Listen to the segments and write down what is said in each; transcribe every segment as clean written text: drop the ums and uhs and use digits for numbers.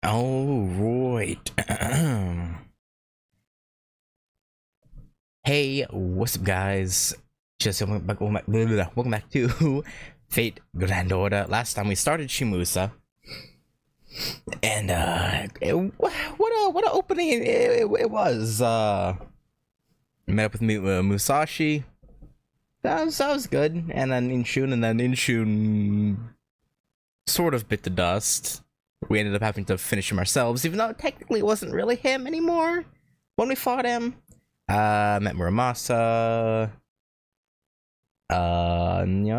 All right. Hey, what's up, guys? Just welcome back to Fate Grand Order. Last time we started Shimusa, and what a opening it was. Met up with Musashi. That was good, and then Inshun sort of bit the dust. We ended up having to finish him ourselves, even though technically it wasn't really him anymore when we fought him. Met Muramasa.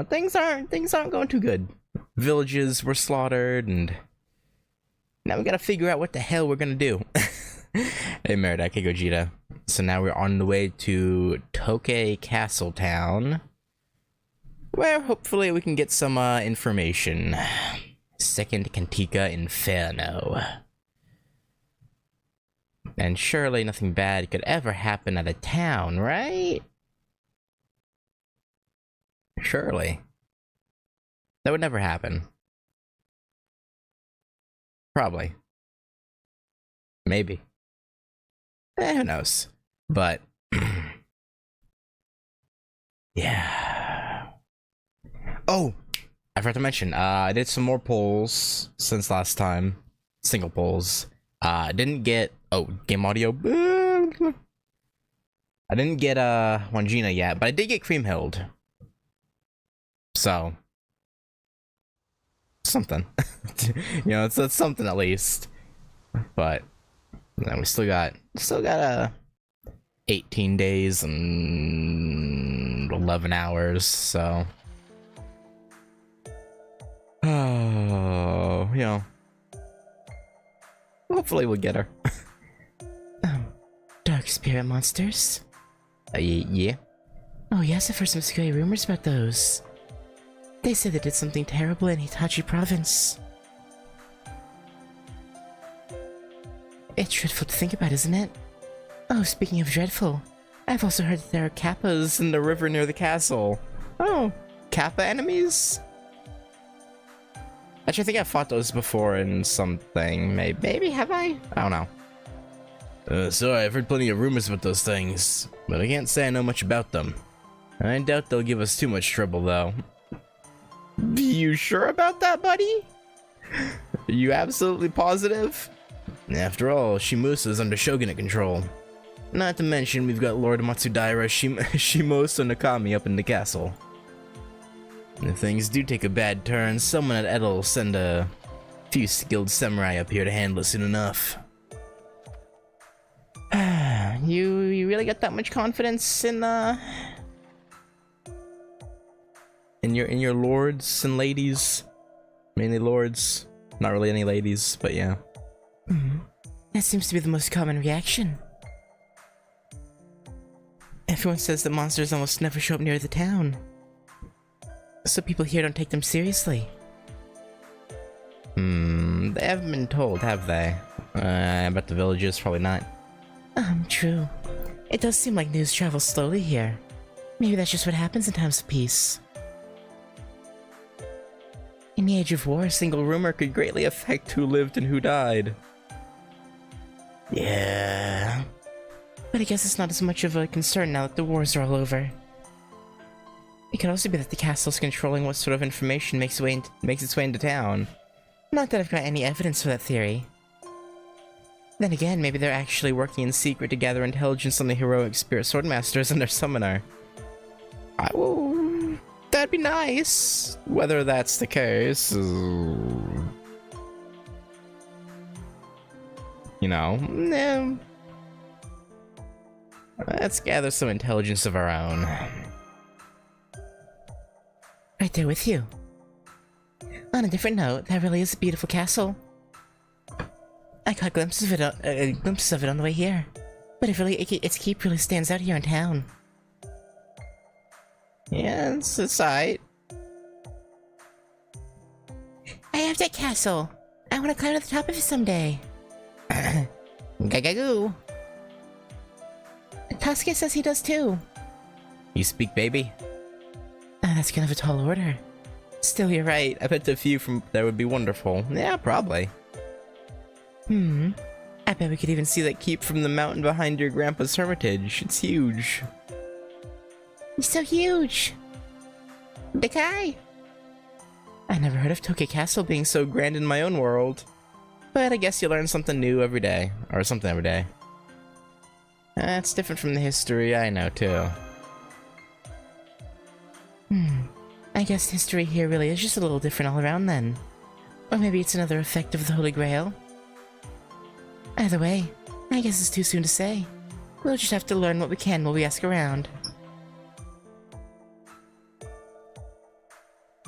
Things aren't going too good. Villages were slaughtered, and now we gotta figure out what the hell we're gonna do. Hey, Meridake Gogeta. So now we're on the way to Tokei Castle Town, where hopefully we can get some information. Second Cantica Inferno. And surely nothing bad could ever happen at a town, right? Surely. That would never happen. Probably. Maybe. Who knows? But yeah. Oh, I forgot to mention, I did some more polls since last time. Single polls. Didn't get game audio. I didn't get Wangina yet, but I did get Creamhild. So something. It's something at least. But we still got 18 days and 11 hours, so hopefully we'll get her. Dark spirit monsters? Yeah. Oh yes, I've heard some scary rumors about those. They say they did something terrible in Hitachi province. It's dreadful to think about, isn't it? Oh, speaking of dreadful, I've also heard that there are kappas in the river near the castle. Oh, kappa enemies? Actually, I think I fought those before in something. Maybe have I? I don't know. Sorry, I've heard plenty of rumors about those things, but I can't say I know much about them. I doubt they'll give us too much trouble, though. You sure about that, buddy? Are you absolutely positive? After all, Shimusa is under shogunate control. Not to mention, we've got Lord Matsudaira Shimoso Nakami up in the castle. And if things do take a bad turn, someone at Edel will send a few skilled samurai up here to handle it soon enough. You really got that much confidence in your lords and ladies? Mainly lords, not really any ladies, but yeah. That seems to be the most common reaction. Everyone says that monsters almost never show up near the town, so people here don't take them seriously. They haven't been told, have they? I bet the villagers probably not. True. It does seem like news travels slowly here. Maybe that's just what happens in times of peace. In the age of war, a single rumor could greatly affect who lived and who died. Yeah. But I guess it's not as much of a concern now that the wars are all over. It could also be that the castle's controlling what sort of information makes its way into town. Not that I've got any evidence for that theory. Then again, maybe they're actually working in secret to gather intelligence on the heroic spirit swordmasters and their summoner. That'd be nice. Whether that's the case, let's gather some intelligence of our own. Right there with you. On a different note, that really is a beautiful castle. I caught glimpses of it on the way here, but its keep really stands out here in town. Yeah, it's alright. I have that castle. I want to climb to the top of it someday. Gagagoo. Tasuke says he does too. You speak, baby? That's kind of a tall order. Still, you're right. I bet a few from there would be wonderful. Yeah, probably. I bet we could even see that keep from the mountain behind your grandpa's hermitage. It's huge. It's so huge! Dekai! I never heard of Tokyo Castle being so grand in my own world. But I guess you learn something new every day. Or something every day. That's different from the history I know, too. I guess history here really is just a little different all around then. Or maybe it's another effect of the Holy Grail. Either way, I guess it's too soon to say. We'll just have to learn what we can while we ask around.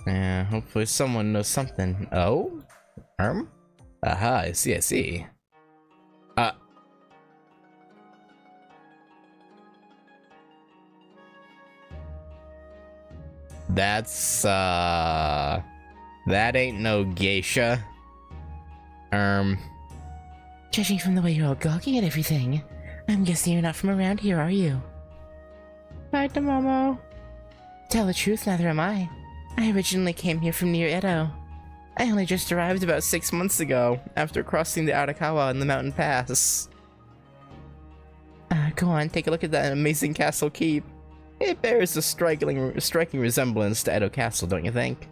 Yeah, hopefully someone knows something. Oh? Aha, I see, I see. That's, that ain't no geisha. Judging from the way you're all gawking at everything, I'm guessing you're not from around here, are you? Hi, Tomomo. Tell the truth, neither am I. I originally came here from near Edo. I only just arrived about 6 months ago, after crossing the Arakawa and the mountain pass. Go on, take a look at that amazing castle keep. It bears a striking resemblance to Edo Castle, don't you think?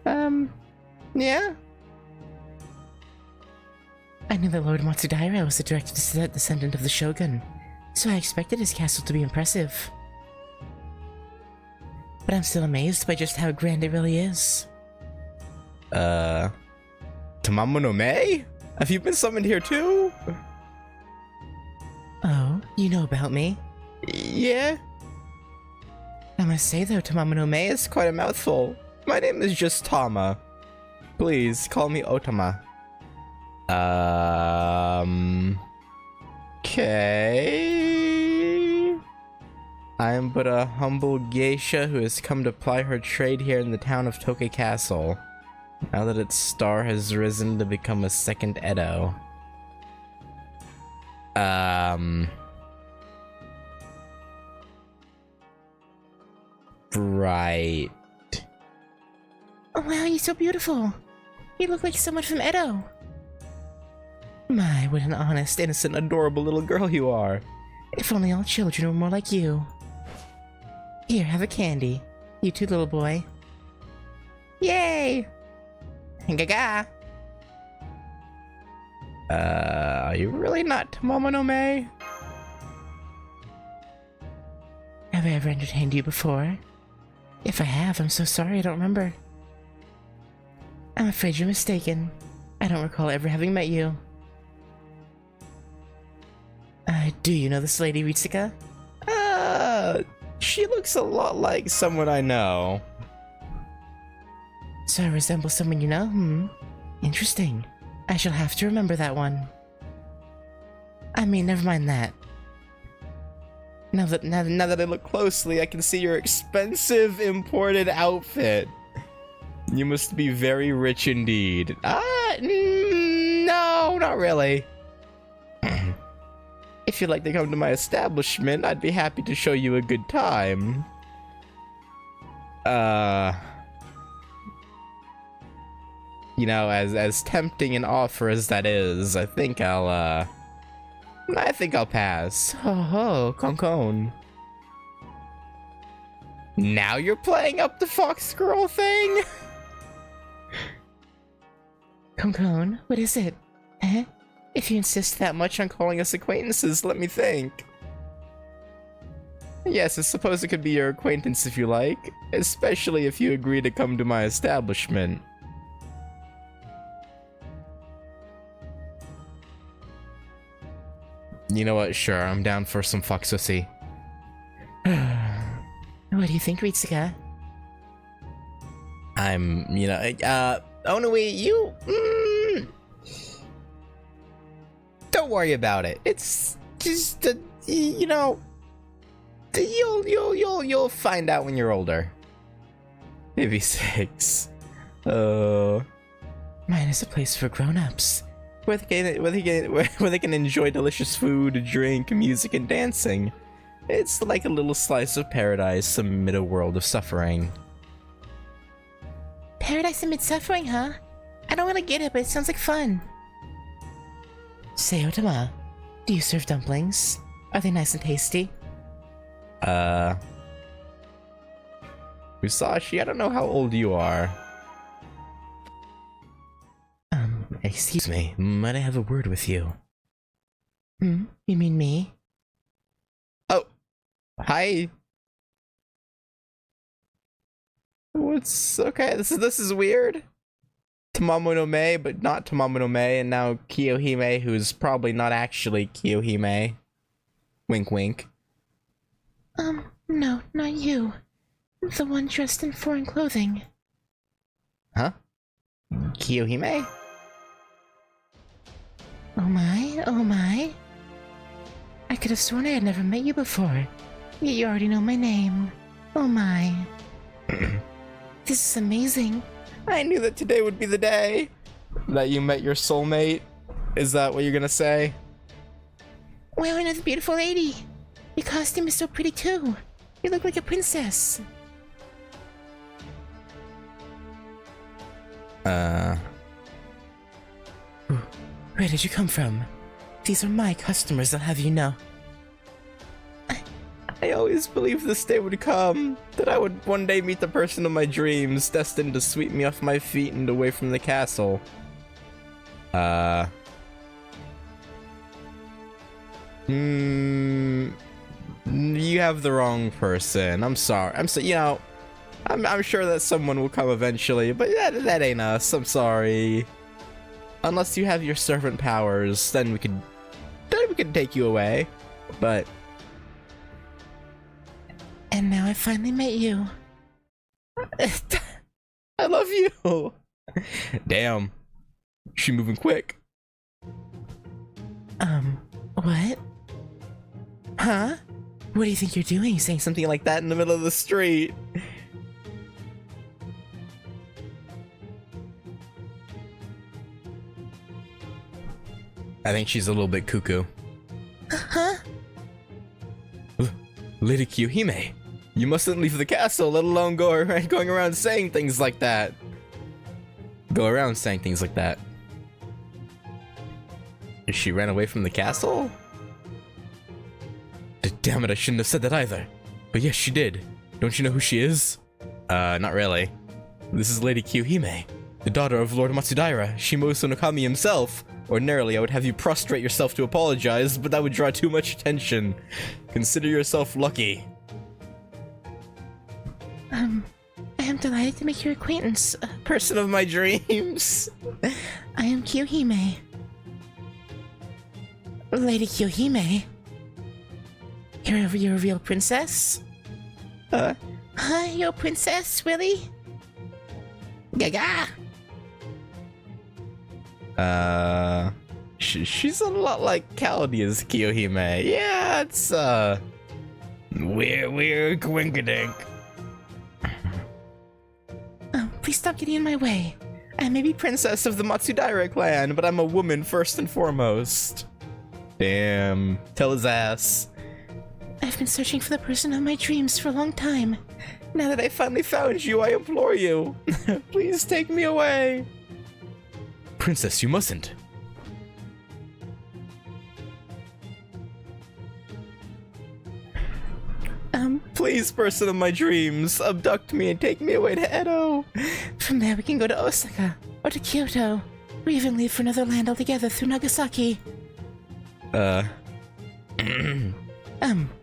Yeah? I knew that Lord Matsudaira was the direct descendant of the Shogun, so I expected his castle to be impressive. But I'm still amazed by just how grand it really is. Tamamo no Mae? Have you been summoned here too? Oh, you know about me? Yeah? I must say though, Tamamo no Mae It's quite a mouthful. My name is just Tama. Please, call me Otama. Okay. I am but a humble geisha who has come to ply her trade here in the town of Tokyo Castle, now that its star has risen to become a second Edo. Right. Oh wow, you're so beautiful. You look like someone from Edo. My, what an honest, innocent, adorable little girl you are. If only all children were more like you. Here, have a candy. You too, little boy. Yay! Gaga! Are you really not Tomomo no Mae? Have I ever entertained you before? If I have, I'm so sorry I don't remember. I'm afraid you're mistaken. I don't recall ever having met you. Do you know this lady, Ritsuka? She looks a lot like someone I know. So I resemble someone you know? Interesting. I shall have to remember that one. I mean, never mind that. Now that I look closely, I can see your expensive imported outfit. You must be very rich indeed. No, not really. If you'd like to come to my establishment, I'd be happy to show you a good time. You know, as tempting an offer as that is, I think I'll pass. Ho, Konkon. Now you're playing up the fox girl thing? Konkon, what is it? Eh? If you insist that much on calling us acquaintances, let me think. Yes, I suppose it could be your acquaintance if you like, especially if you agree to come to my establishment. You know what, sure, I'm down for some foxosy. What do you think, Ritsuka? Onoi, you, don't worry about it. It's just, you'll find out when you're older. Maybe 6. Mine is a place for grown-ups. Where they can enjoy delicious food, drink, music, and dancing. It's like a little slice of paradise amid a world of suffering. Paradise amid suffering, huh? I don't really get it, but it sounds like fun. Say, Otama, do you serve dumplings? Are they nice and tasty? Musashi, I don't know how old you are. Excuse me, might I have a word with you? You mean me? Oh, hi. What's okay? This is weird. Tamamo no Mei, but not Tamamo no Mei, and now Kiyohime, who's probably not actually Kiyohime. Wink, wink. No, not you. The one dressed in foreign clothing. Huh? Kiyohime? Oh my. I could have sworn I had never met you before. Yet you already know my name. Oh my. This is amazing. I knew that today would be the day that you met your soulmate. Is that what you're gonna say? Wow, another beautiful lady. Your costume is so pretty too. You look like a princess. Where did you come from? These are my customers, I'll have you know. I always believed this day would come, that I would one day meet the person of my dreams, destined to sweep me off my feet and away from the castle. You have the wrong person. I'm sorry. I'm sure that someone will come eventually, but that ain't us. I'm sorry. Unless you have your servant powers, then we could take you away. But And now I finally met you. I love you. Damn. She moving quick. What? Huh? What do you think you're doing, saying Something like that in the middle of the street. I think she's a little bit cuckoo. Huh? Lady Kiyohime, you mustn't leave the castle, let alone going around saying things like that. Go around saying things like that. She ran away from the castle? Damn it, I shouldn't have said that either. But yes, she did. Don't you know who she is? Not really. This is Lady Kiyohime, the daughter of Lord Matsudaira, Shimosu no Kami himself. Ordinarily, I would have you prostrate yourself to apologize, but that would draw too much attention. Consider yourself lucky. I am delighted to make your acquaintance. Person of my dreams. I am Kiyohime. Lady Kiyohime? You're a real princess? Huh? Huh? You're a princess, really? Gaga! She's a lot like Chaldea's Kiyohime. Yeah, it's, we're quinkadink. Please stop getting in my way. I may be princess of the Matsudaira clan, but I'm a woman first and foremost. Damn. Tell his ass. I've been searching for the person of my dreams for a long time. Now that I finally found you, I implore you. Please take me away. Princess, you mustn't. Please, person of my dreams, abduct me and take me away to Edo. From there we can go to Osaka, or to Kyoto, or even leave for another land altogether through Nagasaki.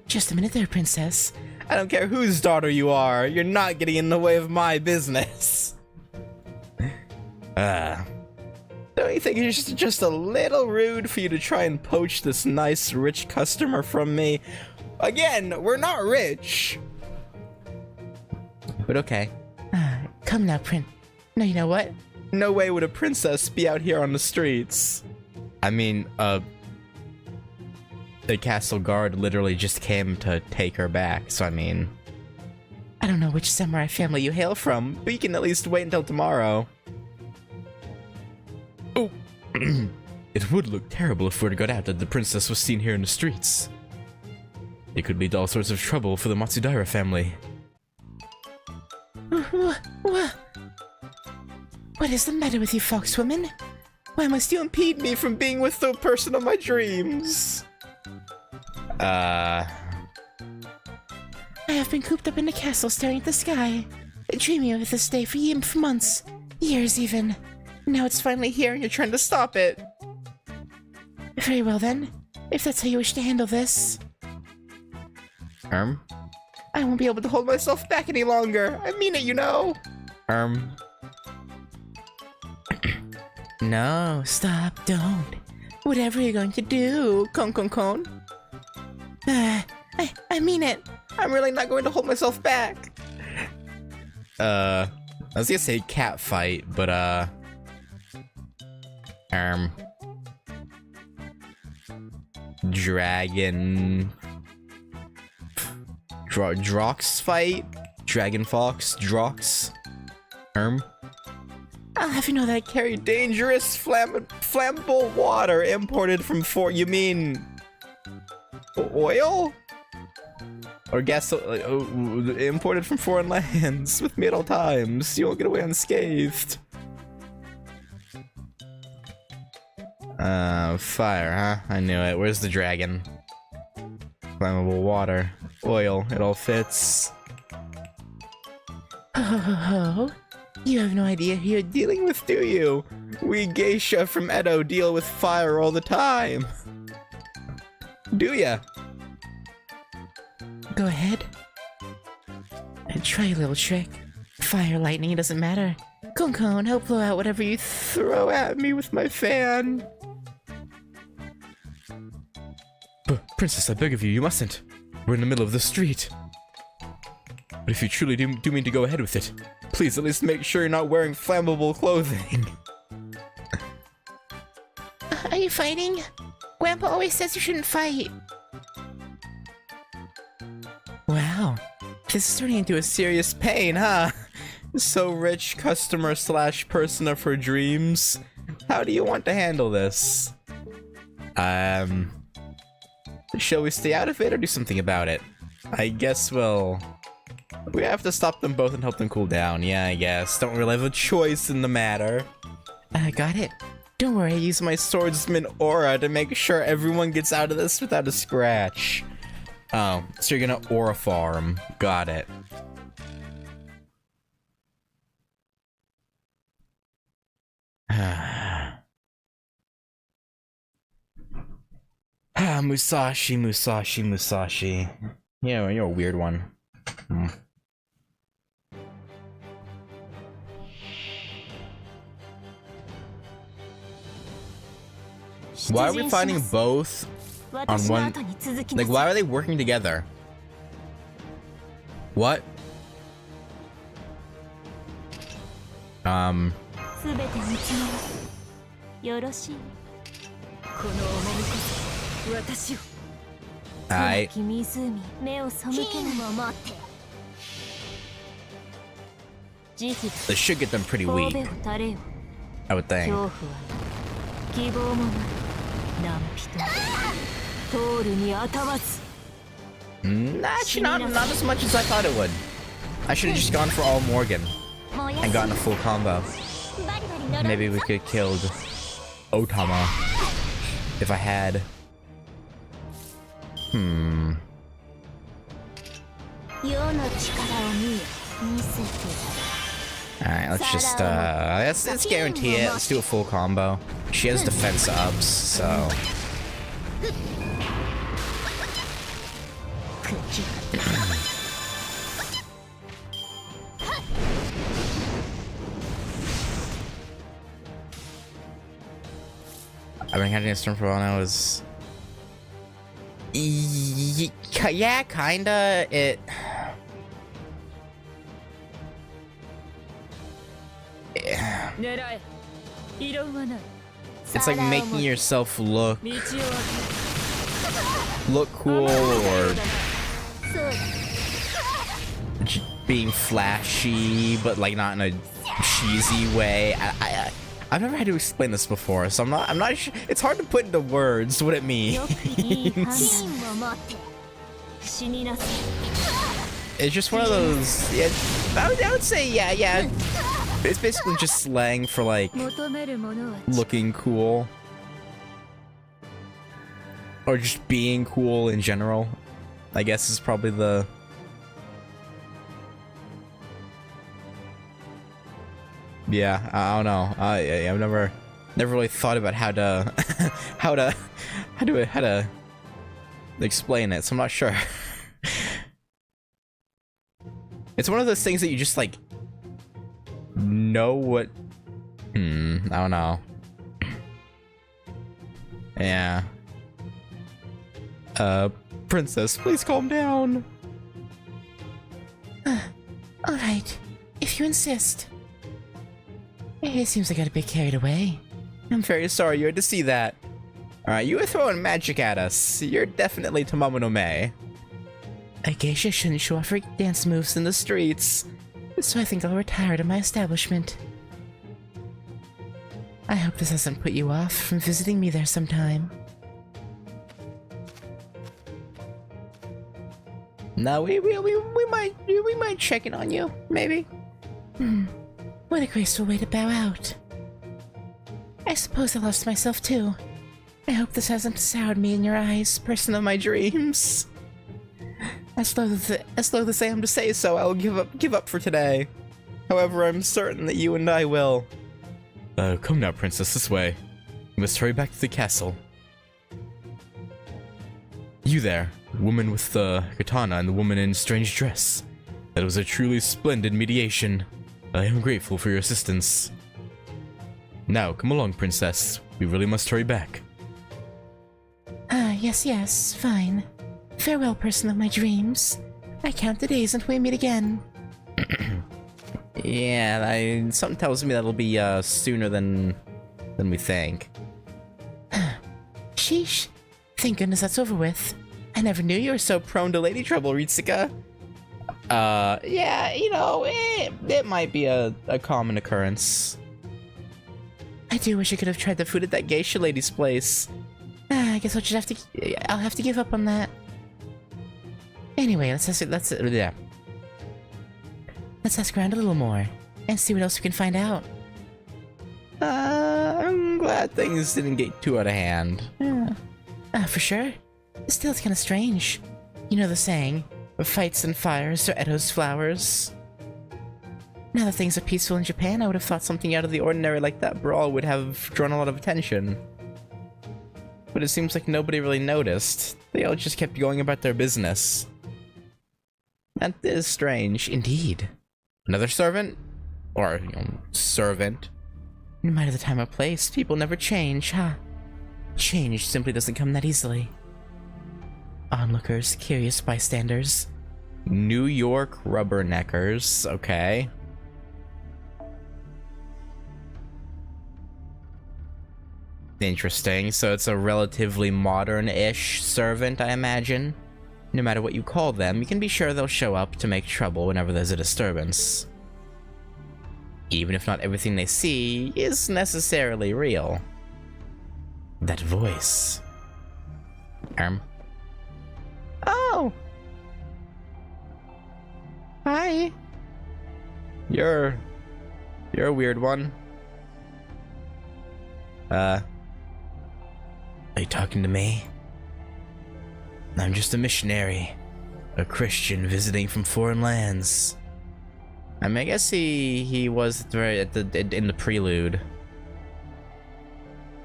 Just a minute there, princess. I don't care whose daughter you are, you're not getting in the way of my business. Don't you think it's just a little rude for you to try and poach this nice, rich customer from me? Again, we're not rich. But okay. Come now, No, you know what? No way would a princess be out here on the streets. I mean, the castle guard literally just came to take her back, so I mean... I don't know which samurai family you hail from, but you can at least wait until tomorrow. Oh! It would look terrible if word got out that the princess was seen here in the streets. It could lead to all sorts of trouble for the Matsudaira family. What is the matter with you, foxwoman? Why must you impede me from being with the person of my dreams? I have been cooped up in a castle staring at the sky, dreaming of this day for months, years even. Now it's finally here and you're trying to stop it. Very well then, if that's how you wish to handle this. I won't be able to hold myself back any longer. I mean it, you know. No, stop, don't. Whatever you're going to do, con. I mean it. I'm really not going to hold myself back. I was gonna say cat fight, but dragon Drox fight? Dragon Fox? Drox? I'll have you know that I carry dangerous flammable water imported from you mean oil? Or gas imported from foreign lands with me at all times. You won't get away unscathed. Fire, huh? I knew it. Where's the dragon? Flammable water. Oil. It all fits. Oh, you have no idea who you're dealing with, do you? We geisha from Edo deal with fire all the time. Do ya? Go ahead. Try a little trick. Fire, lightning, it doesn't matter. Con, help blow out whatever you throw at me with my fan. Princess, I beg of you, you mustn't. We're in the middle of the street. But if you truly do mean to go ahead with it, please at least make sure you're not wearing flammable clothing. Are you fighting? Grandpa always says you shouldn't fight. Wow, this is turning into a serious pain, huh? So rich customer / person of her dreams. How do you want to handle this? Shall we stay out of it or do something about it? I guess we have to stop them both and help them cool down. Yeah, I guess. Don't really have a choice in the matter. I got it. Don't worry, I use my swordsman aura to make sure everyone gets out of this without a scratch. Oh, so you're gonna aura farm. Got it. Musashi. Yeah, you're a weird one. Why are we fighting both on one? Like, why are they working together? What? Alright. This should get them pretty weak, I would think. Actually, not as much as I thought it would. I should have just gone for all Morgan and gotten a full combo. Maybe we could have killed Otama if I had. Alright, let's just let's guarantee it. Let's do a full combo. She has defense ups, so I've been catching a storm for a while now. Yeah, kinda. It's like making yourself look cool or being flashy, but like not in a cheesy way. I've never had to explain this before, so I'm not sure. It's hard to put into words what it means. It's just one of those. Yeah, I would say yeah. It's basically just slang for, like, 求めるものは looking cool. Or just being cool in general. I guess is probably the... Yeah, I don't know. I've never really thought about how to how to explain it, so I'm not sure. It's one of those things that you just like know what. I don't know. Yeah. Princess, please calm down. Alright, if you insist. It seems I got a bit carried away. I'm very sorry you had to see that. Alright, you were throwing magic at us. You're definitely Tamamo no Mae. A geisha shouldn't show off her dance moves in the streets, so I think I'll retire to my establishment. I hope this hasn't put you off from visiting me there sometime. No, we might check in on you, maybe. What a graceful way to bow out. I suppose I lost myself too. I hope this hasn't soured me in your eyes, person of my dreams. As loath as I am to say so, I'll give up for today. However, I'm certain that you and I will. Come now, princess, this way. We must hurry back to the castle. You there, woman with the katana and the woman in strange dress. That was a truly splendid mediation. I am grateful for your assistance. Now, come along, princess. We really must hurry back. Yes, fine. Farewell, person of my dreams. I count the days until we meet again. Yeah, something tells me that'll be sooner than we think. Sheesh. Thank goodness that's over with. I never knew you were so prone to lady trouble, Ritsuka. Yeah, you know, it might be a common occurrence. I do wish I could have tried the food at that geisha lady's place. I guess I'll have to give up on that. Anyway, let's ask around a little more and see what else we can find out. I'm glad things didn't get too out of hand. Yeah. For sure. Still, it's kind of strange. You know the saying, fights and fires are Edo's flowers. Now that things are peaceful in Japan, I would have thought something out of the ordinary like that brawl would have drawn a lot of attention. But it seems like nobody really noticed. They all just kept going about their business. That is strange, indeed. Another servant? Or, servant? No matter the time or place, people never change, huh? Change simply doesn't come that easily. Onlookers, curious bystanders. New York rubberneckers, okay. Interesting, so it's a relatively modern-ish servant, I imagine. No matter what you call them, you can be sure they'll show up to make trouble whenever there's a disturbance. Even if not everything they see is necessarily real. That voice. Oh! Hi! You're a weird one. Are you talking to me? I'm just a missionary. A Christian visiting from foreign lands. I mean, I guess he was in the prelude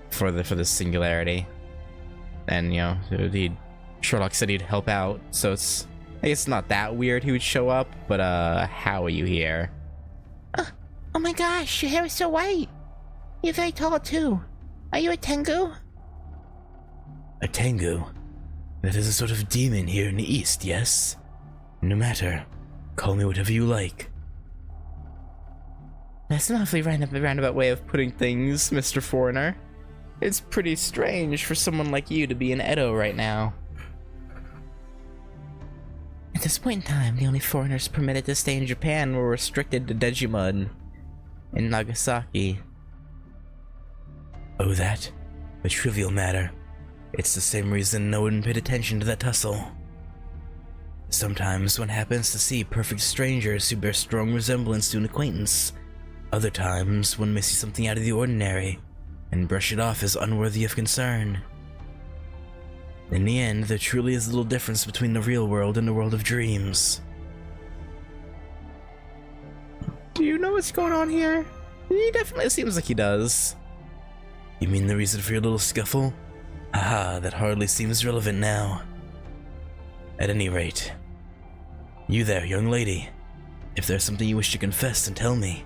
for the singularity, and Sherlock said he'd help out, so I guess it's not that weird he would show up. But how are you here? Oh my gosh, your hair is so white. You're very tall too. Are you a Tengu? A Tengu? That is a sort of demon here in the east, yes? No matter. Call me whatever you like. That's an awfully roundabout way of putting things, Mr. Foreigner. It's pretty strange for someone like you to be in Edo right now. At this point in time, the only foreigners permitted to stay in Japan were restricted to Dejima and Nagasaki. Oh, that? A trivial matter. It's the same reason no one paid attention to that tussle. Sometimes one happens to see perfect strangers who bear strong resemblance to an acquaintance. Other times, one may see something out of the ordinary and brush it off as unworthy of concern. In the end, there truly is little difference between the real world and the world of dreams. Do you know what's going on here? He definitely seems like he does. You mean the reason for your little scuffle? Haha, that hardly seems relevant now. At any rate, you there, young lady. If there's something you wish to confess, then tell me.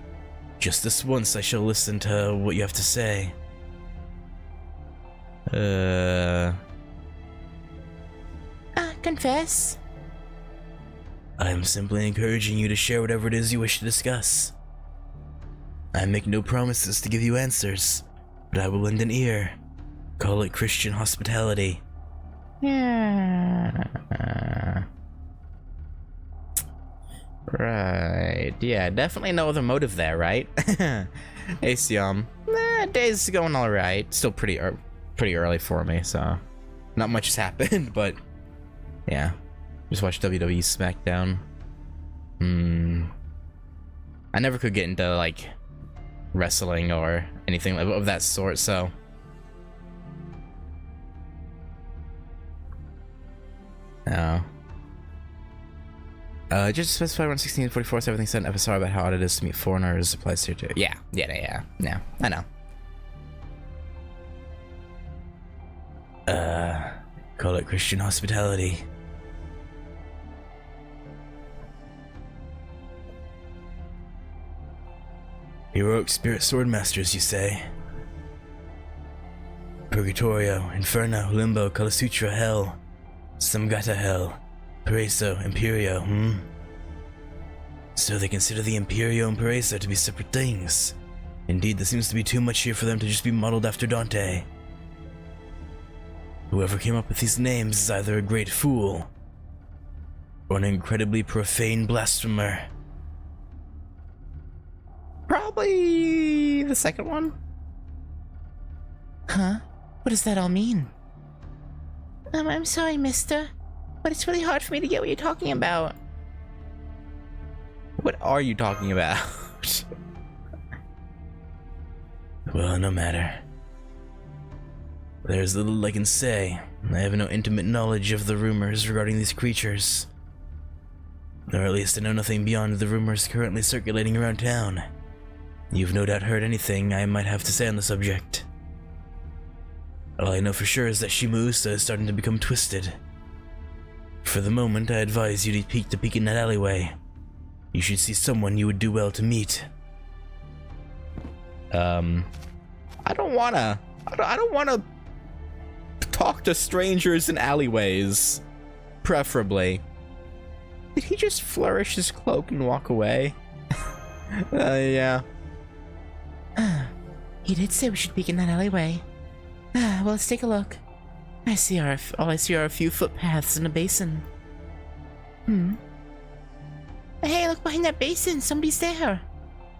Just this once, I shall listen to what you have to say. Confess? I am simply encouraging you to share whatever it is you wish to discuss. I make no promises to give you answers, but I will lend an ear. Call it Christian hospitality. Yeah. Right. Yeah, definitely no other motive there, right? Hey, Siam. Day's going alright. Still pretty early for me, so not much has happened, but yeah. Just watch WWE SmackDown. I never could get into, like, wrestling or anything of that sort, so. Oh. Just specify 116.44, everything said in FSR about how odd it is to meet foreigners applies here too. Yeah, I know. Call it Christian hospitality. Heroic spirit swordmasters, you say? Purgatorio, Inferno, Limbo, Kalasutra, Hell, Samgata Hell, Paraiso, Imperio, So they consider the Imperio and Paraiso to be separate things. Indeed, there seems to be too much here for them to just be modeled after Dante. Whoever came up with these names is either a great fool or an incredibly profane blasphemer. Probably the second one. Huh? What does that all mean? I'm sorry, mister, but it's really hard for me to get what you're talking about. What are you talking about? Well, no matter. There's little I can say. I have no intimate knowledge of the rumors regarding these creatures. Or at least I know nothing beyond the rumors currently circulating around town. You've no doubt heard anything I might have to say on the subject. All I know for sure is that Shimuusa is starting to become twisted. For the moment, I advise you to peek in that alleyway. You should see someone you would do well to meet. I don't wanna talk to strangers in alleyways. Preferably. Did he just flourish his cloak and walk away? Yeah. He did say we should peek in that alleyway. Well, let's take a look. All I see are a few footpaths and a basin. Hey, look behind that basin. Somebody's there.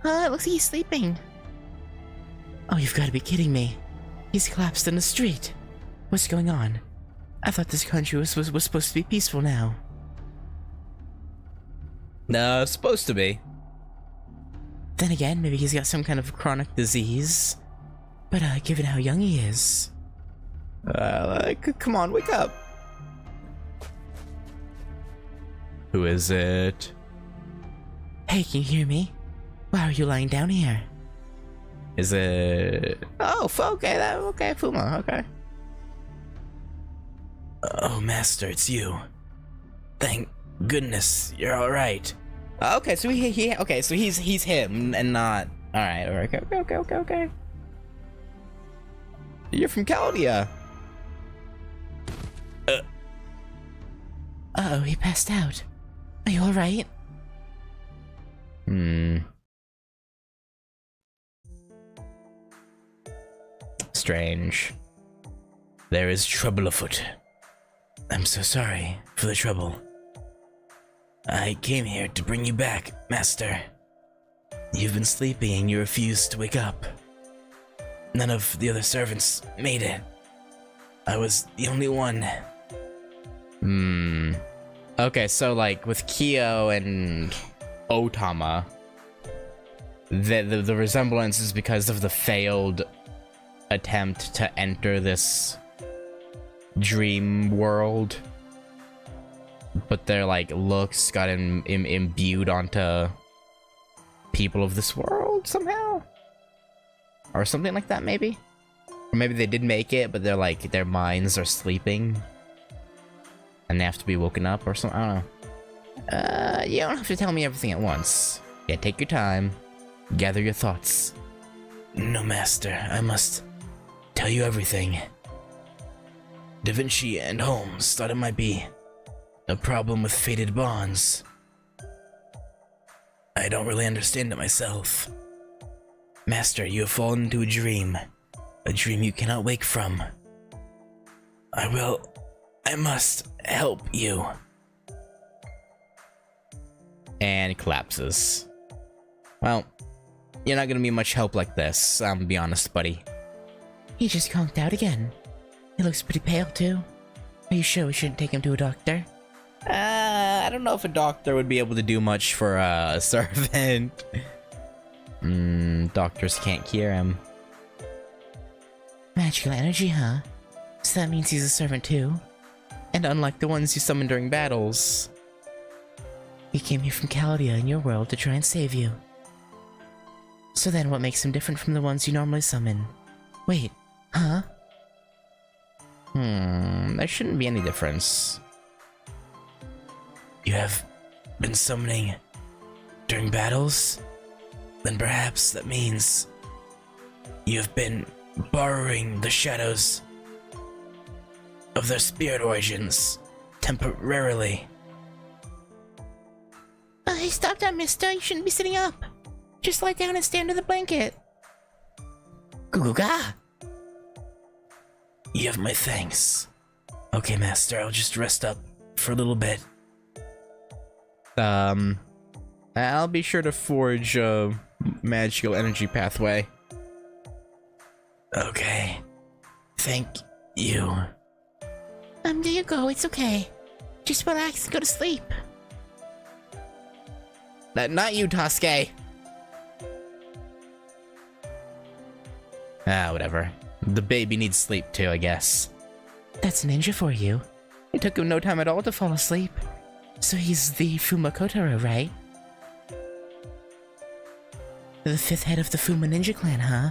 It looks like he's sleeping. Oh, you've got to be kidding me. He's collapsed in the street. What's going on? I thought this country was supposed to be peaceful now. No, it's supposed to be. Then again, maybe he's got some kind of chronic disease. But given how young he is... come on, wake up. Who is it? Hey, can you hear me? Why are you lying down here? Is it... Oh, okay, Fuma, okay. Oh, Master, it's you. Thank goodness, you're alright. Okay, so he's him and not... Alright, okay. You're from Caldia. Uh-oh, he passed out. Are you alright? Strange. There is trouble afoot. I'm so sorry for the trouble. I came here to bring you back, Master. You've been sleeping and you refused to wake up. None of the other servants made it. I was the only one. Okay, so like with Kyo and Otama, the resemblance is because of the failed attempt to enter this dream world, but their like looks got imbued onto people of this world somehow, or something like that, maybe. Or maybe they did make it, but they're like their minds are sleeping and they have to be woken up or something. I don't know. You don't have to tell me everything at once. Yeah, take your time, gather your thoughts. No, master, I must tell you everything. Da Vinci and Holmes thought it might be a problem with fated bonds. I don't really understand it myself. Master, you have fallen into a dream you cannot wake from. I must help you. And collapses. Well, you're not gonna be much help like this, I'm gonna be honest, buddy. He just conked out again. He looks pretty pale, too. Are you sure we shouldn't take him to a doctor? I don't know if a doctor would be able to do much for a servant. Doctors can't cure him. Magical energy, huh? So that means he's a servant, too? And unlike the ones you summon during battles. He came here from Chaldia in your world to try and save you. So then what makes him different from the ones you normally summon? Wait, huh? There shouldn't be any difference. You have been summoning during battles? Then perhaps that means you have been borrowing the shadows of their spirit origins temporarily. Hey, stop that, mister. You shouldn't be sitting up. Just lie down and stay under the blanket. Goo-goo-ga! You have my thanks. Okay, master, I'll just rest up for a little bit. I'll be sure to forge a magical energy pathway. Okay. Thank you. There you go, it's okay. Just relax and go to sleep. Not you, Tosuke. Whatever. The baby needs sleep too, I guess. That's a ninja for you. It took him no time at all to fall asleep. So he's the Fuma Kotaro, right? The fifth head of the Fuma Ninja Clan, huh?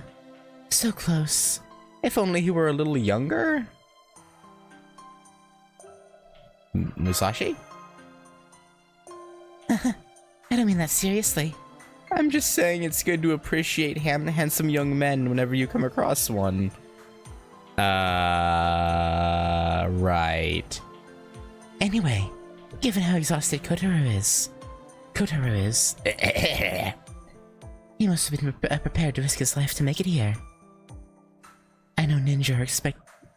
So close. If only he were a little younger. Musashi? I don't mean that seriously. I'm just saying it's good to appreciate handsome young men whenever you come across one. Right. Anyway, given how exhausted Kotaro is, he must have been prepared to risk his life to make it here. I know ninja are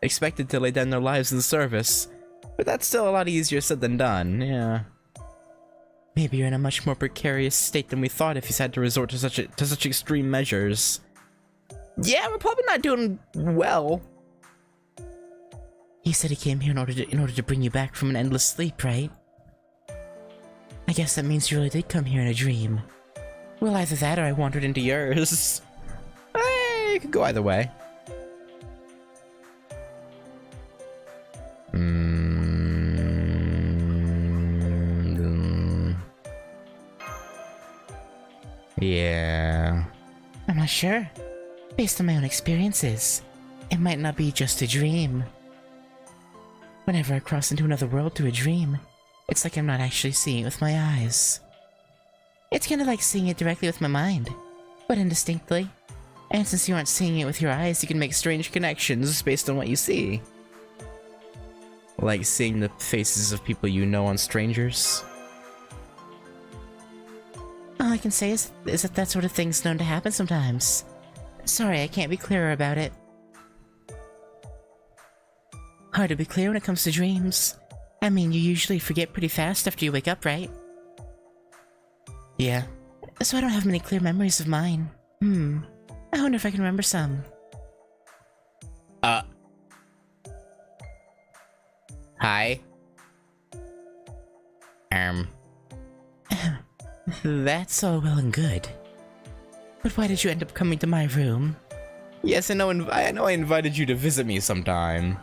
expected to lay down their lives in service, but that's still a lot easier said than done, yeah. Maybe you're in a much more precarious state than we thought if he's had to resort to such extreme measures. Yeah, we're probably not doing well. He said he came here in order to bring you back from an endless sleep, right? I guess that means you really did come here in a dream. Well, either that or I wandered into yours. It could go either way. Yeah. I'm not sure. Based on my own experiences, it might not be just a dream. Whenever I cross into another world through a dream, it's like I'm not actually seeing it with my eyes. It's kind of like seeing it directly with my mind, but indistinctly. And since you aren't seeing it with your eyes, you can make strange connections based on what you see. Like seeing the faces of people you know on strangers. All I can say is that sort of thing's known to happen sometimes. Sorry, I can't be clearer about it. Hard to be clear when it comes to dreams. I mean, you usually forget pretty fast after you wake up, right? Yeah. So I don't have many clear memories of mine. I wonder if I can remember some. Hi. That's all well and good. But why did you end up coming to my room? Yes, I know I invited you to visit me sometime.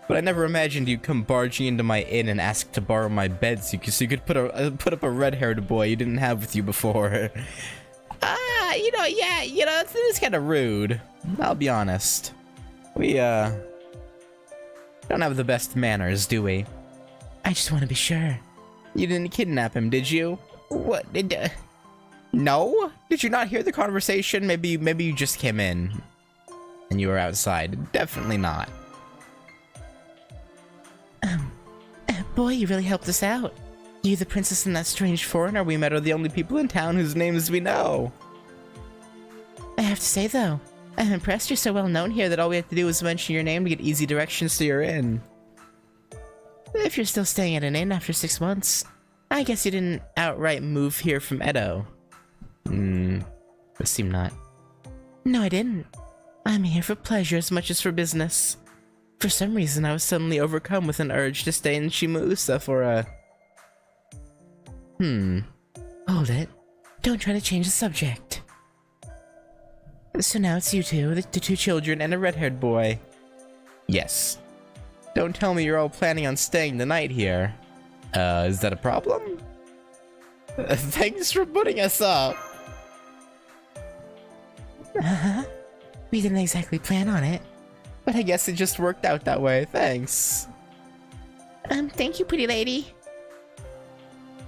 But I never imagined you'd come barging into my inn and ask to borrow my bed so you could put up a red-haired boy you didn't have with you before. It's kind of rude. I'll be honest. We, don't have the best manners, do we? I just want to be sure. You didn't kidnap him, did you? What, No? Did you not hear the conversation? Maybe you just came in and you were outside. Definitely not. Boy, you really helped us out. You, the princess, and that strange foreigner we met are the only people in town whose names we know. I have to say, though, I'm impressed you're so well known here that all we have to do is mention your name to get easy directions to your inn. If you're still staying at an inn after 6 months, I guess you didn't outright move here from Edo. Would seem not. No, I didn't. I'm here for pleasure as much as for business. For some reason, I was suddenly overcome with an urge to stay in Shimuusa for a... Hold it. Don't try to change the subject. So now it's you two, the 2 children, and a red-haired boy. Yes. Don't tell me you're all planning on staying the night here. Is that a problem? Thanks for putting us up. We didn't exactly plan on it. But I guess it just worked out that way. Thanks. Thank you, pretty lady.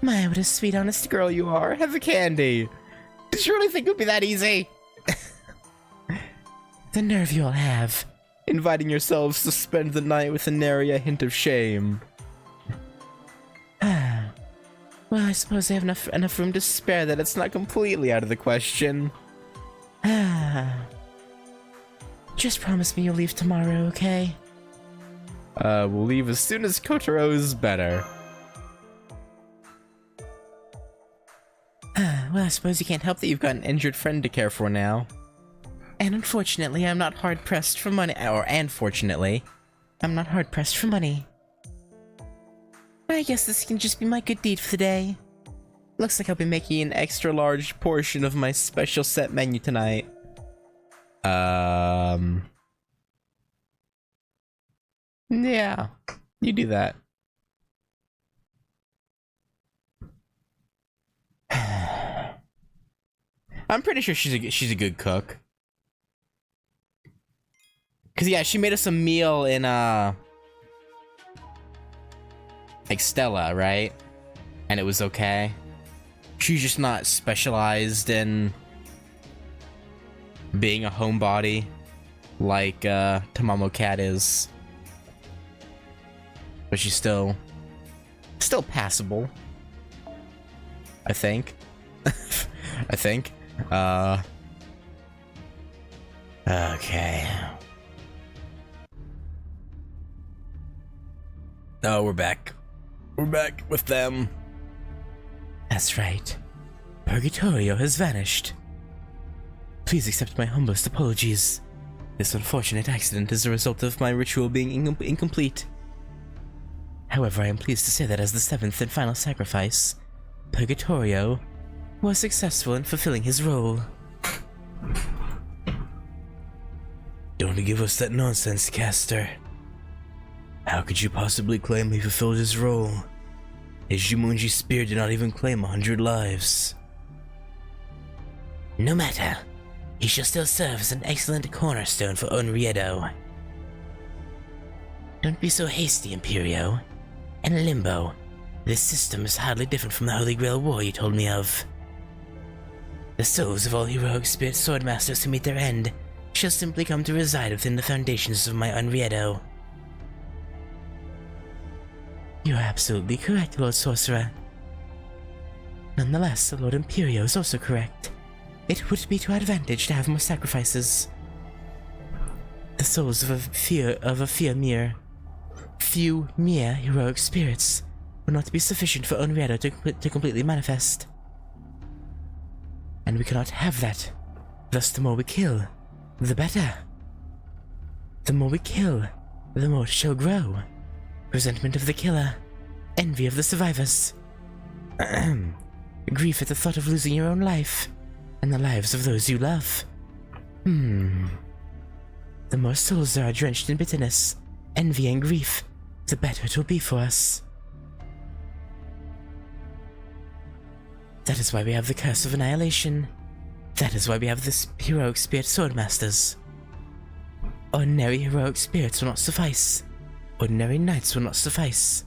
My, what a sweet, honest girl you are. Have a candy. Did you really think it would be that easy? The nerve you all have. Inviting yourselves to spend the night with nary a hint of shame. Well, I suppose I have enough room to spare that it's not Completely out of the question. Just promise me you'll leave tomorrow, okay? We'll leave as soon as Kotaro's better. Well, I suppose you can't help that you've got an injured friend to care for now. And unfortunately, I'm not hard-pressed for money. And fortunately, I'm not hard-pressed for money. I guess this can just be my good deed for the day. Looks like I'll be making an extra large portion of my special set menu tonight. Yeah, you do that. I'm pretty sure she's a good cook. Cause yeah, she made us a meal in like Stella, right? And it was okay. She's just not specialized in being a homebody like Tamamo Cat is. But she's still passable. I think. I think. Okay. Oh, we're back. We're back with them. That's right. Purgatorio has vanished. Please accept my humblest apologies. This unfortunate accident is a result of my ritual being incomplete. However, I am pleased to say that as the 7th and final sacrifice, Purgatorio was successful in fulfilling his role. Don't give us that nonsense, Caster. How could you possibly claim he fulfilled his role? His Jumonji spear did not even claim 100 lives. No matter. He shall still serve as an excellent cornerstone for Onriedo. Don't be so hasty, Imperio. In Limbo, this system is hardly different from the Holy Grail War you told me of. The souls of all heroic spirit swordmasters who meet their end shall simply come to reside within the foundations of my Onriedo. You are absolutely correct, Lord Sorcerer. Nonetheless, Lord Imperio is also correct. It would be to our advantage to have more sacrifices. The souls of a few mere heroic spirits will not be sufficient for Onriedo to completely manifest. And we cannot have that. Thus, the more we kill, the better. The more we kill, the more it shall grow. Resentment of the killer, envy of the survivors. Grief at the thought of losing your own life. and the lives of those you love. The more souls there are drenched in bitterness, envy, and grief, the better it will be for us. That is why we have the Curse of Annihilation. That is why we have the heroic spirit swordmasters. Ordinary heroic spirits will not suffice. Ordinary knights will not suffice.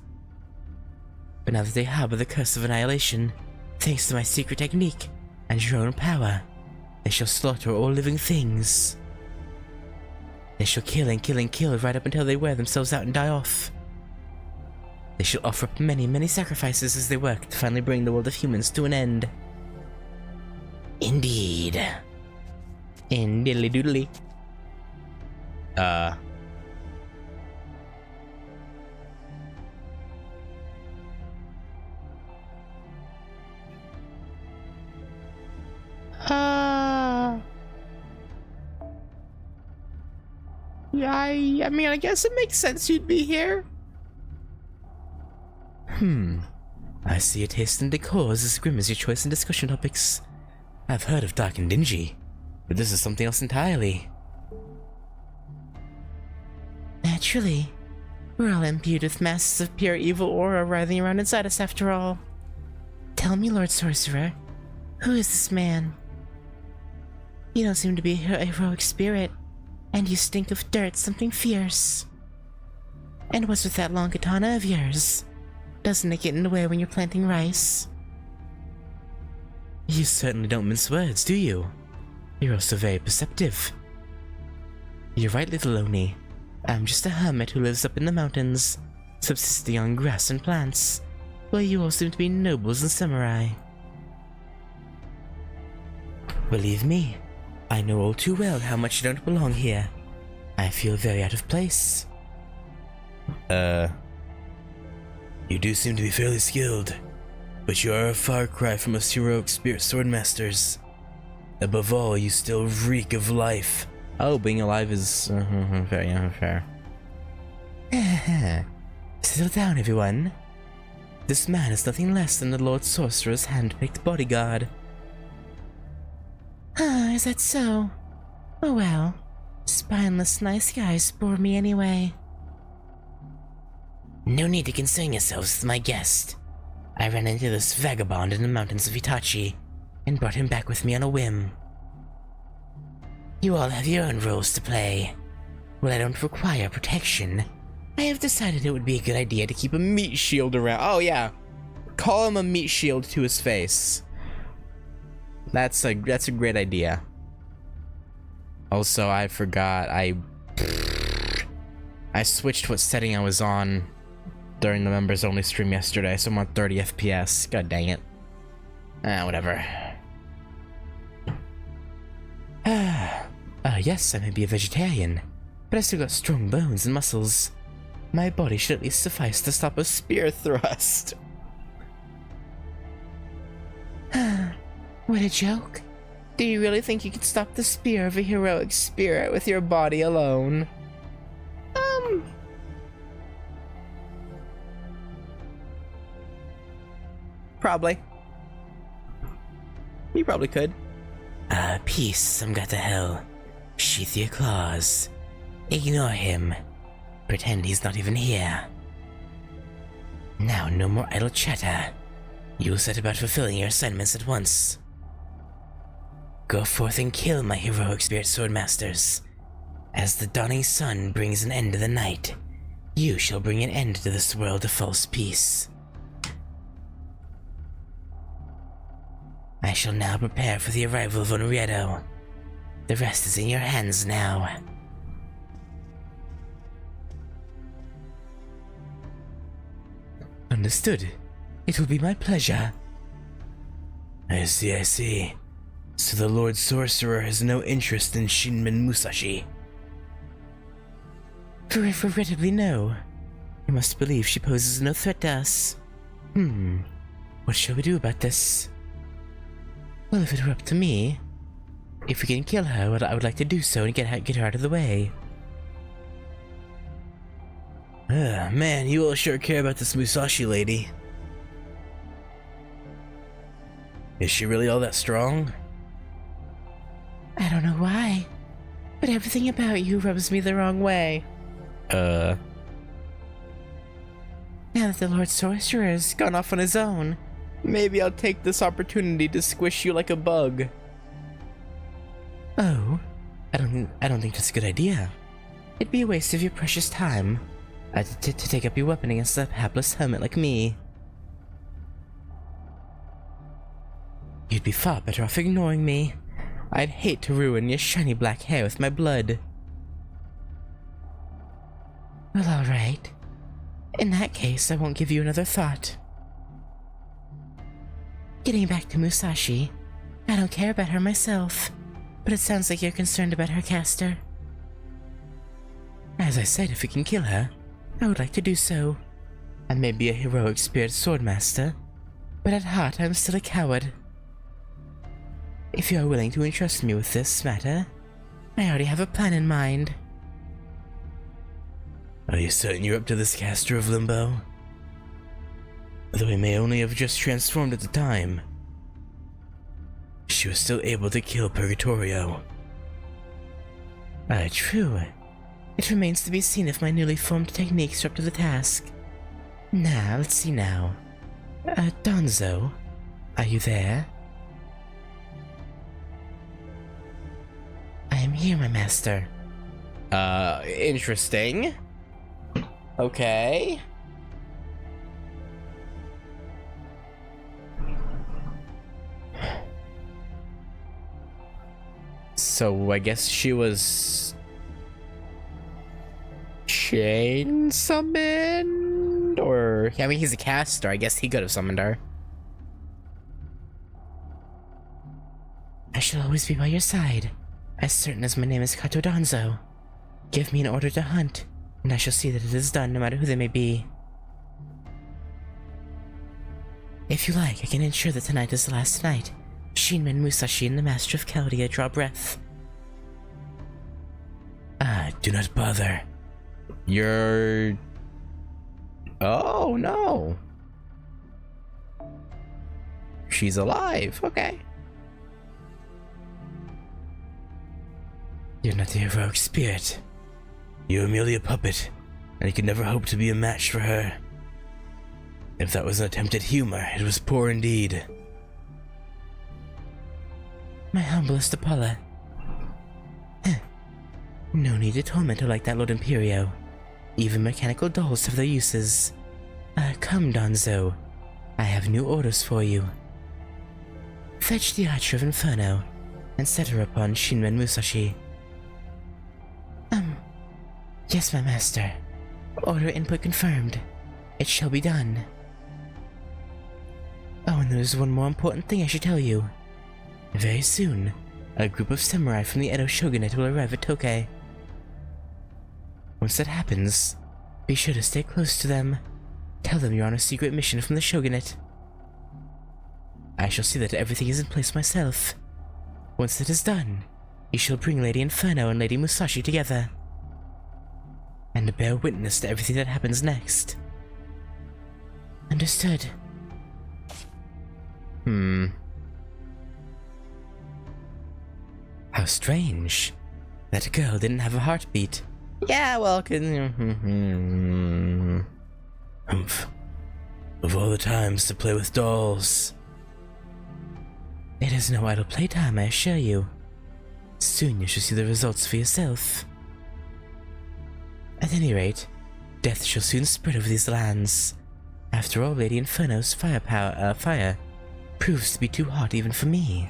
But now that they harbor the Curse of Annihilation, thanks to my secret technique and your own power, they shall slaughter all living things. They shall kill and kill and kill right up until they wear themselves out and die off. They shall offer up many, many sacrifices as they work to finally bring the world of humans to an end. Indeed. In diddly doodly. Yeah, I mean, I guess it makes sense you'd be here. I see your taste in decor is as grim as your choice in discussion topics. I've heard of dark and dingy, but this is something else entirely. Naturally. We're all imbued with masses of pure evil aura writhing around inside us after all. Tell me, Lord Sorcerer, who is this man? You don't seem to be a heroic spirit, and you stink of dirt, something fierce. And what's with that long katana of yours? Doesn't it get in the way when you're planting rice? You certainly don't mince words, do you? You're also very perceptive. You're right, little Oni. I'm just a hermit who lives up in the mountains, subsisting on grass and plants, while you all seem to be nobles and samurai. Believe me, I know all too well how much you don't belong here. I feel very out of place. You do seem to be fairly skilled, but you are a far cry from us heroic spirit swordmasters. Above all, you still reek of life. Oh, being alive is very unfair. Settle down, everyone. This man is nothing less than the Lord Sorcerer's hand-picked bodyguard. Is that so? Oh well, spineless nice guys bore me anyway. No need to concern yourselves with my guest. I ran into this vagabond in the mountains of Itachi, and brought him back with me on a whim. You all have your own roles to play. While I don't require protection, I have decided it would be a good idea to keep a meat shield around. Oh yeah, call him a meat shield to his face. That's a great idea. Also, I forgot I switched what setting I was on during the members only stream yesterday, so I'm on 30 FPS. God dang it. Whatever. Yes, I may be a vegetarian, but I still got strong bones and muscles. My body should at least suffice to stop a spear thrust. What a joke. Do you really think you could stop the spear of a heroic spirit with your body alone? Probably. You probably could. Peace, some got to hell. Sheath your claws. Ignore him. Pretend he's not even here. Now, no more idle chatter. You will set about fulfilling your assignments at once. Go forth and kill my heroic spirit swordmasters. As the dawning sun brings an end to the night, you shall bring an end to this world of false peace. I shall now prepare for the arrival of Onriedo. The rest is in your hands now. Understood. It will be my pleasure. I see. So the Lord Sorcerer has no interest in Shinmen Musashi? Regrettably, no. I must believe she poses no threat to us. What shall we do about this? Well, if it were up to me, if we can kill her, I would like to do so and get her out of the way. Man, you all sure care about this Musashi lady. Is she really all that strong? I don't know why, but everything about you rubs me the wrong way. Now that the Lord Sorcerer's gone off on his own, maybe I'll take this opportunity to squish you like a bug. Oh, I don't think that's a good idea. It'd be a waste of your precious time to take up your weapon against a hapless hermit like me. You'd be far better off ignoring me. I'd hate to ruin your shiny black hair with my blood. Well, alright. In that case, I won't give you another thought. Getting back to Musashi, I don't care about her myself, but it sounds like you're concerned about her caster. As I said, if we can kill her, I would like to do so. I may be a heroic spirit swordmaster, but at heart I'm still a coward. If you are willing to entrust me with this matter, I already have a plan in mind. Are you certain you're up to this, caster of Limbo? Though he may only have just transformed at the time, she was still able to kill Purgatorio. True. It remains to be seen if my newly formed techniques are up to the task. Now, let's see now. Donzo, are you there? I am here, my master. Interesting. Okay. So I guess she was chain summoned, or I mean, he's a caster. I guess he could have summoned her. I shall always be by your side, as certain as my name is Kato Donzo. Give me an order to hunt, and I shall see that it is done, no matter who they may be. If you like, I can ensure that tonight is the last night Shinmen Musashi and the Master of Chaldea draw breath. Do not bother. You're... Oh, no. She's alive, okay. You're not the heroic spirit. You're merely a puppet, and you could never hope to be a match for her. If that was an attempt at humor, it was poor indeed. My humblest Apollo. No need to torment her like that, Lord Imperio. Even mechanical dolls have their uses. Come, Donzo. I have new orders for you. Fetch the Archer of Inferno, and set her upon Shinmen Musashi. Yes, my master. Order input confirmed. It shall be done. Oh, and there's one more important thing I should tell you. Very soon, a group of samurai from the Edo Shogunate will arrive at Tokei. Once that happens, be sure to stay close to them. Tell them you're on a secret mission from the Shogunate. I shall see that everything is in place myself. Once that is done, you shall bring Lady Inferno and Lady Musashi together, and bear witness to everything that happens next. Understood. How strange. That girl didn't have a heartbeat. Yeah, well, Humph. Of all the times to play with dolls. It is no idle playtime, I assure you. Soon you shall see the results for yourself. At any rate, death shall soon spread over these lands. After all, Lady Inferno's fire proves to be too hot even for me.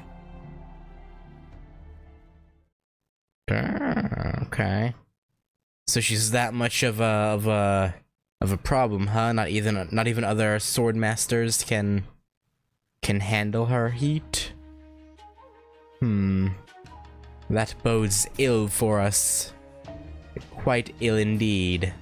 Okay. So she's that much of a problem, huh? Not even other sword masters can handle her heat. That bodes ill for us. Quite ill indeed.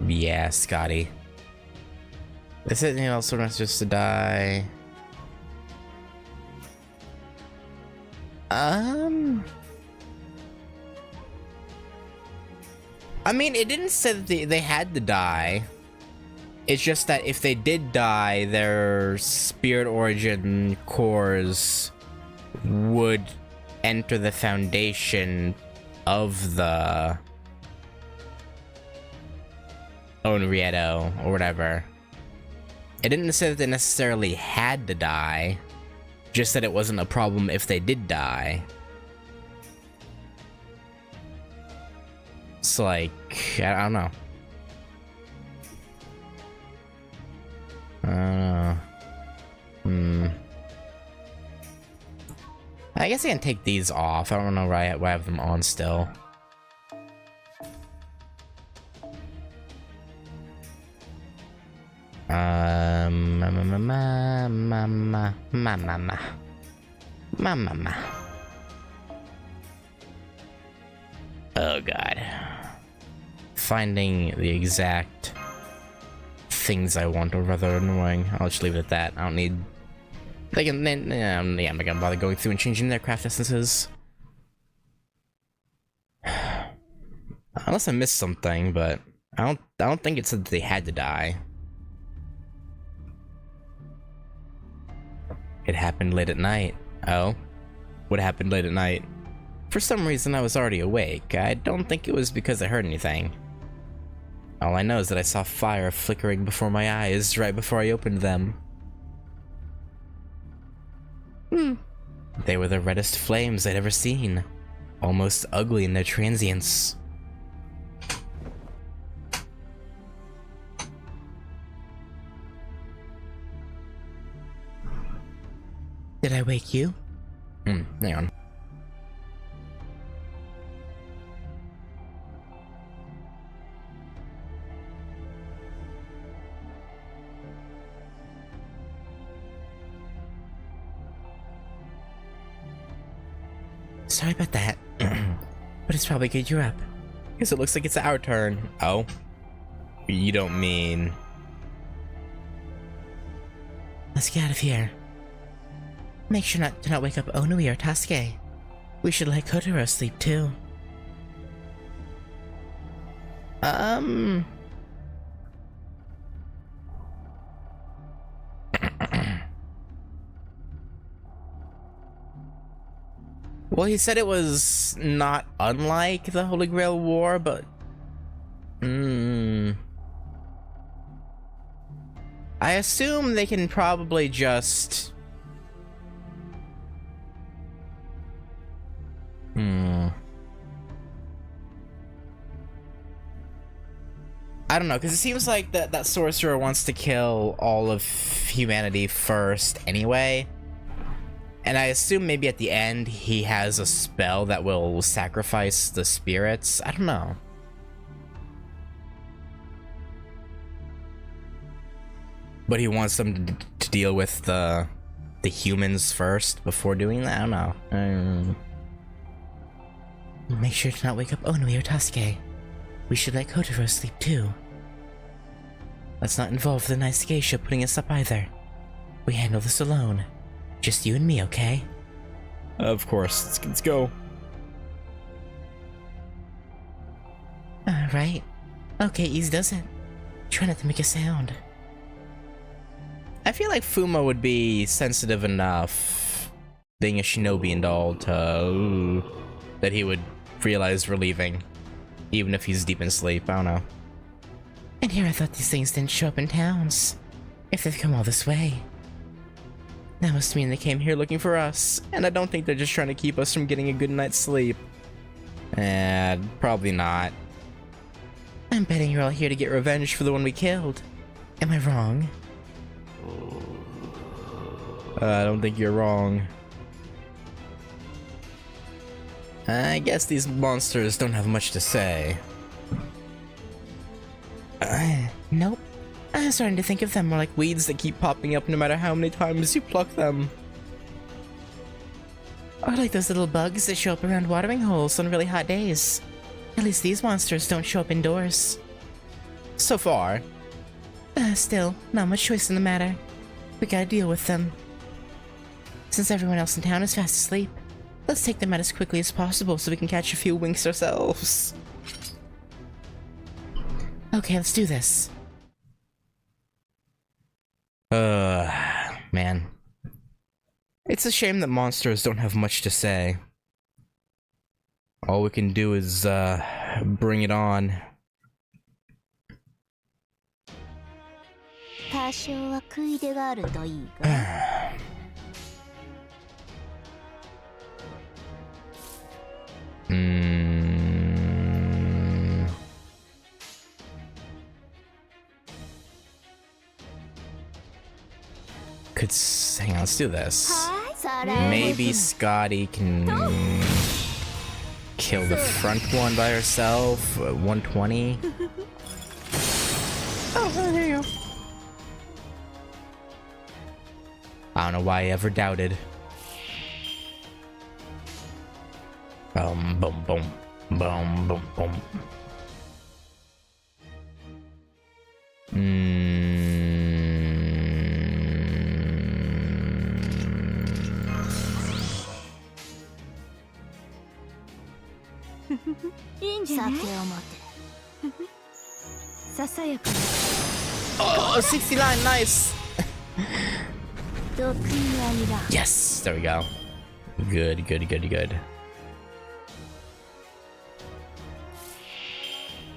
Yeah, Scotty. Is it anything else for us just to die? I mean, it didn't say that they had to die. It's just that if they did die, their spirit origin cores would enter the foundation of the Onrieto or whatever. It didn't say that they necessarily had to die, just that it wasn't a problem if they did die. It's like, I don't know. I guess I can take these off. I don't know why I have them on still. Oh god. Finding the exact things I want are rather annoying. I'll just leave it at that. I don't need... They can... yeah, I'm not gonna bother going through and changing their craft essences. Unless I missed something, but I don't think it said that they had to die. It happened late at night. Oh? What happened late at night? For some reason I was already awake. I don't think it was because I heard anything. All I know is that I saw fire flickering before my eyes right before I opened them. They were the reddest flames I'd ever seen. Almost ugly in their transience. Did I wake you? Hang on. Sorry about that. But it's probably good you're up. Guess it looks like it's our turn. Oh? You don't mean... Let's get out of here. Make sure to not wake up Onui or Tasuke. We should let Kotaro sleep too. Well, he said it was not unlike the Holy Grail War, but... I assume they can probably just... I don't know, because it seems like that sorcerer wants to kill all of humanity first anyway. And I assume maybe at the end he has a spell that will sacrifice the spirits. I don't know. But he wants them to deal with the humans first before doing that? I don't know. Make sure to not wake up Onui or Tasuke. We should let Kotaro sleep too. Let's not involve the nice geisha putting us up either. We handle this alone. Just you and me, okay? Of course. Let's go. Alright. Okay, easy does it. Try not to make a sound. I feel like Fuma would be sensitive enough, being a shinobi and all, to... that he would realize we're leaving. Even if he's deep in sleep, I don't know. And here I thought these things didn't show up in towns. If they've come all this way. That must mean they came here looking for us. And I don't think they're just trying to keep us from getting a good night's sleep. Probably not. I'm betting you're all here to get revenge for the one we killed. Am I wrong? I don't think you're wrong. I guess these monsters don't have much to say. Nope. I'm starting to think of them more like Weeds that keep popping up no matter how many times you pluck them. or like those little bugs that show up around watering holes on really hot days. At least these monsters don't show up indoors. So far. Still, not much choice in the matter. We gotta deal with them. Since everyone else in town is fast asleep, Let's take them out as quickly as possible so we can catch a few winks ourselves. Okay, let's do this. Man. It's a shame that monsters don't have much to say. All we can do is, bring it on. Hang on, let's do this. Maybe Scotty can kill the front one by herself. 120. Oh, there you go. I don't know why I ever doubted. Boom, boom, boom, boom, boom, boom. Oh, 69, nice. Yes, there we go. Good, good, good, good.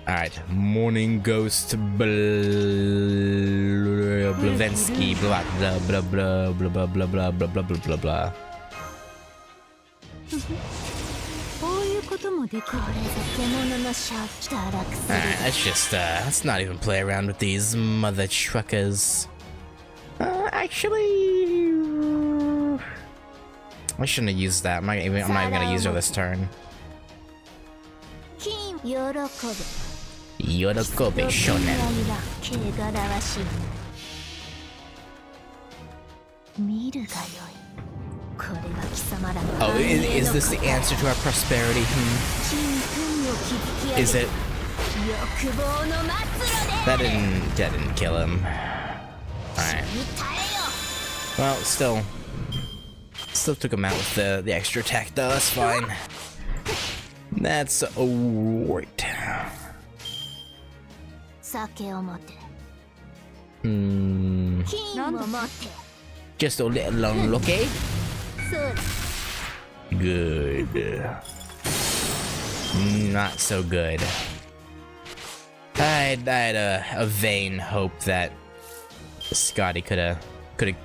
Alright, Morning Ghost Blavensky, blah blah blah blah blah blah blah blah blah blah blah blah blah. Alright, let's not even play around with these mother truckers. Actually, I shouldn't have used that. I'm not even gonna use her this turn. Yorokobe Shonen. Oh, is this the answer to our prosperity? Is it? That didn't kill him. Alright. Well, still took him out with the extra attack though, that's fine. That's alright. Just a little unlucky. Good. Not so good. I had a vain hope that Scotty could have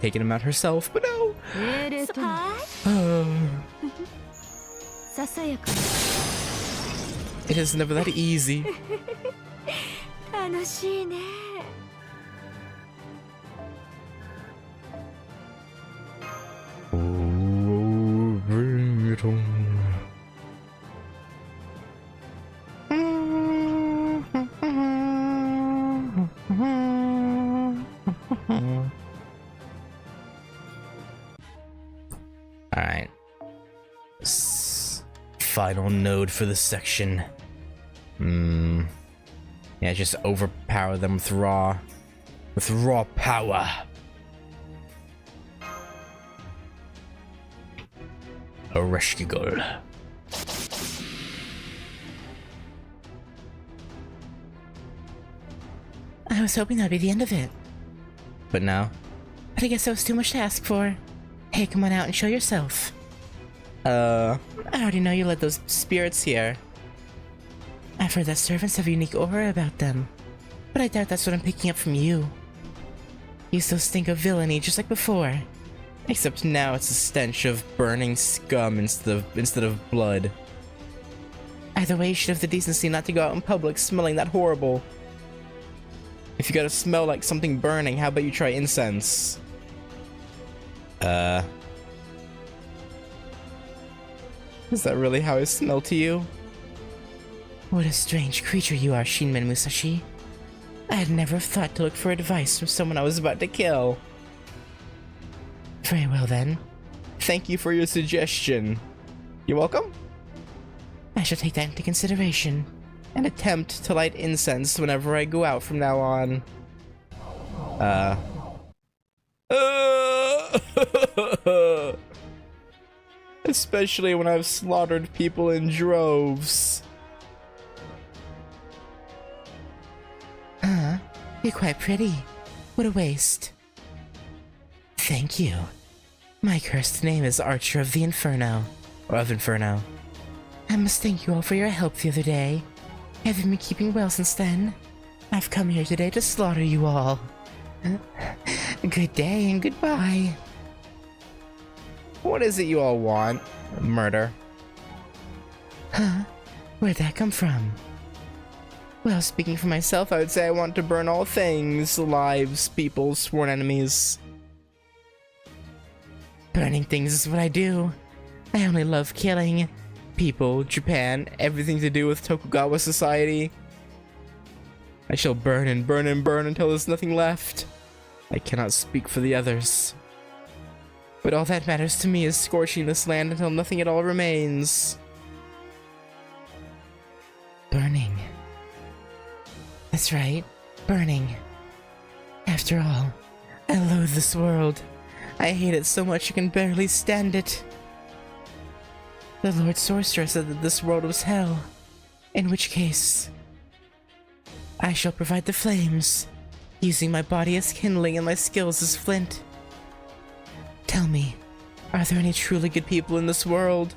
taken him out herself, but no. It is never that easy. Oh, bring it on. Alright. Final node for this section. Yeah, just overpower them with raw power. A rescue goal. I was hoping that'd be the end of it. But no. But I guess that was too much to ask for. Hey, come on out and show yourself. I already know you led those spirits here. I've heard that servants have a unique aura about them. But I doubt that's what I'm picking up from you. You still stink of villainy just like before. Except now it's a stench of burning scum instead of blood. Either way, you should have the decency not to go out in public smelling that horrible. If you gotta smell like something burning, how about you try incense? Is that really how I smell to you? What a strange creature you are, Shinmen Musashi. I had never thought to look for advice from someone I was about to kill. Very well then. Thank you for your suggestion. You're welcome. I shall take that into consideration. And attempt to light incense whenever I go out from now on. Especially when I've slaughtered people in droves. You're quite pretty. What a waste. Thank you. My cursed name is Archer of the Inferno. Or of Inferno. I must thank you all for your help the other day. Have you been keeping well since then? I've come here today to slaughter you all. Good day and goodbye. What is it you all want? Murder. Huh? Where'd that come from? Well, speaking for myself, I would say I want to burn all things, lives, people, sworn enemies. Burning things is what I do. I only love killing. People, Japan, everything to do with Tokugawa society. I shall burn and burn and burn until there's nothing left. I cannot speak for the others. But all that matters to me is scorching this land until nothing at all remains. Burning. That's right, burning. After all, I loathe this world. I hate it so much I can barely stand it. The Lord Sorcerer said that this world was hell, in which case, I shall provide the flames, using my body as kindling and my skills as flint. Tell me, are there any truly good people in this world?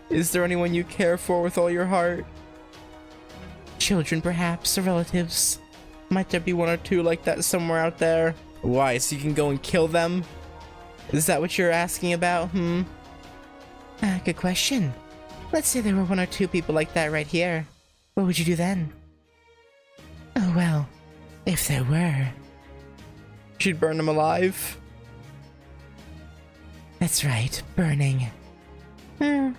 Is there anyone you care for with all your heart? Children, perhaps, or relatives. Might there be one or two like that somewhere out there? Why, so you can go and kill them? Is that what you're asking about, Good question. Let's say there were one or two people like that right here. What would you do then? Oh well, if there were... She'd burn them alive? That's right, burning. Yeah,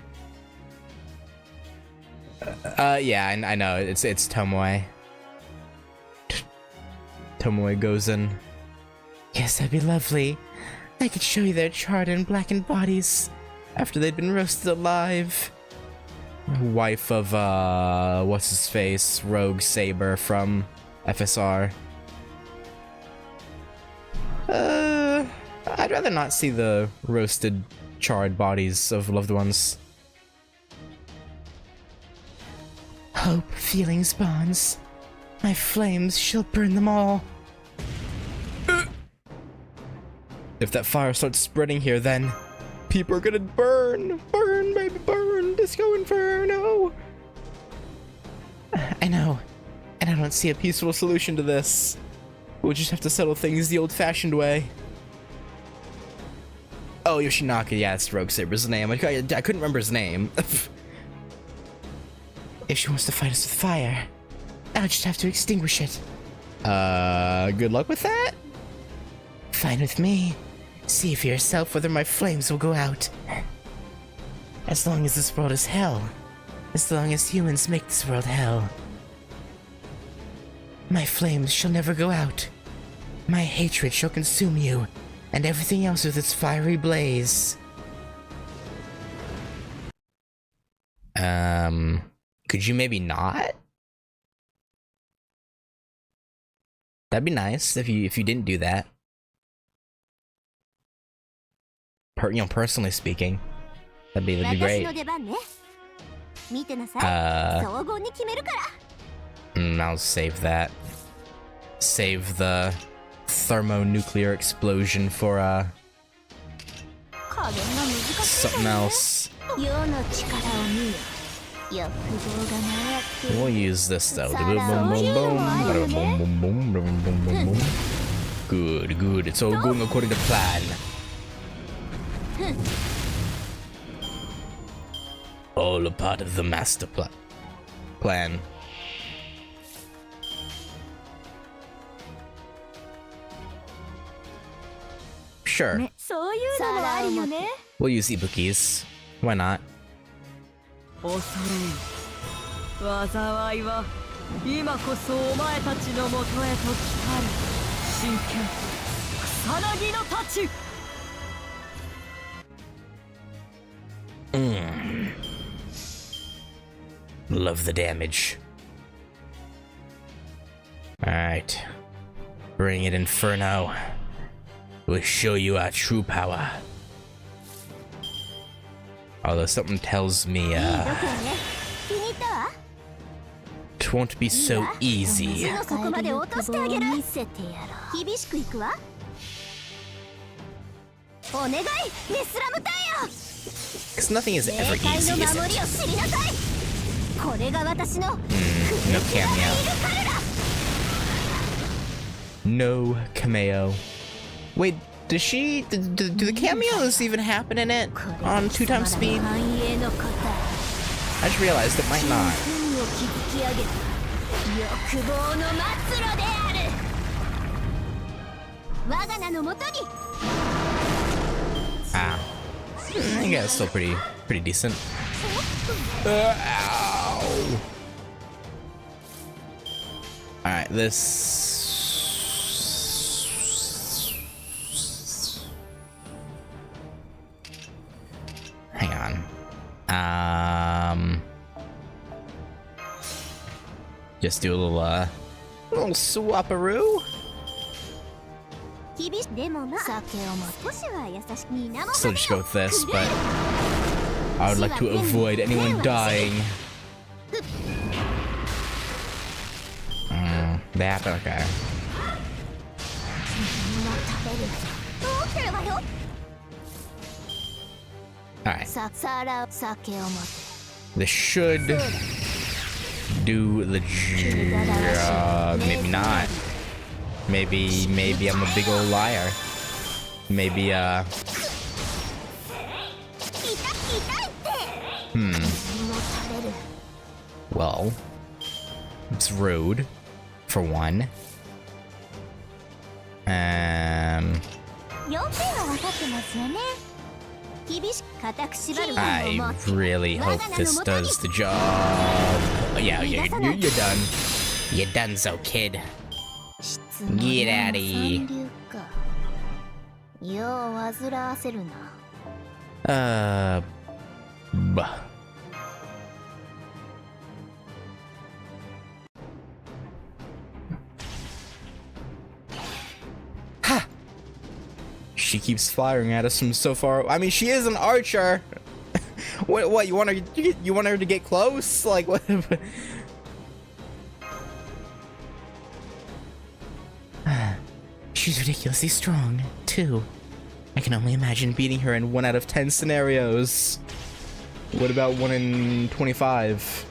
I know, it's Tomoe. Tomoe goes in. Yes, that'd be lovely. I could show you their charred and blackened bodies after they'd been roasted alive. Wife of, what's-his-face, Rogue Saber from FSR. I'd rather not see the roasted, charred bodies of loved ones. Hope, feelings, bonds. My flames shall burn them all. If that fire starts spreading here, then people are gonna burn! Burn, baby, burn! Disco Inferno! I know, And I don't see a peaceful solution to this. We'll just have to settle things the old-fashioned way. Oh, Yoshinaka, yeah, it's Rogue Saber's name. I couldn't remember his name. if she wants to fight us with fire, I'll just have to extinguish it. Good luck with that? Fine with me. See for yourself whether my flames will go out. As long as this world is hell. As long as humans make this world hell. My flames shall never go out. My hatred shall consume you, and everything else with its fiery blaze. Could you maybe not? That'd be nice if you didn't do that. Personally speaking, that'd be great. I'll save that. Save the thermonuclear explosion for something else. We'll use this though. Good, good. It's all going according to plan. All a part of the master plan. Sure. We'll use Ibukis. Why not? Love the damage. Alright. Bring it, Inferno. We'll show you our true power. Although something tells me, いい度胸ね。気に入ったわ。 it won't be so easy. そこまで落としてあげる。見せてやろう。厳しくいくわ。お願い、メスラムタイヤ。 Because nothing is ever 霊界 easy, の is 守 it? りを知りなさい。これが私の No cameo. No cameo. Wait, does she? Do the cameos even happen in it on 2 times speed? 繁栄の答 I just realized it might not. え。海を築き上げた欲望の末路である。我が名のもとに。 Ah. I guess still pretty decent. Ow. Alright, this... Hang on. Just do a little swapperoo. 厳しでもまあ酒をも少しは優しく見直 Still just go with this, but I would like to avoid anyone dying. That, okay. どうすればよ。 Alright, さら酒を持って this should do the job. Maybe not. Maybe I'm a big old liar. Maybe, 痛いって。 hmm. も食べる。 Well, it's rude, for one. 要点は分かってますよね。厳しく固く縛るものを I 持って really hope this does the job. Oh, yeah, you're done. You're done, so kid. 質問 Get out of here. 三流か。世を煩わせるな。 Bah. Ha! She keeps firing at us from so far. I mean, she is an archer. What? You want her to get close? Like what? She's ridiculously strong, too. I can only imagine beating her in 1 out of 10 scenarios. What about 1 in 25?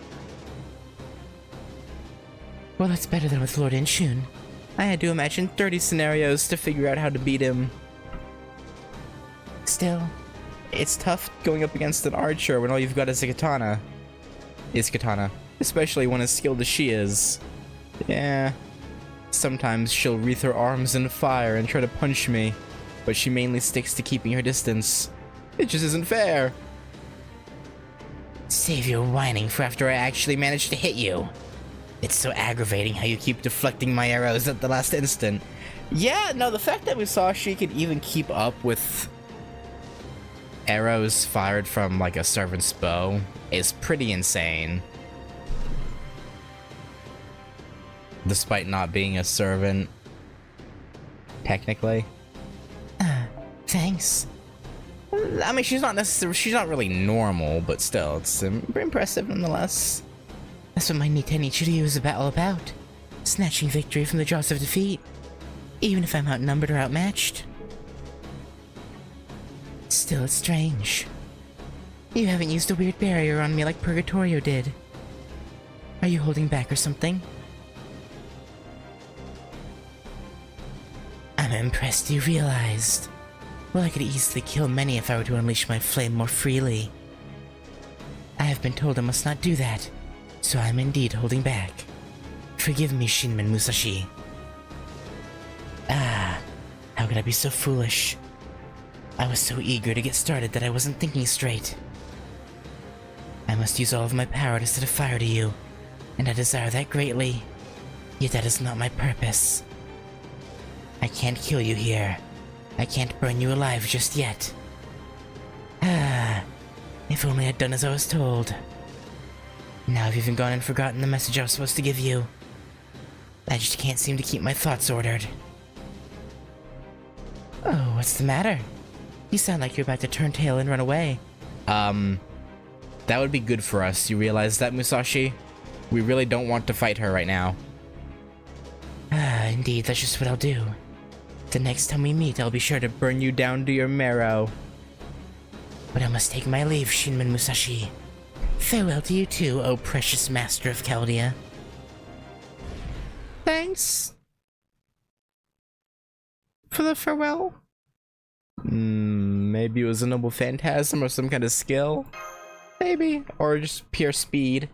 Well, that's better than with Lord Inshun. I had to imagine 30 scenarios to figure out how to beat him. Still, It's tough going up against an archer when all you've got is a katana. Especially when as skilled as she is. Yeah. Sometimes she'll wreath her arms in fire and try to punch me, but she mainly sticks to keeping her distance. It just isn't fair. save your whining for after I actually managed to hit you. It's so aggravating how you keep deflecting my arrows at the last instant. Yeah, no, the fact that we saw she could even keep up with arrows fired from, like, a servant's bow is pretty insane. Despite not being a servant, technically. Thanks. I mean, she's not really normal, but still, it's impressive nonetheless. That's what my Niten Ichiryu is all about. Snatching victory from the jaws of defeat. Even if I'm outnumbered or outmatched. Still, it's strange. You haven't used a weird barrier on me like Purgatorio did. Are you holding back or something? I'm impressed you realized. Well, I could easily kill many if I were to unleash my flame more freely. I have been told I must not do that, so I'm indeed holding back. Forgive me, Shinmen Musashi. Ah, how could I be so foolish? I was so eager to get started that I wasn't thinking straight. I must use all of my power to set a fire to you, and I desire that greatly. Yet that is not my purpose. I can't kill you here. I can't burn you alive just yet. Ah, if only I'd done as I was told. Now I've even gone and forgotten the message I was supposed to give you. I just can't seem to keep my thoughts ordered. Oh, what's the matter? You sound like you're about to turn tail and run away. That would be good for us. You realize that, Musashi? We really don't want to fight her right now. Ah, indeed, that's just what I'll do. The next time we meet, I'll be sure to burn you down to your marrow. But I must take my leave, Shinman Musashi. Farewell to you too, O precious master of Chaldea. Thanks for the farewell. Maybe it was a noble phantasm or some kind of skill? Maybe. Or just pure speed?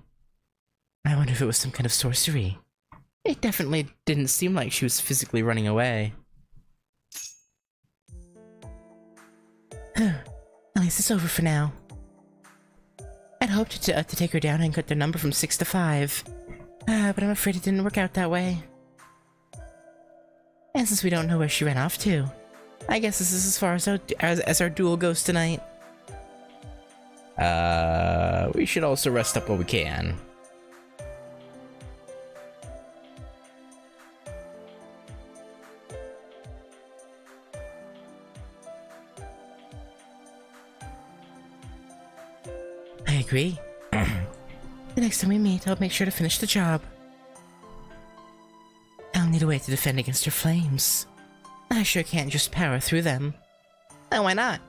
I wonder if it was some kind of sorcery. It definitely didn't seem like she was physically running away. At least it's over for now. I'd hoped to take her down and cut their number from 6 to 5. But I'm afraid it didn't work out that way. And since we don't know where she ran off to, I guess this is as far as our duel goes tonight. We should also rest up while we can. I agree. The next time we meet, I'll make sure to finish the job. I'll need a way to defend against her flames. I sure can't just power through them. Oh, why not?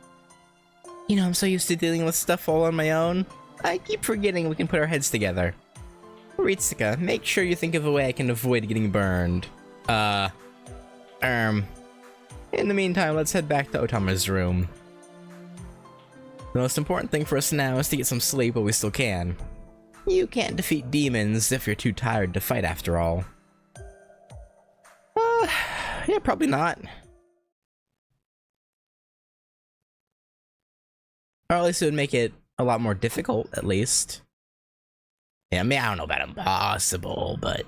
You know, I'm so used to dealing with stuff all on my own. I keep forgetting we can put our heads together. Ritsuka, make sure you think of a way I can avoid getting burned. In the meantime, let's head back to Otama's room. The most important thing for us now is to get some sleep while we still can. You can't defeat demons if you're too tired to fight after all. Yeah, probably not. Or at least it would make it a lot more difficult, at least. Yeah, I mean, I don't know about impossible, but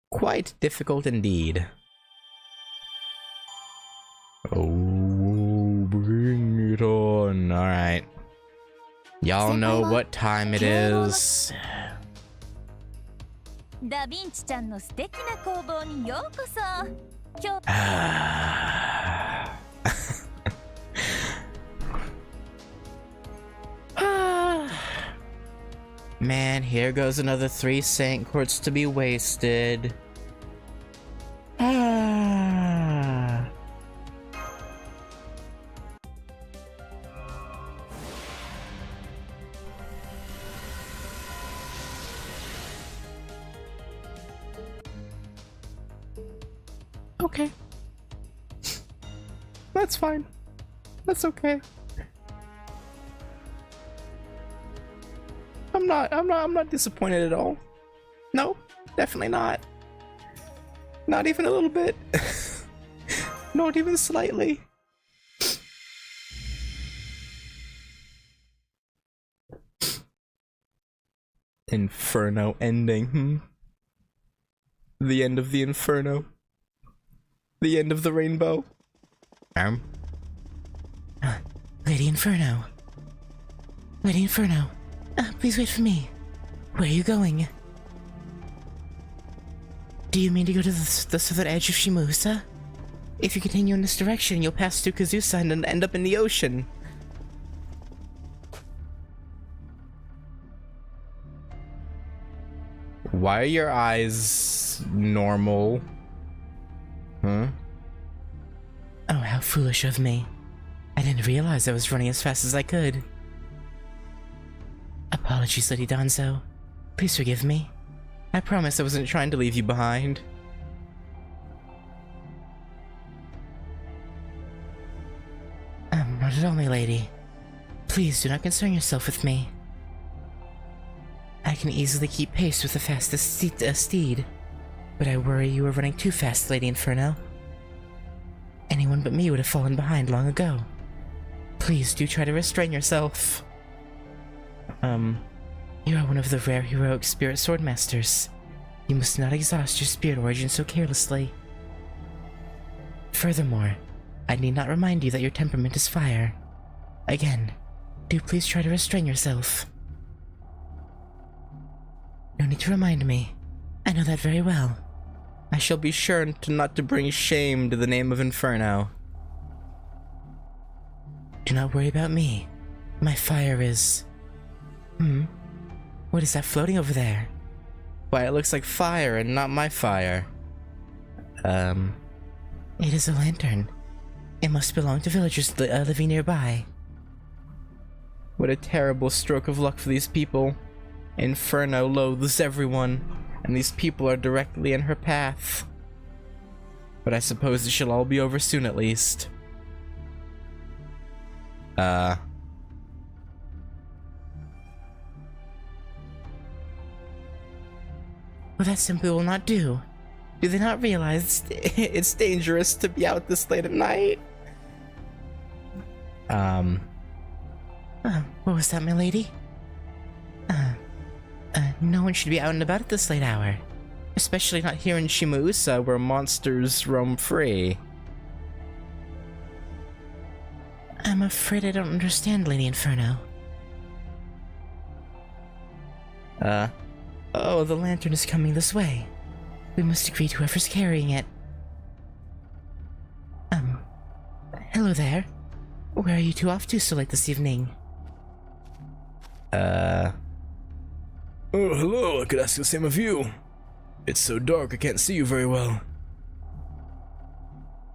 quite difficult indeed. Oh, bring it on. Alright. Y'all know what time it is. ダヴィンチちゃんの素敵な工房にようこそ。今日 Man, here goes another 3 Saint Quartz to be wasted. Okay. That's fine. That's okay. I'm not disappointed at all. No, definitely not. Not even a little bit. Not even slightly. Inferno ending, The end of the Inferno. The end of the rainbow. Lady Inferno. Lady Inferno. Please wait for me. Where are you going? Do you mean to go to the southern edge of Shimusa? If you continue in this direction, you'll pass through Kazusa and end up in the ocean. Why are your eyes normal? Huh? Oh, how foolish of me. I didn't realize I was running as fast as I could. Apologies, Lady Danzo. Please forgive me. I promise I wasn't trying to leave you behind. Not at all, my lady. Please do not concern yourself with me. I can easily keep pace with the fastest steed, but I worry you are running too fast, Lady Inferno. Anyone but me would have fallen behind long ago. Please do try to restrain yourself. You are one of the rare heroic spirit swordmasters. You must not exhaust your spirit origin so carelessly. Furthermore, I need not remind you that your temperament is fire. Again, do please try to restrain yourself. No need to remind me. I know that very well. I shall be sure not to bring shame to the name of Inferno. Do not worry about me. My fire is... What is that floating over there? Why, it looks like fire and not my fire. It is a lantern. It must belong to villagers living nearby. What a terrible stroke of luck for these people. Inferno loathes everyone, and these people are directly in her path. But I suppose it shall all be over soon at least. Well, that simply will not do. Do they not realize It's dangerous to be out this late at night. what was that, my lady? No one should be out and about at this late hour. Especially not here in Shimusa, where monsters roam free. I'm afraid I don't understand, Lady Inferno. Oh, the lantern is coming this way. We must greet whoever's carrying it. Hello there. Where are you two off to so late this evening? Oh, hello, I could ask the same of you. It's so dark I can't see you very well.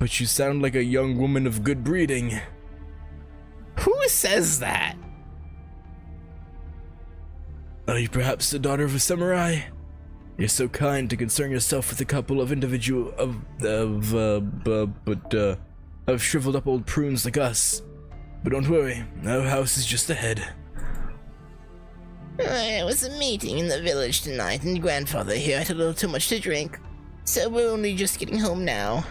But you sound like a young woman of good breeding. Who says that? Are you perhaps the daughter of a samurai? You're so kind to concern yourself with a couple of shriveled up old prunes like us. But don't worry, our house is just ahead. There was a meeting in the village tonight, and grandfather here had a little too much to drink, so we're only just getting home now.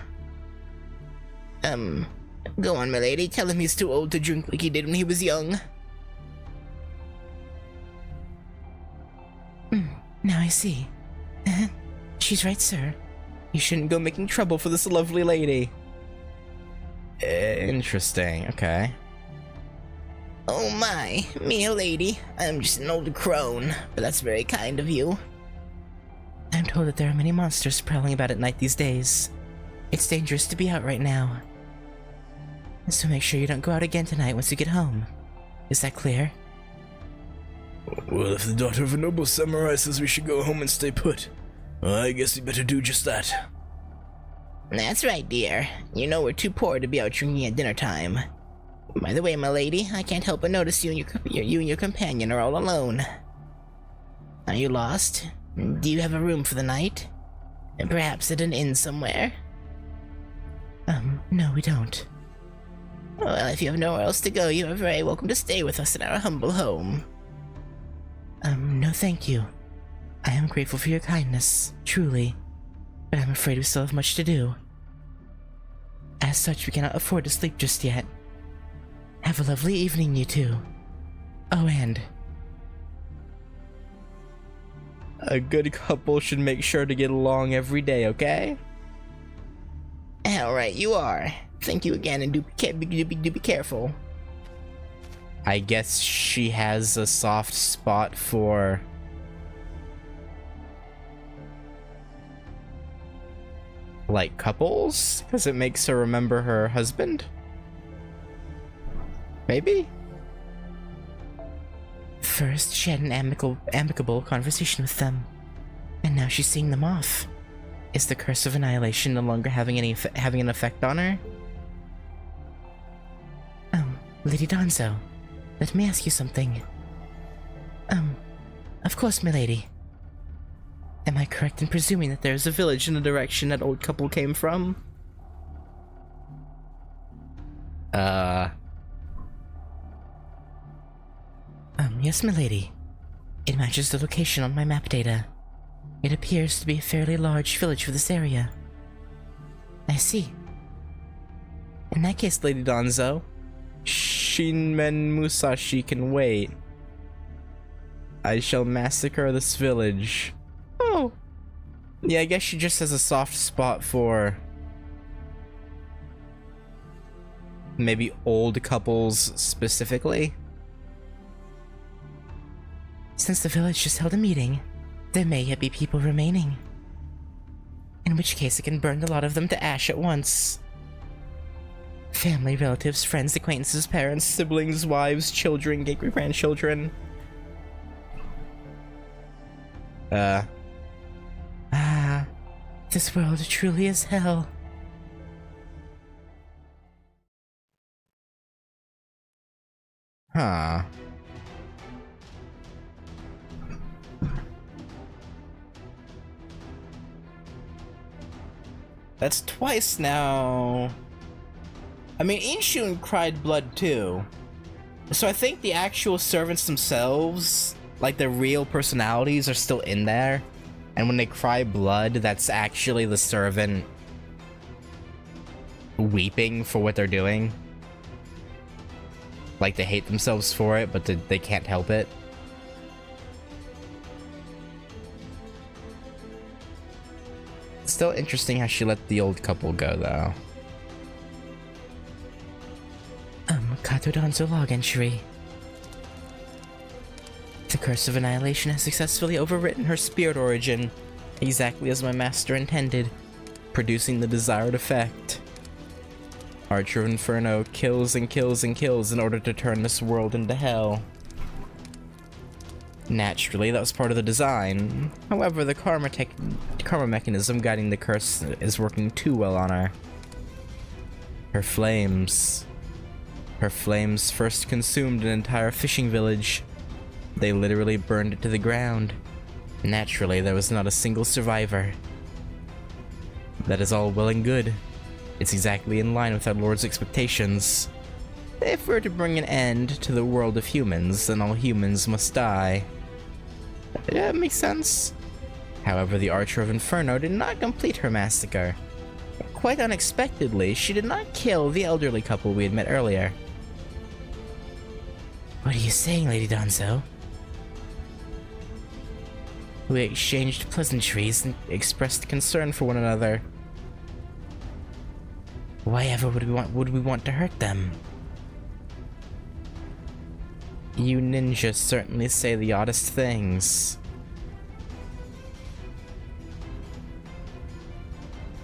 Go on, my lady, tell him he's too old to drink like he did when he was young. Now I see. She's right, sir. You shouldn't go making trouble for this lovely lady. Interesting, okay. Oh my, me a lady. I'm just an old crone, but that's very kind of you. I'm told that there are many monsters prowling about at night these days. It's dangerous to be out right now. So make sure you don't go out again tonight once you get home. Is that clear? Well, if the daughter of a noble samurai says we should go home and stay put, well, I guess we better do just that. That's right, dear. You know we're too poor to be out drinking at dinner time. By the way, my lady, I can't help but notice you and your companion are all alone. Are you lost? Do you have a room for the night? And perhaps at an inn somewhere? No, we don't. Well, if you have nowhere else to go, you are very welcome to stay with us in our humble home. No thank you. I am grateful for your kindness, truly, but I'm afraid we still have much to do. As such, we cannot afford to sleep just yet. Have a lovely evening, you two. Oh, and... A good couple should make sure to get along every day, okay? Alright, you are. Thank you again, and do be careful. I guess she has a soft spot for... like couples? Because it makes her remember her husband? Maybe? First, she had an amicable conversation with them, and now she's seeing them off. Is the curse of annihilation no longer having an effect on her? Lady Donzo, let me ask you something. Of course, my lady. Am I correct in presuming that There's a village in the direction that old couple came from? Yes, my lady. It matches the location on my map data. It appears to be a fairly large village for this area. I see. In that case, Lady Donzo, Shinmen Musashi can wait. I shall massacre this village. Oh. Yeah, I guess she just has a soft spot for... maybe old couples specifically. Since the village just held a meeting, there may yet be people remaining. In which case, it can burn a lot of them to ash at once. Family, relatives, friends, acquaintances, parents, siblings, wives, children, great-grandchildren. This world truly is hell. Huh. That's twice now. I mean, Inshun cried blood too. So I think the actual servants themselves, like their real personalities, are still in there. And when they cry blood, that's actually the servant weeping for what they're doing. Like they hate themselves for it, but they can't help it. Still interesting how she let the old couple go, though. Kato Danzo log entry. The Curse of Annihilation has successfully overwritten her spirit origin, exactly as my master intended, producing the desired effect. Archer of Inferno kills and kills and kills in order to turn this world into hell. Naturally, that was part of the design. However, the karma mechanism guiding the curse is working too well on her. Her flames first consumed an entire fishing village. They literally burned it to the ground. Naturally, there was not a single survivor. That is all well and good. It's exactly in line with our Lord's expectations. If we're to bring an end to the world of humans, then all humans must die. Yeah, it makes sense. However, the Archer of Inferno did not complete her massacre. Quite unexpectedly, she did not kill the elderly couple we had met earlier. What are you saying, Lady Danzo? We exchanged pleasantries and expressed concern for one another. Why ever would we want to hurt them? You ninjas certainly say the oddest things.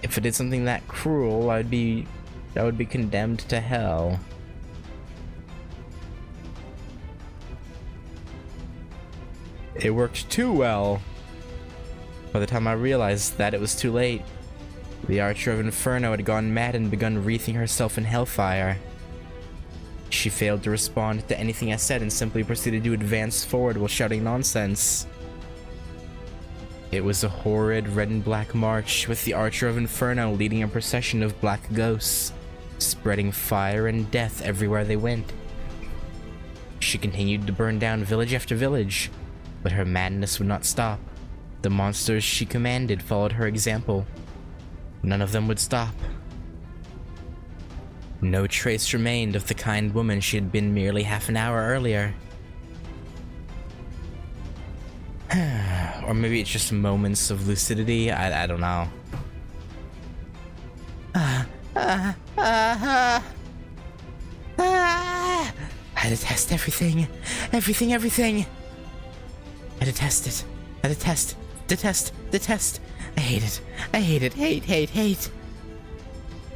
If I did something that cruel, I would be condemned to hell. It worked too well. By the time I realized that, it was too late. The Archer of Inferno had gone mad and begun wreathing herself in hellfire. She failed to respond to anything I said and simply proceeded to advance forward while shouting nonsense. It was a horrid red and black march, with the Archer of Inferno leading a procession of black ghosts, spreading fire and death everywhere they went. She continued to burn down village after village, but her madness would not stop. The monsters she commanded followed her example. None of them would stop. No trace remained of the kind woman she had been merely half an hour earlier. Or maybe it's just moments of lucidity, I don't know. I detest everything. Everything. I detest it. I detest. I hate it. Hate.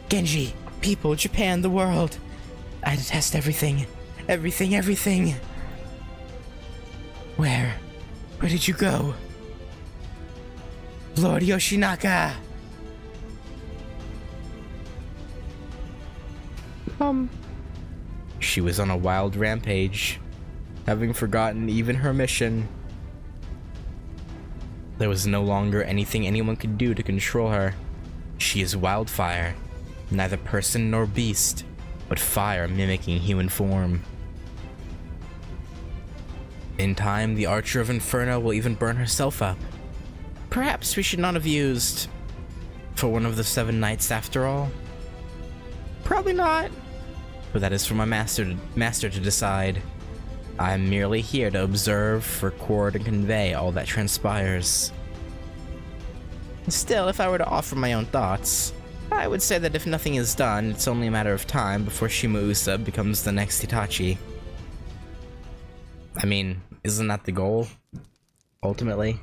Genji, people, Japan, the world. I detest everything. Everything. Where did you go? Lord Yoshinaka! She was on a wild rampage, having forgotten even her mission. There was no longer anything anyone could do to control her. She is wildfire, neither person nor beast, but fire mimicking human form. In time, the Archer of Inferno will even burn herself up. Perhaps we should not have used for one of the 7 nights after all. Probably not. But that is for my master to decide. I am merely here to observe, record, and convey all that transpires. Still, if I were to offer my own thoughts, I would say that if nothing is done, it's only a matter of time before Shima Usa becomes the next Itachi. I mean, isn't that the goal? Ultimately?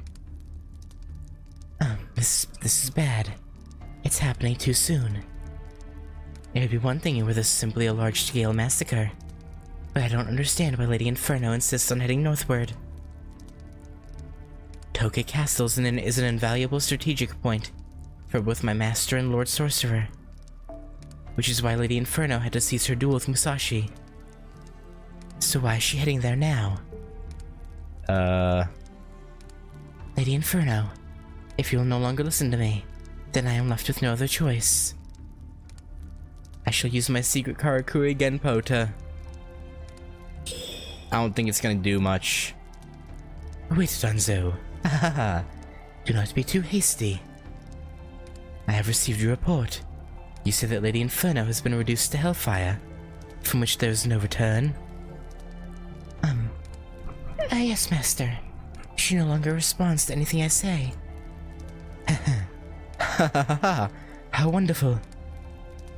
This is bad. It's happening too soon. It would be one thing were this simply a large-scale massacre, but I don't understand why Lady Inferno insists on heading northward. Tokyo Castle is an invaluable strategic point for both my master and Lord Sorcerer, which is why Lady Inferno had to cease her duel with Musashi. So why is she heading there now? Lady Inferno, if you will no longer listen to me, then I am left with no other choice. I shall use my secret Karakuri Genpo to... I don't think it's gonna do much. Wait, Danzo. Do not be too hasty. I have received your report. You say that Lady Inferno has been reduced to Hellfire, from which there is no return. Yes, Master. She no longer responds to anything I say. How wonderful.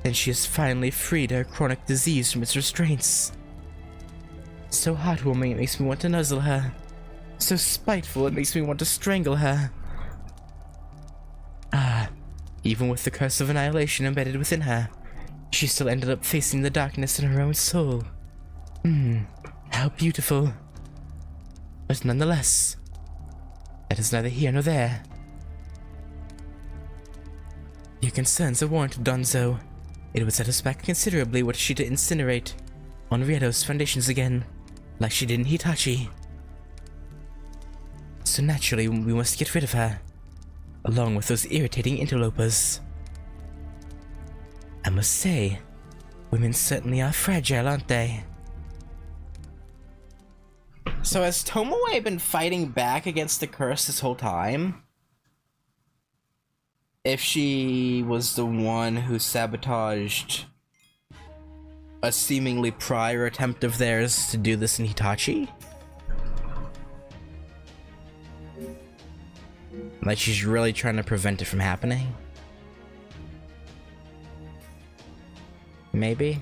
Then she has finally freed her chronic disease from its restraints. So heartwarming it makes me want to nuzzle her. So spiteful it makes me want to strangle her. Even with the curse of annihilation embedded within her, she still ended up facing the darkness in her own soul. How beautiful. But nonetheless, that is neither here nor there. Your concerns are warranted, Donzo. It would set us back considerably were she to incinerate on Rieto's foundations again, like she did in Hitachi. So naturally, we must get rid of her, along with those irritating interlopers. I must say, women certainly are fragile, aren't they? So has Tomoe been fighting back against the curse this whole time? If she was the one who sabotaged a seemingly prior attempt of theirs to do this in Hitachi? Like she's really trying to prevent it from happening? Maybe?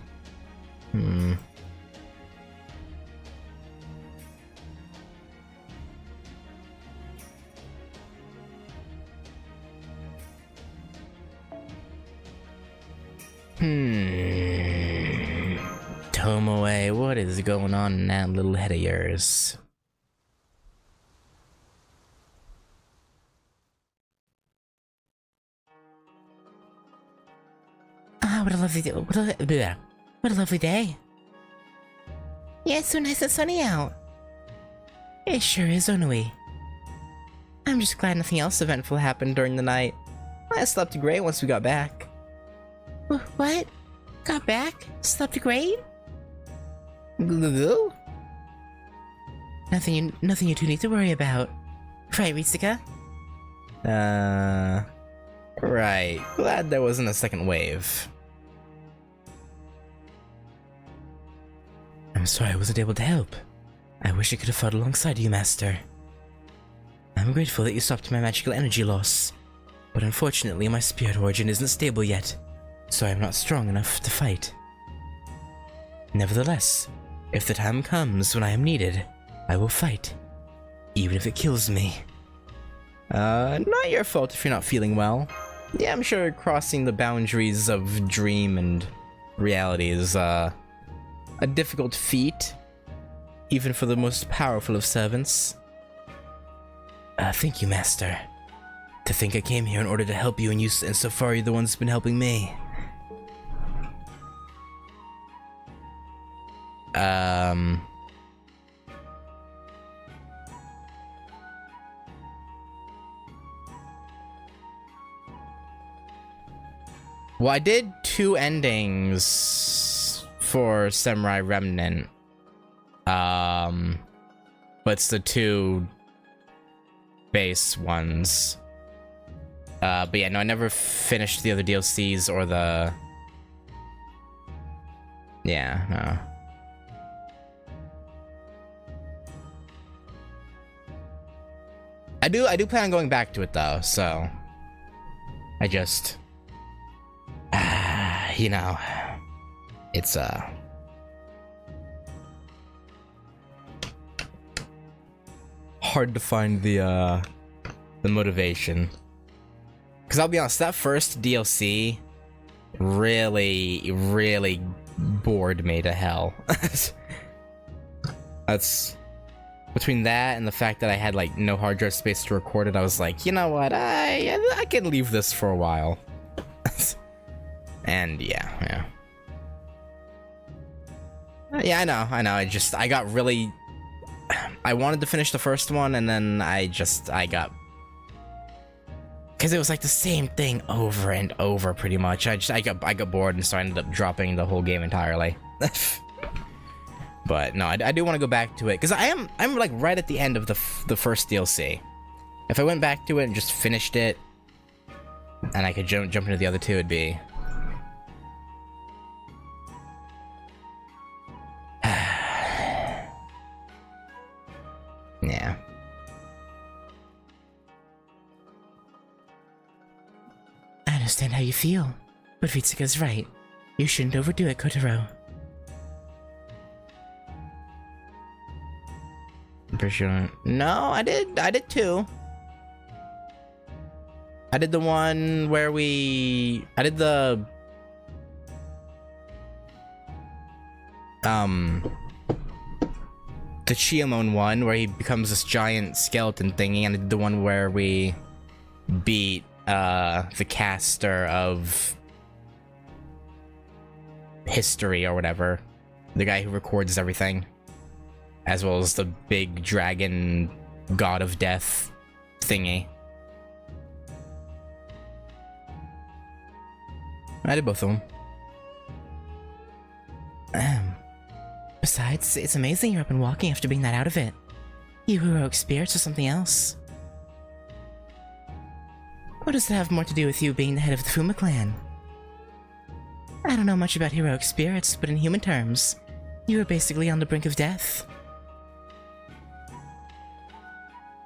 Tomoe, what is going on in that little head of yours? What a lovely day. What a lovely day. Yeah, it's so nice and sunny out. It sure is, Onui. I'm just glad nothing else eventful happened during the night. I slept great once we got back. What? Got back? Slept great? Nothing you two need to worry about. Right, Ritsuka? Right. Glad there wasn't a second wave. I'm sorry I wasn't able to help. I wish I could have fought alongside you, Master. I'm grateful that you stopped my magical energy loss, but unfortunately my spirit origin isn't stable yet, so I'm not strong enough to fight. Nevertheless, if the time comes when I am needed, I will fight, even if it kills me. Not your fault if you're not feeling well. Yeah, I'm sure crossing the boundaries of dream and reality is, a difficult feat, even for the most powerful of servants. Thank you, Master. To think I came here in order to help you, and so far you're the one who's been helping me. Well, I did 2 endings for Samurai Remnant. But it's the 2 base ones. But yeah, no, I never finished the other DLCs or the... Yeah, no. I do plan on going back to it though, so... I just... you know... It's, hard to find the motivation. Because I'll be honest, that first DLC really, really bored me to hell. That's... Between that and the fact that I had, like, no hard drive space to record it, I was like, you know what, I can leave this for a while. And, yeah. Yeah, I know, I got really... I wanted to finish the first one, and then I got... Because it was, like, the same thing over and over, pretty much. I got bored, and so I ended up dropping the whole game entirely. But no, I do want to go back to it because I'm like right at the end of the first DLC. If I went back to it and just finished it, and I could jump into the other two, it'd be. Yeah. I understand how you feel, but Ritsuka's right. You shouldn't overdo it, Kotaro. I'm pretty sure. No, I did too. I did the one where I did the Chiamon one where he becomes this giant skeleton thingy, and I did the one where we beat the caster of history or whatever, the guy who records everything, as well as the big dragon god of death thingy. I did both of them. Besides, it's amazing you're up and walking after being that out of it. You heroic spirits or something else. What does that have more to do with you being the head of the Fuma clan? I don't know much about heroic spirits, but in human terms, you were basically on the brink of death.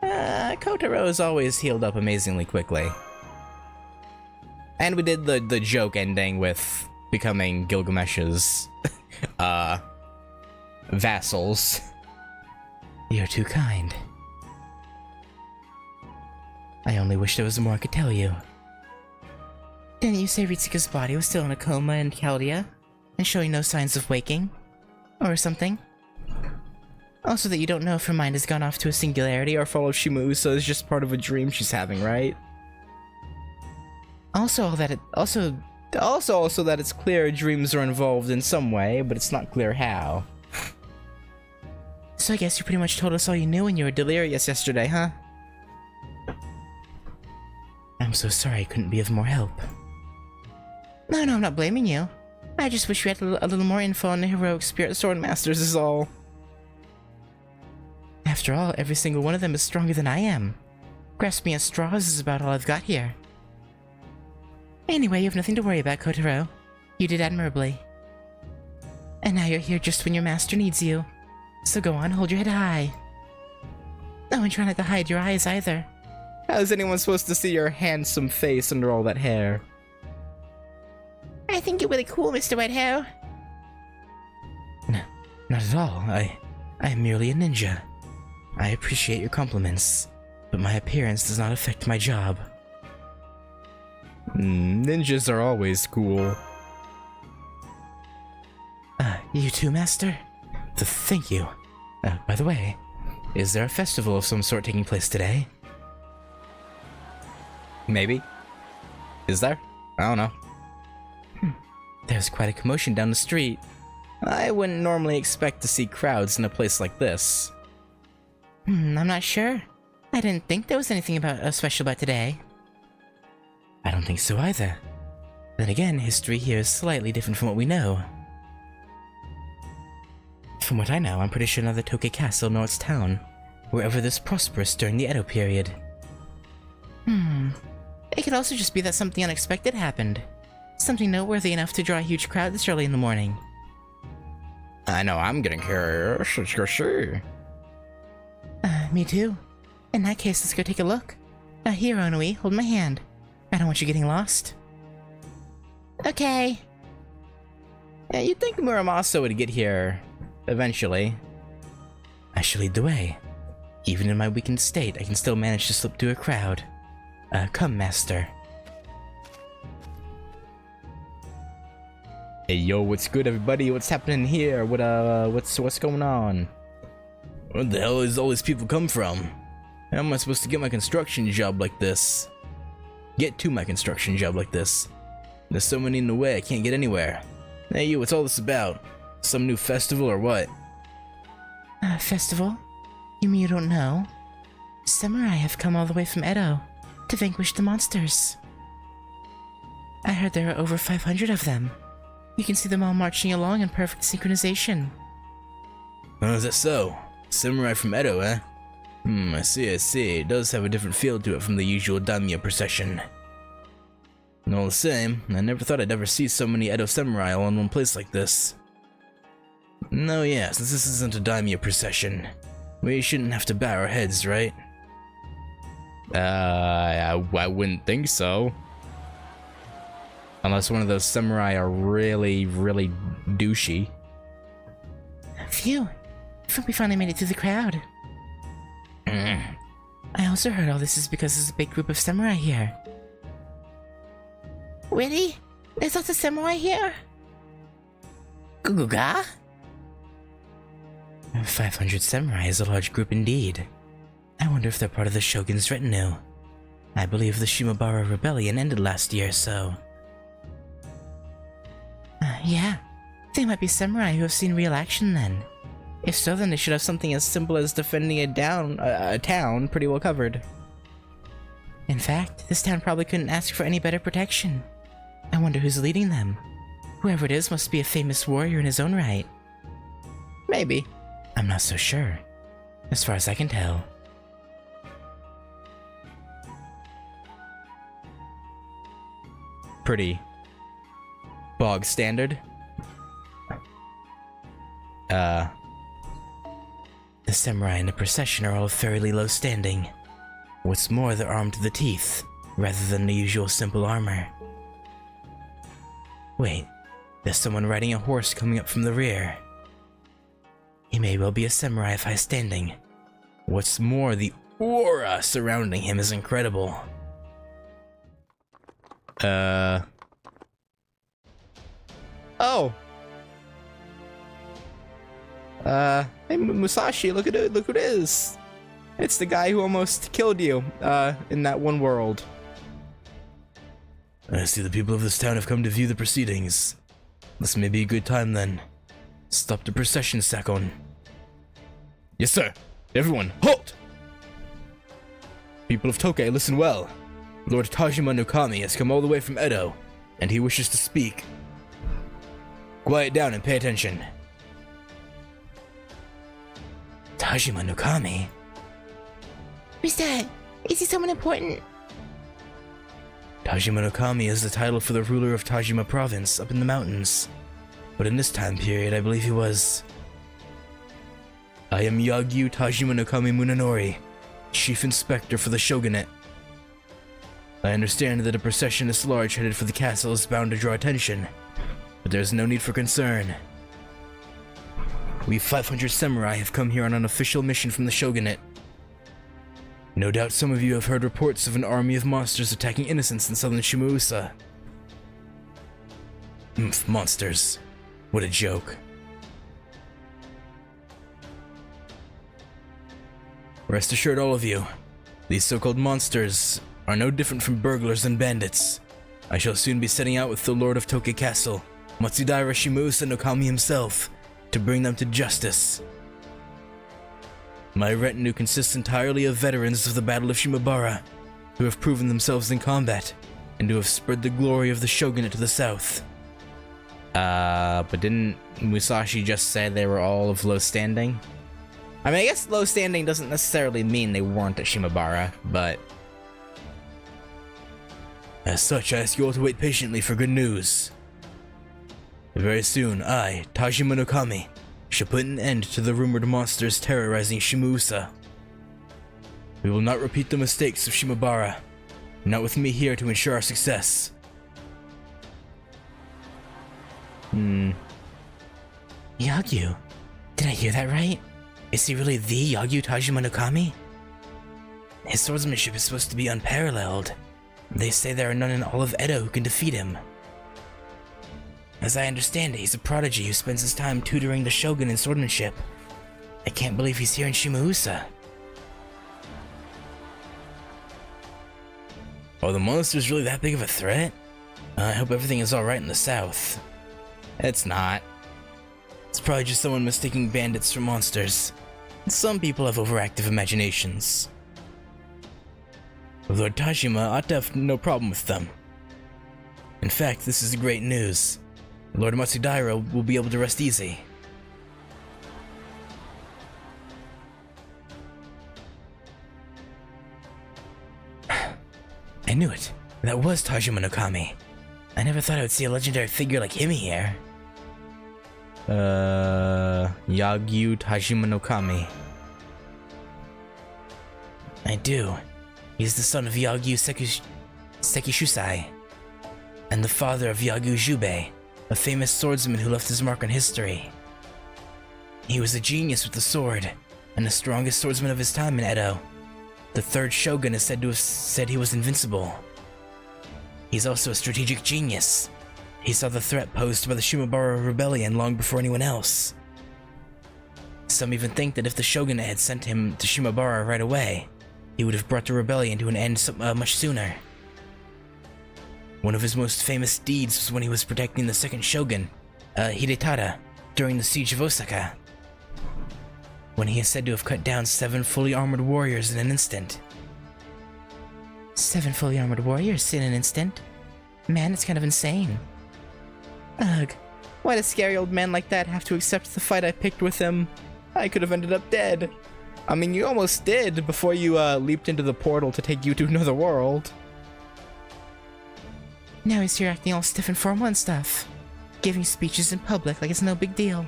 Kotaro's always healed up amazingly quickly. And we did the joke ending with becoming Gilgamesh's vassals. You're too kind. I only wish there was more I could tell you. Didn't you say Ritsuka's body was still in a coma in Chaldea and showing no signs of waking? Or something? Also that you don't know if her mind has gone off to a singularity or if all of Shimuusa is just part of a dream she's having, right? Also that it's clear dreams are involved in some way, but it's not clear how. So I guess you pretty much told us all you knew when you were delirious yesterday, huh? I'm so sorry I couldn't be of more help. No, I'm not blaming you. I just wish we had a little more info on the heroic spirit sword masters is all. After all, every single one of them is stronger than I am. Grasping at straws is about all I've got here. Anyway, you have nothing to worry about, Kotaro. You did admirably. And now you're here just when your master needs you. So go on, hold your head high. Oh, and try not to hide your eyes either. How is anyone supposed to see your handsome face under all that hair? I think you're really cool, Mr. Whitehair. No, not at all. I am merely a ninja. I appreciate your compliments, but my appearance does not affect my job. Ninjas are always cool. You too, Master? Thank you. By the way, is there a festival of some sort taking place today? Maybe. Is there? I don't know. There's quite a commotion down the street. I wouldn't normally expect to see crowds in a place like this. I'm not sure. I didn't think there was anything special about today. I don't think so either. Then again, history here is slightly different from what we know. From what I know, I'm pretty sure another Toke Castle nor its town were ever this prosperous during the Edo period. It could also just be that something unexpected happened. Something noteworthy enough to draw a huge crowd this early in the morning. I know I'm getting curious, sure. Me too. In that case, let's go take a look. Here, Onui, hold my hand. I don't want you getting lost. Okay. Yeah, you'd think Muramasa would get here eventually. I shall lead the way. Even in my weakened state, I can still manage to slip through a crowd. Come, Master. Hey yo, what's good everybody? What's happening here? What's going on? Where the hell is all these people come from? How am I supposed to get my construction job like this? Get to my construction job like this? There's so many in the way, I can't get anywhere. Hey you, what's all this about? Some new festival or what? Festival? You mean you don't know? Samurai have come all the way from Edo to vanquish the monsters. I heard there are over 500 of them. You can see them all marching along in perfect synchronization. Oh, is that so? Samurai from Edo, eh? I see. It does have a different feel to it from the usual daimyo procession. And all the same, I never thought I'd ever see so many Edo samurai all in one place like this. No, yeah, since this isn't a daimyo procession, we shouldn't have to bow our heads, right? I wouldn't think so. Unless one of those samurai are really, really douchey. Phew. I think we finally made it through the crowd. I also heard all this is because there's a big group of samurai here. Really? There's lots of samurai here? Guguga? 500 samurai is a large group indeed. I wonder if they're part of the Shogun's retinue. I believe the Shimabara rebellion ended last year, so... yeah. They might be samurai who have seen real action then. If so, then they should have something as simple as defending a town pretty well covered. In fact, this town probably couldn't ask for any better protection. I wonder who's leading them. Whoever it is must be a famous warrior in his own right. Maybe. I'm not so sure. As far as I can tell. Pretty bog standard. The samurai in the procession are all fairly low standing. What's more, they're armed to the teeth, rather than the usual simple armor. Wait, there's someone riding a horse coming up from the rear. He may well be a samurai of high standing. What's more, the aura surrounding him is incredible. Oh. Hey Musashi, look at it, look who it is. It's the guy who almost killed you, in that one world. I see the people of this town have come to view the proceedings. This may be a good time then. Stop the procession, Sakon. Yes, sir. Everyone, halt! People of Tokei, listen well. Lord Tajima no Kami has come all the way from Edo, and he wishes to speak. Quiet down and pay attention. Tajima no Kami? Who's that? Is he someone important? Tajima no Kami is the title for the ruler of Tajima province up in the mountains. But in this time period, I believe he was... I am Yagyu Tajima no Kami Munanori, Chief Inspector for the Shogunate. I understand that a procession this large headed for the castle is bound to draw attention, but there is no need for concern. We 500 samurai have come here on an official mission from the Shogunate. No doubt some of you have heard reports of an army of monsters attacking innocents in southern Shimausa. Monsters. What a joke. Rest assured, all of you, these so-called monsters are no different from burglars and bandits. I shall soon be setting out with the Lord of Tokei Castle, Matsudaira Shimausa no Kami himself, to bring them to justice. My retinue consists entirely of veterans of the Battle of Shimabara, who have proven themselves in combat, and who have spread the glory of the Shogunate to the south. But didn't Musashi just say they were all of low standing? I mean, I guess low standing doesn't necessarily mean they weren't at Shimabara, but... As such, I ask you all to wait patiently for good news. Very soon, I, Tajima no Kami, shall put an end to the rumored monsters terrorizing Shimausa. We will not repeat the mistakes of Shimabara, not with me here to ensure our success. Yagyu? Did I hear that right? Is he really the Yagyu Tajima no Kami? His swordsmanship is supposed to be unparalleled. They say there are none in all of Edo who can defeat him. As I understand it, he's a prodigy who spends his time tutoring the Shogun in swordsmanship. I can't believe he's here in Shimausa. Oh, the monster's really that big of a threat? I hope everything is alright in the south. It's not. It's probably just someone mistaking bandits for monsters. Some people have overactive imaginations. Lord Tajima ought to have no problem with them. In fact, this is great news. Lord Matsudaira will be able to rest easy. I knew it. That was Tajima no Kami. I never thought I would see a legendary figure like him here. Yagyu Tajima no Kami. I do. He's the son of Yagyu Sekishusai, and the father of Yagyu Jubei, a famous swordsman who left his mark on history. He was a genius with the sword, and the strongest swordsman of his time in Edo. The third shogun is said to have said he was invincible. He's also a strategic genius. He saw the threat posed by the Shimabara rebellion long before anyone else. Some even think that if the shogunate had sent him to Shimabara right away, he would have brought the rebellion to an end much sooner. One of his most famous deeds was when he was protecting the second shogun, Hidetada, during the siege of Osaka, when he is said to have cut down 7 fully armored warriors in an instant. 7 fully armored warriors in an instant? Man, it's kind of insane. Ugh. Why'd a scary old man like that have to accept the fight I picked with him? I could have ended up dead. I mean, you almost did before you leaped into the portal to take you to another world. Now he's here acting all stiff and formal and stuff, giving speeches in public like it's no big deal.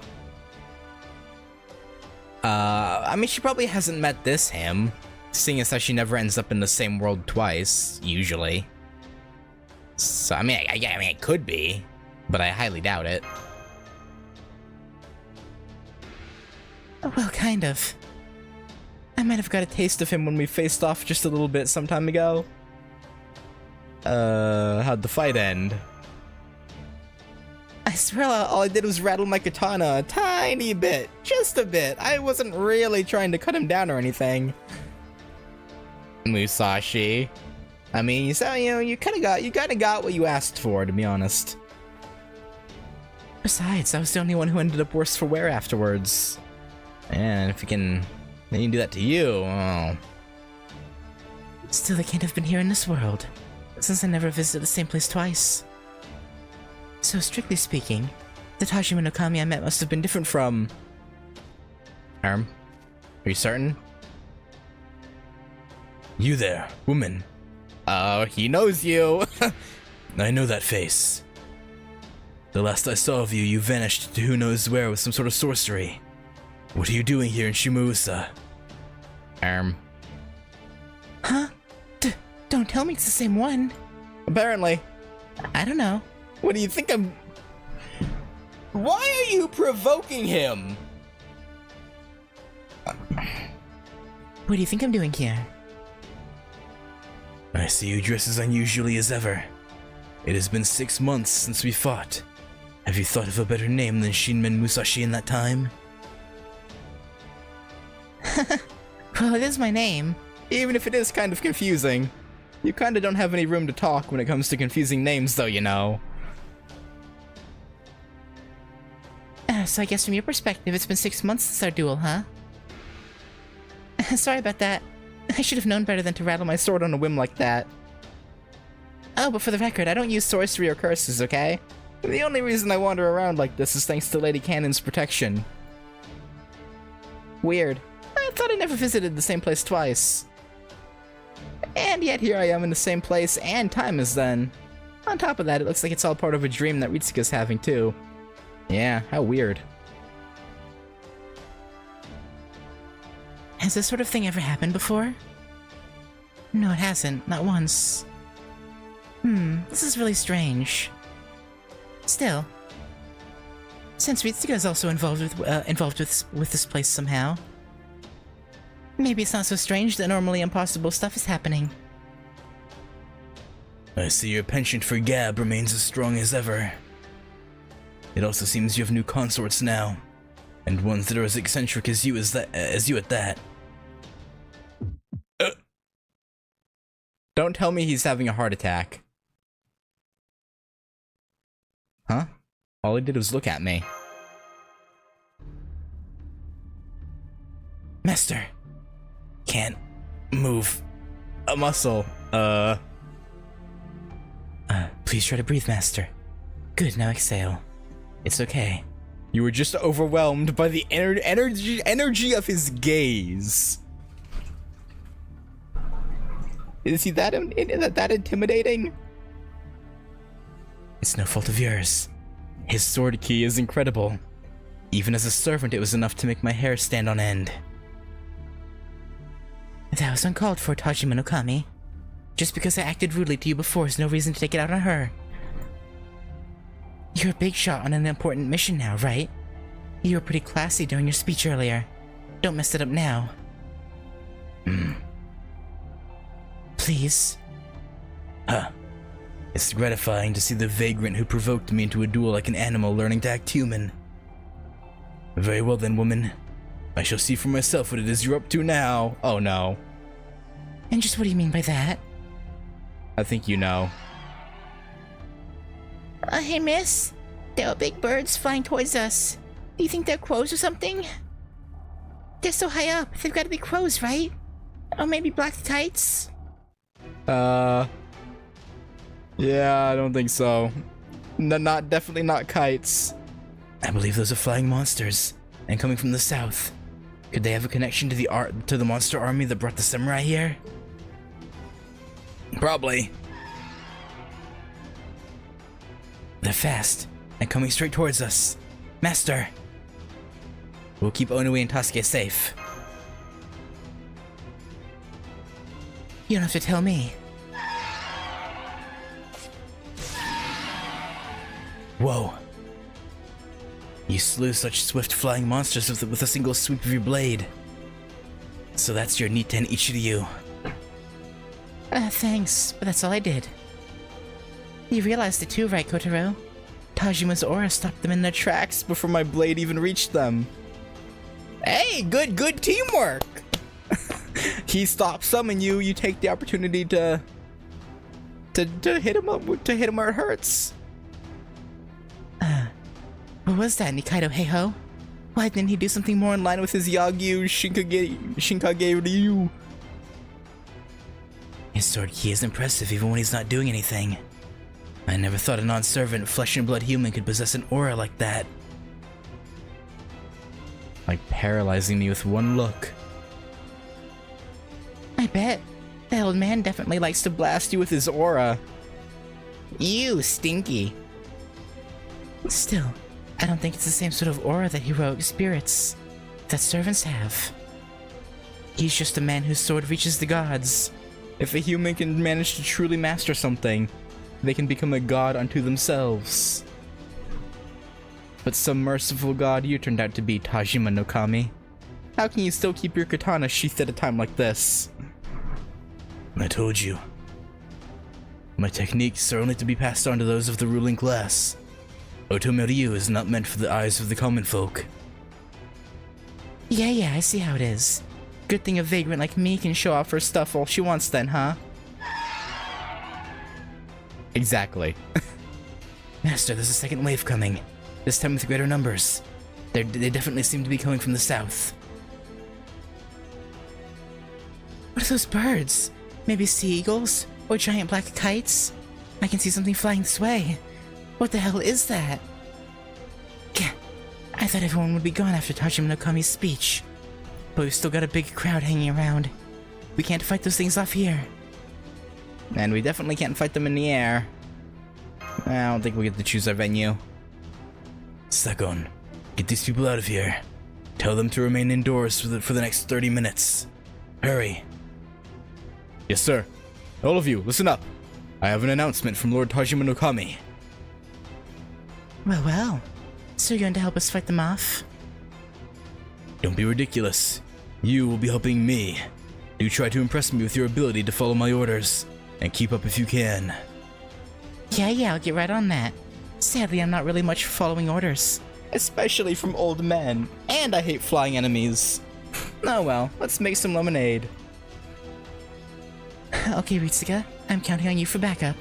I mean, she probably hasn't met this him, seeing as how she never ends up in the same world twice, usually. So, I mean, it could be, but I highly doubt it. Well, kind of. I might have got a taste of him when we faced off just a little bit some time ago. How'd the fight end? I swear all I did was rattle my katana a tiny bit. Just a bit. I wasn't really trying to cut him down or anything. Musashi. I mean, you kind of got what you asked for, to be honest. Besides, I was the only one who ended up worse for wear afterwards. And if he can do that to you, oh. Still, I can't have been here in this world, since I never visited the same place twice. So, strictly speaking, the Tajima no Kami I met must have been different from... Are you certain? You there, woman. Oh, he knows you. I know that face. The last I saw of you, you vanished to who knows where with some sort of sorcery. What are you doing here in Shimausa? Huh? Don't tell me it's the same one. Apparently. I don't know. What do you think I'm... Why are you provoking him? What do you think I'm doing here? I see you dress as unusually as ever. It has been 6 months since we fought. Have you thought of a better name than Shinmen Musashi in that time? Well, it is my name. Even if it is kind of confusing. You kind of don't have any room to talk when it comes to confusing names, though, you know. So I guess from your perspective, it's been 6 months since our duel, huh? Sorry about that. I should have known better than to rattle my sword on a whim like that. Oh, but for the record, I don't use sorcery or curses, okay? The only reason I wander around like this is thanks to Lady Cannon's protection. Weird. I thought I never visited the same place twice. And yet here I am in the same place and time as then. On top of that, it looks like it's all part of a dream that Ritsuka's having too. Yeah, how weird. Has this sort of thing ever happened before? No, it hasn't. Not once. This is really strange. Still, since Ritsuka is also involved with this place somehow, maybe it's not so strange that normally impossible stuff is happening. I see your penchant for gab remains as strong as ever. It also seems you have new consorts now, and ones that are as eccentric as you at that. Don't tell me he's having a heart attack. Huh? All he did was look at me. Master, can't move a muscle. Please try to breathe, Master. Good, now exhale. It's okay. You were just overwhelmed by the energy of his gaze. Is he that intimidating? It's no fault of yours. His sword key is incredible. Even as a servant, it was enough to make my hair stand on end. That was uncalled for, Tajima no Kami. Just because I acted rudely to you before is no reason to take it out on her. You're a big shot on an important mission now, right? You were pretty classy during your speech earlier. Don't mess it up now. Please. It's gratifying to see the vagrant who provoked me into a duel like an animal learning to act human. Very well then, woman. I shall see for myself what it is you're up to now. Oh no. And just what do you mean by that? I think you know. Hey, miss. There are big birds flying towards us. Do you think they're crows or something? They're so high up. They've got to be crows, right? Or maybe black kites? Yeah, I don't think so. Definitely not kites. I believe those are flying monsters, and coming from the south. Could they have a connection to the monster army that brought the samurai here? Probably. They're fast, and coming straight towards us. Master! We'll keep Onui and Tasuke safe. You don't have to tell me. Whoa. You slew such swift flying monsters with a single sweep of your blade. So that's your Niten Ichiryu. Thanks, but that's all I did. You realized it too, right, Kotaro? Tajima's aura stopped them in their tracks. Before my blade even reached them. Hey, good teamwork! He stops some and you take the opportunity to hit him where it hurts. What was that, Nikaido Heiho? Why didn't he do something more in line with his Yagyu Shinkage Ryu? His sword key is impressive even when he's not doing anything. I never thought a non-servant, flesh and blood human could possess an aura like that. Like paralyzing me with one look. I bet. That old man definitely likes to blast you with his aura. You stinky. Still, I don't think it's the same sort of aura that heroic spirits, that servants have. He's just a man whose sword reaches the gods. If a human can manage to truly master something, they can become a god unto themselves. But some merciful god you turned out to be, Tajima no Kami. How can you still keep your katana sheathed at a time like this? I told you. My techniques are only to be passed on to those of the ruling class. Otome Ryu is not meant for the eyes of the common folk. Yeah, I see how it is. Good thing a vagrant like me can show off her stuff all she wants then, huh? Exactly. Master, there's a second wave coming. This time with greater numbers. They definitely seem to be coming from the south. What are those birds? Maybe sea eagles? Or giant black kites? I can see something flying this way. What the hell is that? Gah, I thought everyone would be gone after Tajima no Kami's speech. But we've still got a big crowd hanging around. We can't fight those things off here. And we definitely can't fight them in the air. I don't think we get to choose our venue. Sakon, get these people out of here. Tell them to remain indoors for the next 30 minutes. Hurry. Yes, sir. All of you, listen up. I have an announcement from Lord Tajima no Kami. Well. So you're going to help us fight them off? Don't be ridiculous. You will be helping me. Do try to impress me with your ability to follow my orders, and keep up if you can. Yeah, I'll get right on that. Sadly, I'm not really much for following orders. Especially from old men. And I hate flying enemies. Oh well, let's make some lemonade. Okay, Ritsuka, I'm counting on you for backup.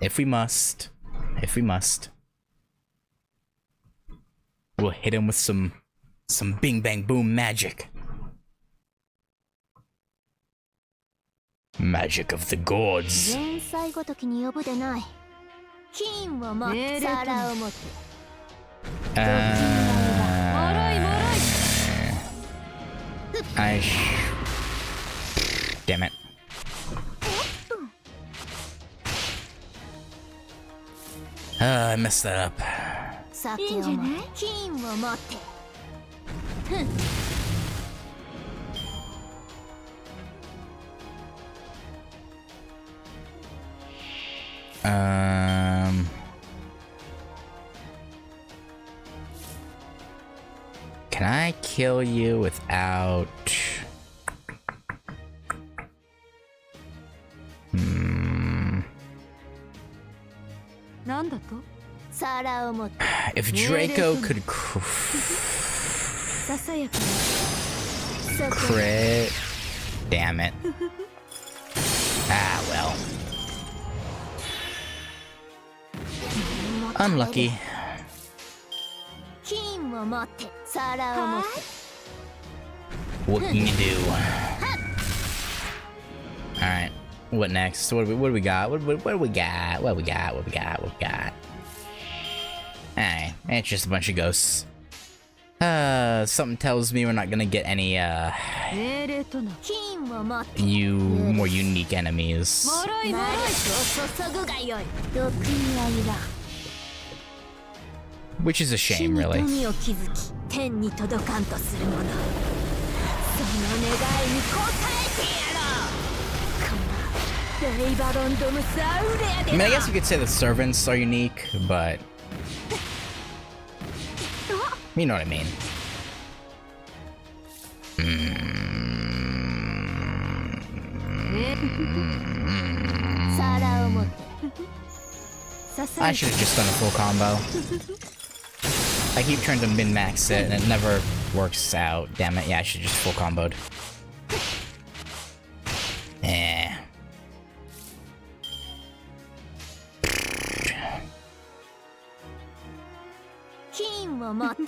If we must. If we must. We'll hit him with some bing bang boom magic. Magic of the gods. 前菜ごときに呼ぶでない金を持って皿を持って Damn it. I messed that up. 酒を持って金を持ってふん Can I kill you without...皿を持って If Draco could crit... Damn it. Ah, well. Unlucky. 金を持って皿を持って What can you do? Alright. What next? What do we got? What do we got? What do we got? What do we got? What do we got? Alright. It's just a bunch of ghosts. Something tells me we're not gonna get any, 金を持って more unique enemies. ナイスを注ぐがよい毒味はいらん Which is a 死 shame, に really. 富を築き天に届かんとする者その願いに応えてやろうこのレイバロンドムスアウレア I で mean, な I guess we could say the servants are unique, but... You know what I mean. 皿を持って I should have just done a full combo. I keep trying to min-max it, and it never works out. Damn it, yeah, I should just full comboed. Eh. 金を持って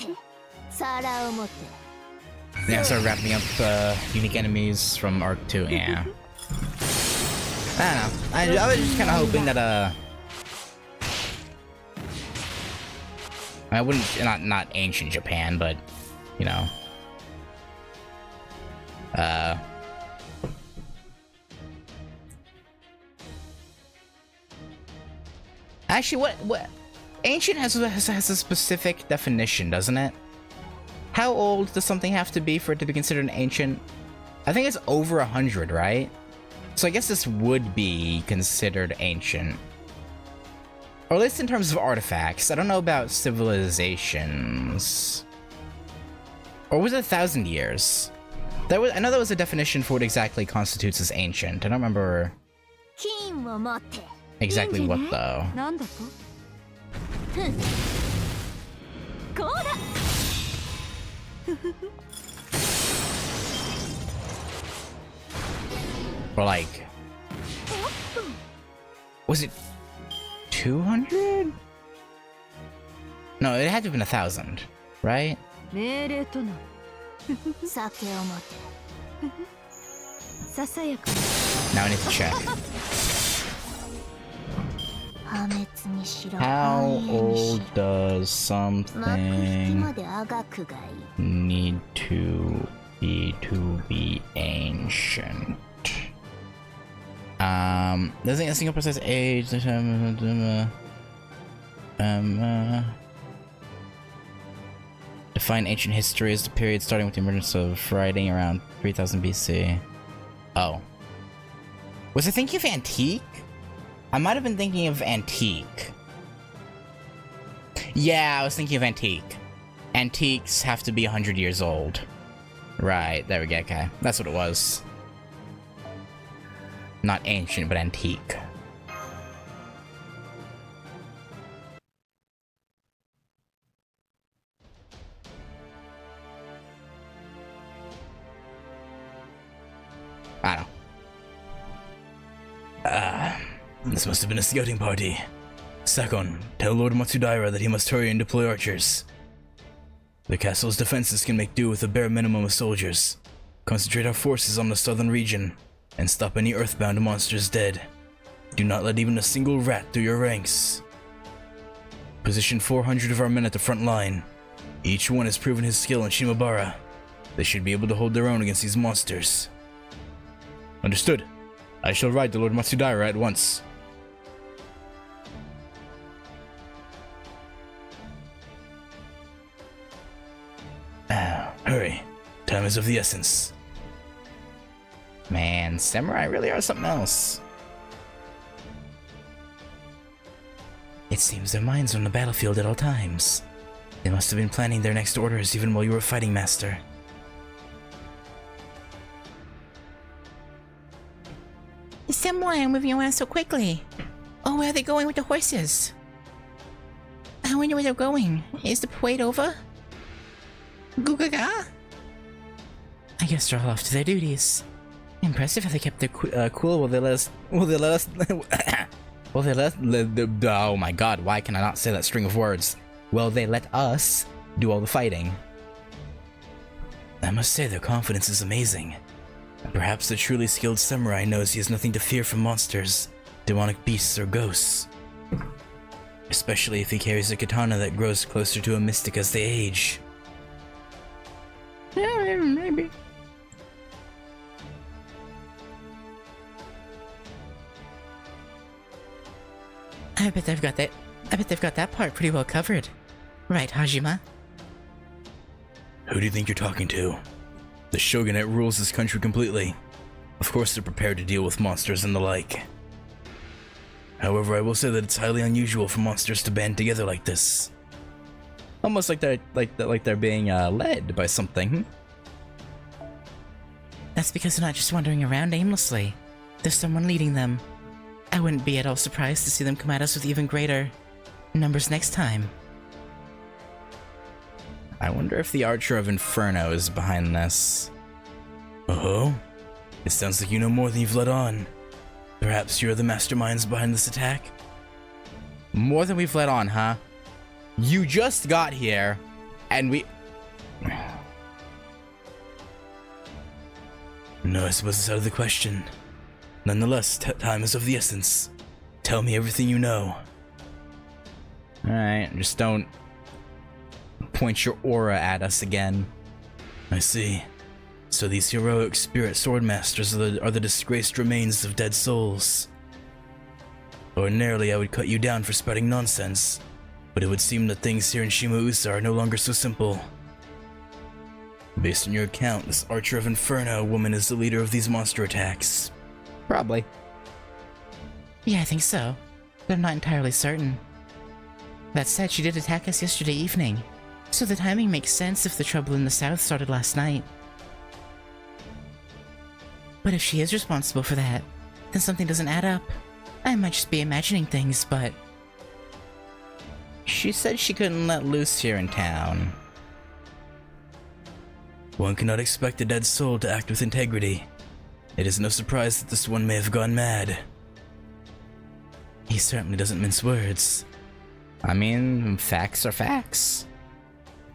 皿を持って Yeah, I started wrapping up unique enemies from Arc 2, yeah. I don't know. I was just kind of hoping that, I wouldn't, not ancient Japan, but, you know. Actually, what? Ancient has a specific definition, doesn't it? How old does something have to be for it to be considered an ancient? I think it's over 100, right? So I guess this would be considered ancient. Or at least in terms of artifacts. I don't know about civilizations. Or was it 1,000 years? I know that was a definition for what exactly constitutes as ancient. I don't remember 金を持って exactly what though. なんだとふんこうだ Or like... Was it 200? No, it had to have been 1,000, right? 命令とな酒を持てささやか Now I need to check. 破滅にしろ How 繁栄にし old does ろ幕引き something まであがくがいい need to be ancient? There's a single process age. Define ancient history as the period starting with the emergence of writing around 3000 BC. Oh. Was I thinking of antique? I might have been thinking of antique. Yeah, I was thinking of antique. Antiques have to be 100 years old. Right, there we go, okay. That's what it was. Not ancient, but antique. I don't know. This must have been a scouting party. Sakon, tell Lord Matsudaira that he must hurry and deploy archers. The castle's defenses can make do with a bare minimum of soldiers. Concentrate our forces on the southern region, and stop any earthbound monsters dead. Do not let even a single rat through your ranks. Position 400 of our men at the front line. Each one has proven his skill in Shimabara. They should be able to hold their own against these monsters. Understood. I shall ride to Lord Matsudaira at once. Hurry. Time is of the essence. Man, samurai really are something else. It seems their minds are on the battlefield at all times. They must have been planning their next orders even while you were fighting, Master. The samurai are moving around so quickly. Oh, where are they going with the horses? I wonder where they're going. Is the parade over? Gugaga? I guess they're all off to their duties. Impressive how they kept their Cool. Will they let us? Oh my God! Why can I not say that string of words? Will they let us do all the fighting? I must say their confidence is amazing. Perhaps the truly skilled samurai knows he has nothing to fear from monsters, demonic beasts, or ghosts. Especially if he carries a katana that grows closer to a mystic as they age. Yeah, maybe. I bet they've got that part pretty well covered. Right, Hajima? Who do you think you're talking to? The shogunate rules this country completely. Of course they're prepared to deal with monsters and the like. However, I will say that it's highly unusual for monsters to band together like this. Almost like they're being led by something. That's because they're not just wandering around aimlessly. There's someone leading them. I wouldn't be at all surprised to see them come at us with even greater numbers next time. I wonder if the Archer of Inferno is behind this. Oh? It sounds like you know more than you've let on. Perhaps you're the masterminds behind this attack? More than we've let on, huh? You just got here, and we... No, I suppose it's out of the question. Nonetheless, time is of the essence. Tell me everything you know. Alright, just don't point your aura at us again. I see. So these heroic spirit swordmasters are the disgraced remains of dead souls. Ordinarily, I would cut you down for spreading nonsense, but it would seem that things here in Shimausa are no longer so simple. Based on your account, this Archer of Inferno woman is the leader of these monster attacks. Probably. Yeah, I think so, but I'm not entirely certain. That said, she did attack us yesterday evening, so the timing makes sense if the trouble in the south started last night. But if she is responsible for that, then something doesn't add up. I might just be imagining things, but... She said she couldn't let loose here in town. One cannot expect a dead soul to act with integrity. It is no surprise that this one may have gone mad. He certainly doesn't mince words. I mean, facts are facts.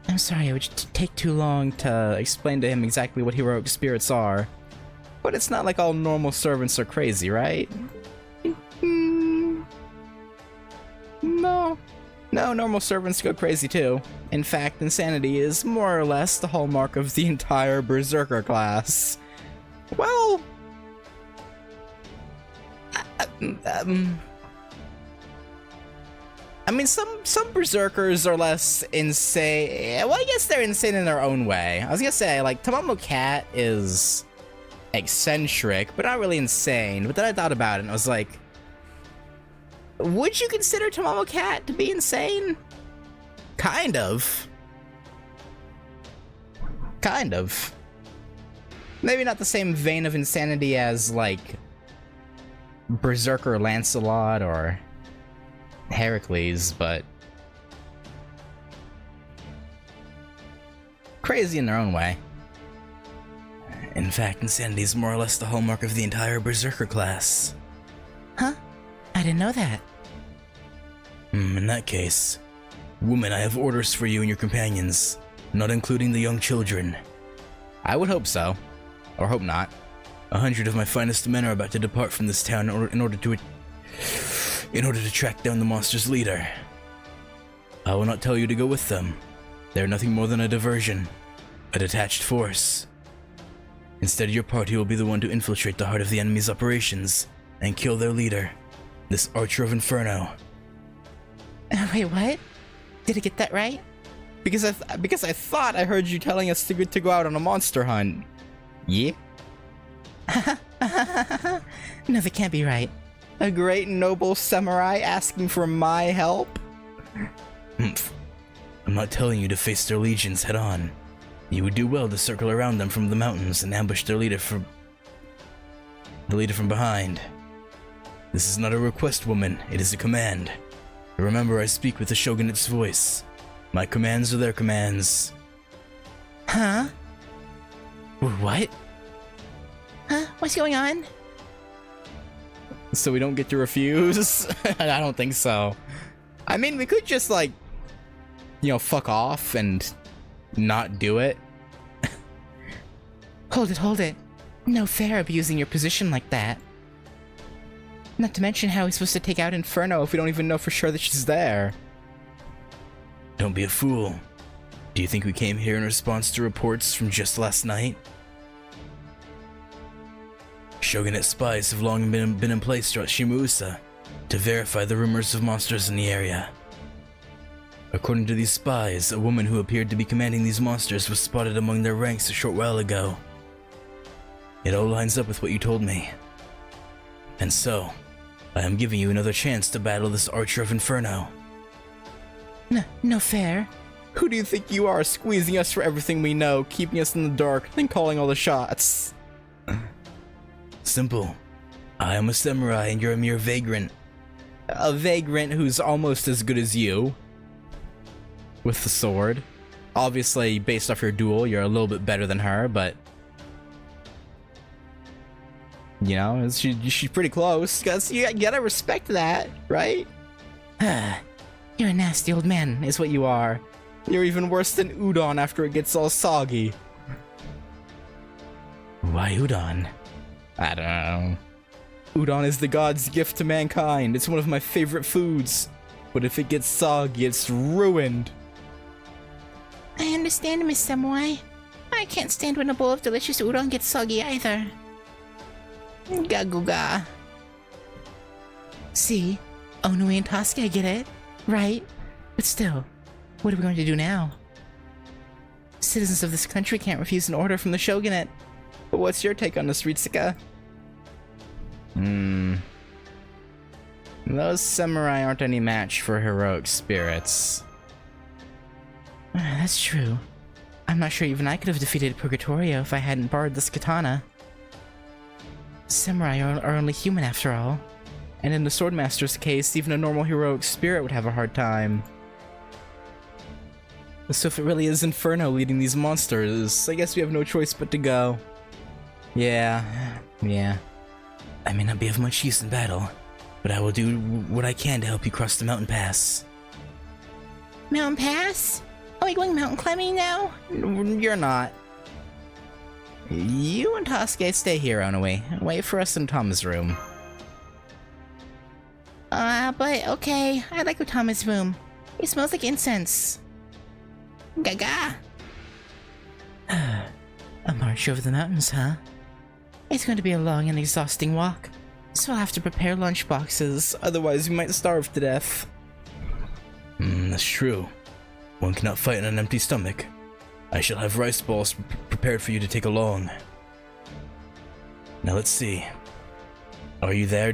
I'm sorry it would take too long To explain to him exactly what heroic spirits are. But it's not like all normal servants are crazy, right? No. No, normal servants go crazy too. In fact, insanity is more or less the hallmark of the entire Berserker class. Well... I mean, some Berserkers are less insane. Well, I guess they're insane in their own way. I was gonna say, like, Tamamo Cat is eccentric, but not really insane. But then I thought about it and I was like, would you consider Tamamo Cat to be insane? Kind of. Kind of. Maybe not the same vein of insanity as, like, Berserker Lancelot or Heracles, but crazy in their own way. In fact, insanity is more or less the hallmark of the entire Berserker class. Huh? I didn't know that. In that case, woman, I have orders for you and your companions, not including the young children. I would hope so. Or hope not. 100 of my finest men are about to depart from this town in order to track down the monster's leader. I will not tell you to go with them. They are nothing more than a diversion, a detached force. Instead, your party will be the one to infiltrate the heart of the enemy's operations and kill their leader, this Archer of Inferno. Wait, what? Did I get that right? Because I thought I heard you telling us to go out on a monster hunt. Yeah? No, that can't be right. A great noble samurai asking for my help? I'm not telling you to face their legions head on. You would do well to circle around them from the mountains and ambush their leader from behind. This is not a request, woman. It is a command. Remember, I speak with the shogunate's voice. My commands are their commands. Huh? What? Huh? What's going on? So we don't get to refuse? I don't think so. I mean, we could just, like, fuck off and not do it. Hold it. No fair abusing your position like that. Not to mention how he's supposed to take out Inferno if we don't even know for sure that she's there. Don't be a fool. Do you think we came here in response to reports from just last night? Shogunate spies have long been in place throughout Shimuusa to verify the rumors of monsters in the area. According to these spies, a woman who appeared to be commanding these monsters was spotted among their ranks a short while ago. It all lines up with what you told me. And so, I am giving you another chance to battle this Archer of Inferno. No fair. Who do you think you are, squeezing us for everything we know, keeping us in the dark, then calling all the shots? Simple. I am a samurai and you're a mere vagrant. A vagrant who's almost as good as you. With the sword. Obviously, based off your duel, you're a little bit better than her, but... she's pretty close. You gotta respect that, right? You're a nasty old man, is what you are. You're even worse than udon after it gets all soggy. Why udon? I don't know. Udon is the god's gift to mankind. It's one of my favorite foods. But if it gets soggy, it's ruined. I understand, Miss Samurai. I can't stand when a bowl of delicious udon gets soggy either. Gaguga. See? Onui and Tasuke get it, right? But still, what are we going to do now? Citizens of this country can't refuse an order from the shogunate. But what's your take on this, Ritsuka? Those samurai aren't any match for heroic spirits. That's true. I'm not sure even I could have defeated Purgatorio if I hadn't borrowed this katana. Samurai are only human after all. And in the Swordmaster's case, even a normal heroic spirit would have a hard time. So if it really is Inferno leading these monsters, I guess we have no choice but to go. Yeah. I may not be of much use in battle, but I will do what I can to help you cross the mountain pass. Mountain pass? Are we going mountain climbing now? You're not. You and Tasuke stay here, Onui. Wait for us in Tom's room. But okay. I like Utama's room. It smells like incense. Gaga. A march over the mountains, huh? It's going to be a long and exhausting walk, so I'll have to prepare lunch boxes, otherwise we might starve to death. That's true. One cannot fight on an empty stomach. I shall have rice balls prepared for you to take along. Now let's see. Are you there,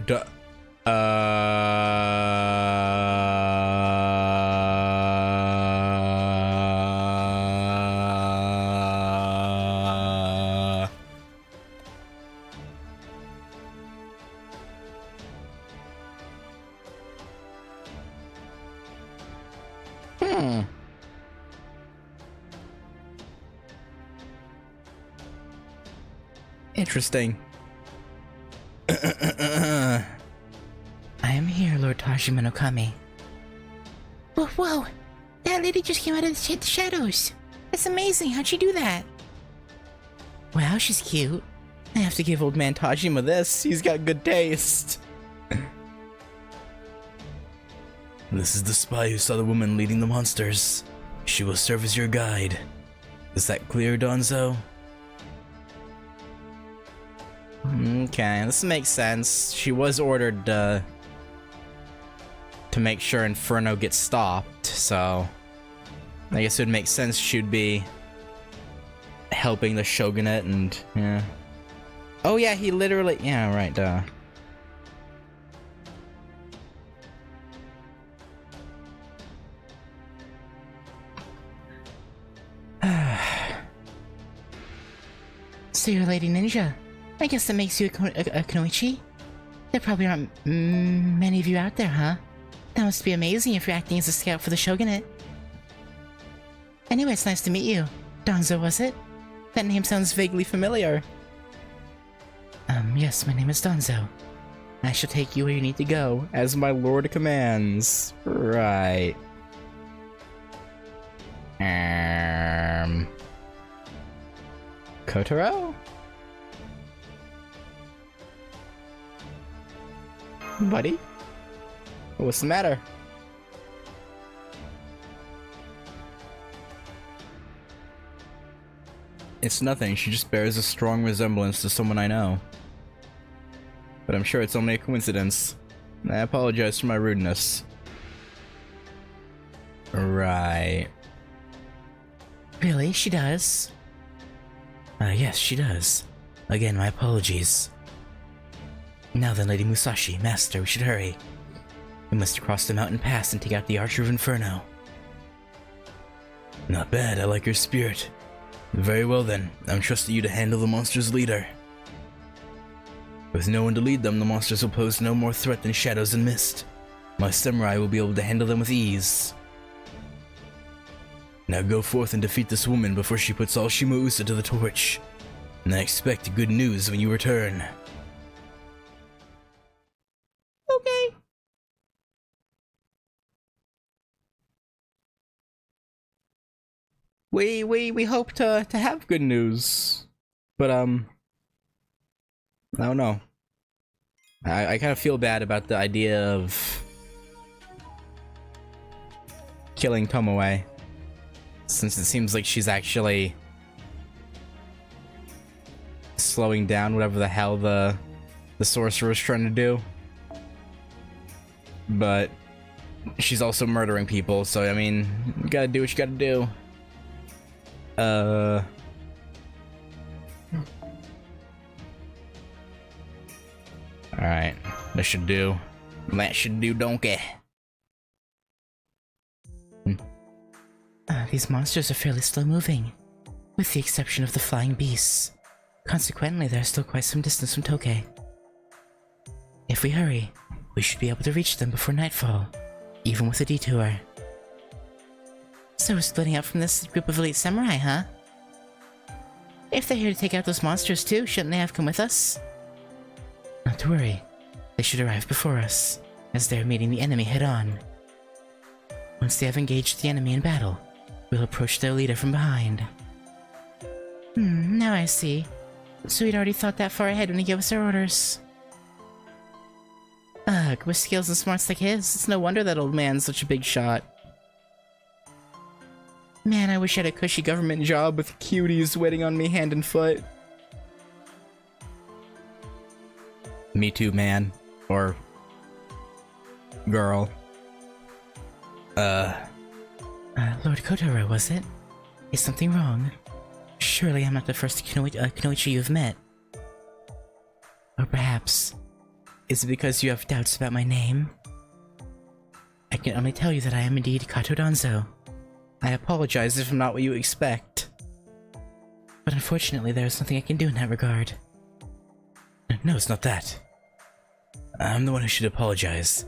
Interesting. I am here, Lord Tajima no Kami. Whoa! That lady just came out of the shadows. That's amazing. How'd she do that? Wow, she's cute. I have to give old man Tajima this. He's got good taste. This is the spy who saw the woman leading the monsters. She will serve as your guide. Is that clear, Donzo? Okay, this makes sense. She was ordered to make sure Inferno gets stopped, so I guess it would make sense she'd be helping the Shogunate and, yeah. Oh yeah, he literally, yeah, right, duh. So you're a lady ninja. I guess that makes you a kunoichi? There probably aren't many of you out there, huh? That must be amazing if you're acting as a scout for the Shogunate. Anyway, it's nice to meet you. Donzo, was it? That name sounds vaguely familiar. Yes, my name is Donzo. I shall take you where you need to go, as my lord commands. Right. Kotaro? Buddy? What's the matter? It's nothing, she just bears a strong resemblance to someone I know. But I'm sure it's only a coincidence. I apologize for my rudeness. Right. Really? She does? Yes, she does. Again, my apologies. Now then, Lady Musashi, Master, we should hurry. We must cross the mountain pass and take out the Archer of Inferno. Not bad, I like your spirit. Very well then, I'm trusting you to handle the monster's leader. With no one to lead them, the monsters will pose no more threat than shadows and mist. My samurai will be able to handle them with ease. Now go forth and defeat this woman before she puts all Shima Usa to the torch. And I expect good news when you return. Okay. We hope to have good news. But I don't know. I kind of feel bad about the idea of killing Tomoe, since it seems like she's actually slowing down whatever the hell the sorcerer's trying to do. But she's also murdering people, so I mean, you gotta do what you gotta do. Alright, that should do. That should do, donkey. These monsters are fairly slow moving, with the exception of the flying beasts. Consequently, they're still quite some distance from Tokay. If we hurry, we should be able to reach them before nightfall, even with a detour. So we're splitting up from this group of elite samurai, huh? If they're here to take out those monsters too, shouldn't they have come with us? Not to worry. They should arrive before us, as they're meeting the enemy head-on. Once they have engaged the enemy in battle, we'll approach their leader from behind. Now I see. So he'd already thought that far ahead when he gave us our orders. Ugh, with skills and smarts like his, it's no wonder that old man's such a big shot. Man, I wish I had a cushy government job with cuties waiting on me hand and foot. Me too, man. Or girl. Lord Kotaro, was it? Is something wrong? Surely I'm not the first Kunoichi you've met. Or perhaps, is it because you have doubts about my name? I can only tell you that I am indeed Kato Danzo. I apologize if I'm not what you expect. But unfortunately, there is nothing I can do in that regard. No, it's not that. I'm the one who should apologize.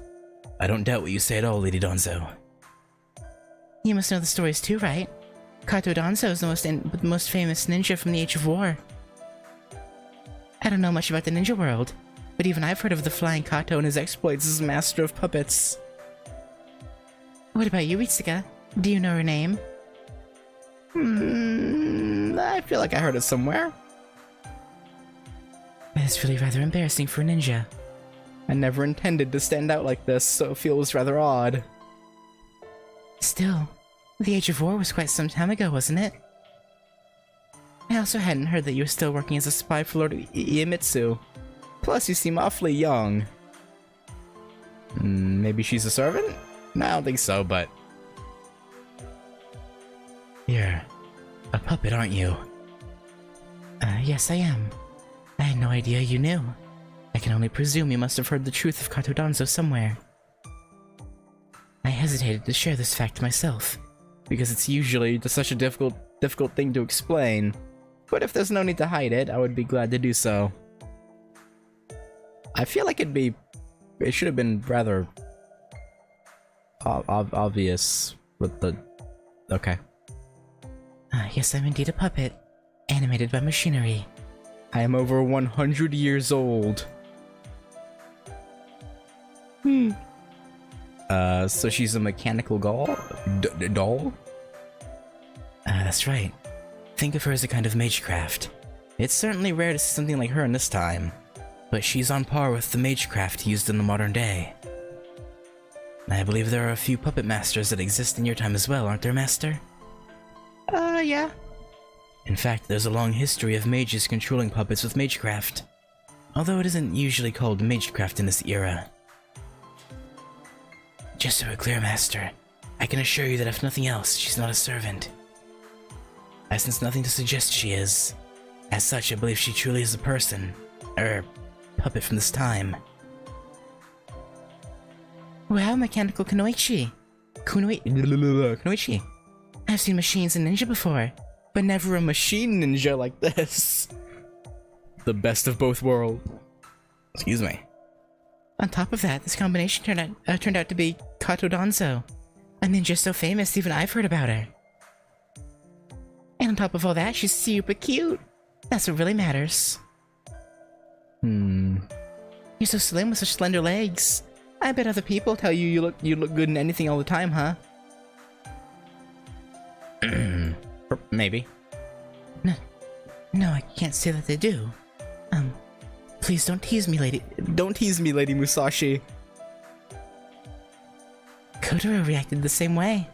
I don't doubt what you say at all, Lady Donzo. You must know the stories too, right? Kato Danzo is the most famous ninja from the Age of War. I don't know much about the ninja world, but even I've heard of the Flying Kato and his exploits as master of puppets. What about you, Itsuka? Do you know her name? I feel like I heard it somewhere. It's really rather embarrassing for a ninja. I never intended to stand out like this, so it feels rather odd. Still, the Age of War was quite some time ago, wasn't it? I also hadn't heard that you were still working as a spy for Lord Iemitsu. Plus, you seem awfully young. Maybe she's a servant? No, I don't think so, but... You're a puppet, aren't you? Yes, I am. I had no idea you knew. I can only presume you must have heard the truth of Kato Danzo somewhere. I hesitated to share this fact myself, because it's usually just such a difficult thing to explain. But if there's no need to hide it, I would be glad to do so. I feel like it should have been rather obvious with the... Okay. Yes, I'm indeed a puppet, animated by machinery. I am over 100 years old. So she's a mechanical doll? Doll? That's right. Think of her as a kind of magecraft. It's certainly rare to see something like her in this time, but she's on par with the magecraft used in the modern day. I believe there are a few puppet masters that exist in your time as well, aren't there, Master? Yeah. In fact, there's a long history of mages controlling puppets with magecraft, although it isn't usually called magecraft in this era. Just so we're clear, Master, I can assure you that if nothing else, she's not a servant. I sense nothing to suggest she is. As such, I believe she truly is a person, puppet from this time. Wow, mechanical Kunoichi! Kunoichi! I've seen machines in ninja before, But never a machine ninja like this. The best of both worlds. Excuse me. On top of that, this combination turned out to be Kato Danzo, a ninja so famous even I've heard about her. And on top of all that, she's super cute. That's what really matters. You're so slim with such slender legs. I bet other people tell you you look good in anything all the time, huh? Maybe. No, I can't say that they do. Please don't tease me, lady. Don't tease me, Lady Musashi. Kotaro reacted the same way.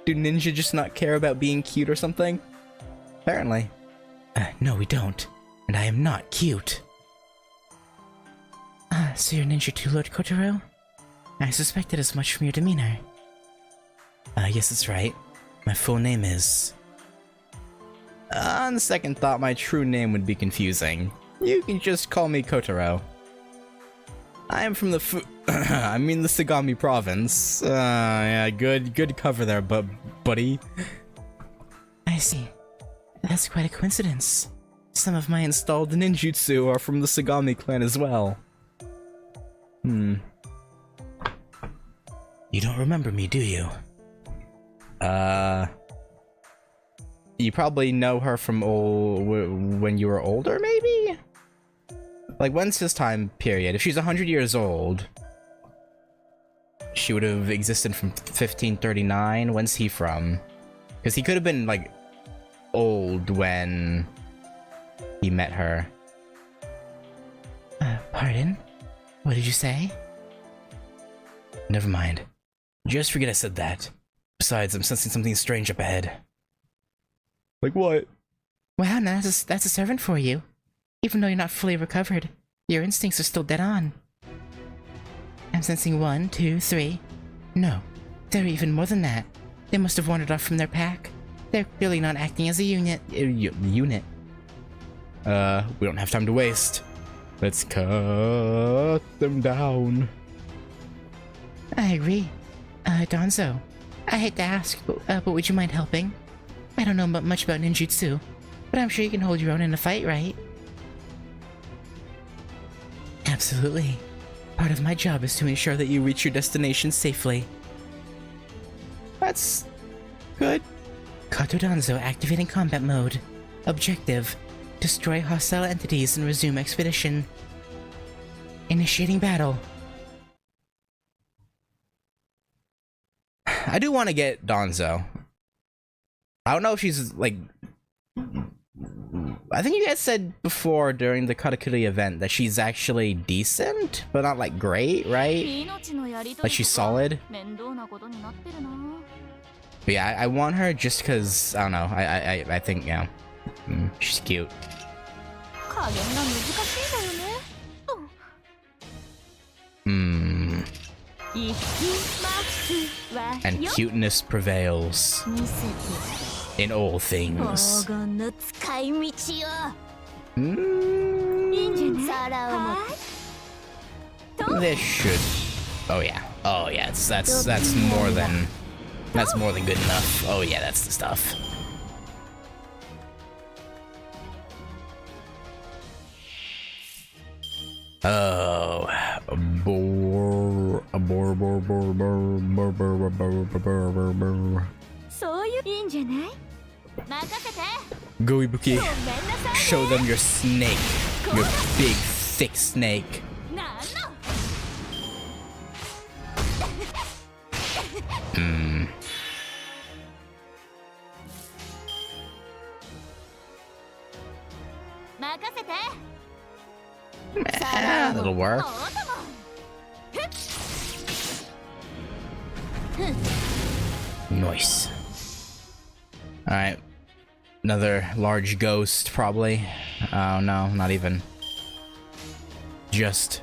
Do ninja just not care about being cute or something? Apparently. No, we don't. And I am not cute. So you're ninja too, Lord Kotaro? I suspected as much from your demeanor. Yes, that's right. My full name is... On second thought, my true name would be confusing. You can just call me Kotaro. I am from the the Sagami province. Yeah, good cover there, buddy. I see. That's quite a coincidence. Some of my installed ninjutsu are from the Sagami clan as well. You don't remember me, do you? You probably know her from when you were older, maybe? Like, when's his time period? If she's 100 years old, she would have existed from 1539. When's he from? Because he could have been, like, old when he met her. Pardon? What did you say? Never mind. Just forget I said that. Besides, I'm sensing something strange up ahead. Like what? Wow, now that's a servant for you. Even though you're not fully recovered, your instincts are still dead on. I'm sensing 1, 2, 3. No, there are even more than that. They must have wandered off from their pack. They're clearly not acting as a unit. Unit? We don't have time to waste. Let's cut them down. I agree. Danzo, I hate to ask, but would you mind helping? I don't know much about ninjutsu, but I'm sure you can hold your own in a fight, right? Absolutely. Part of my job is to ensure that you reach your destination safely. That's good. Kato Danzo activating combat mode. Objective: Destroy hostile entities and resume expedition. Initiating battle. I do want to get Donzo. I don't know if she's like. I think you guys said before during the Katakuri event that she's actually decent, but not like great, right? Like she's solid. But yeah, I want her just because I don't know. I think yeah, she's cute. And cuteness prevails in all things. This should. Oh yeah. Oh yeah. That's more than good enough. Oh yeah, that's the stuff. Oh, Go Ibuki, show them your snake, your big thick snake. That'll work. Nice. Alright. Another large ghost, probably. Oh no, not even. Just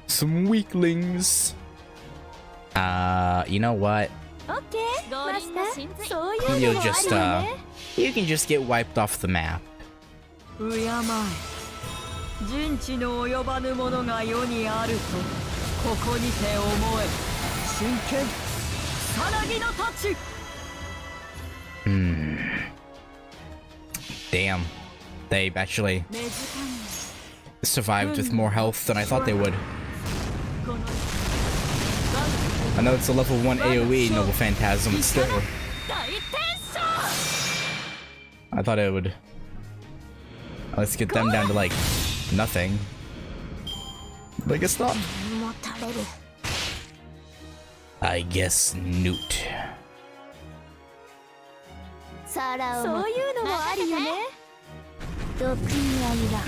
some weaklings. You know what? You'll just, you can just get wiped off the map. Damn. They actually survived with more health than I thought they would. I know it's a level 1 AoE, Noble Phantasm, but still. I thought it would. Let's get them down to like nothing. But I guess not. I guess Newt.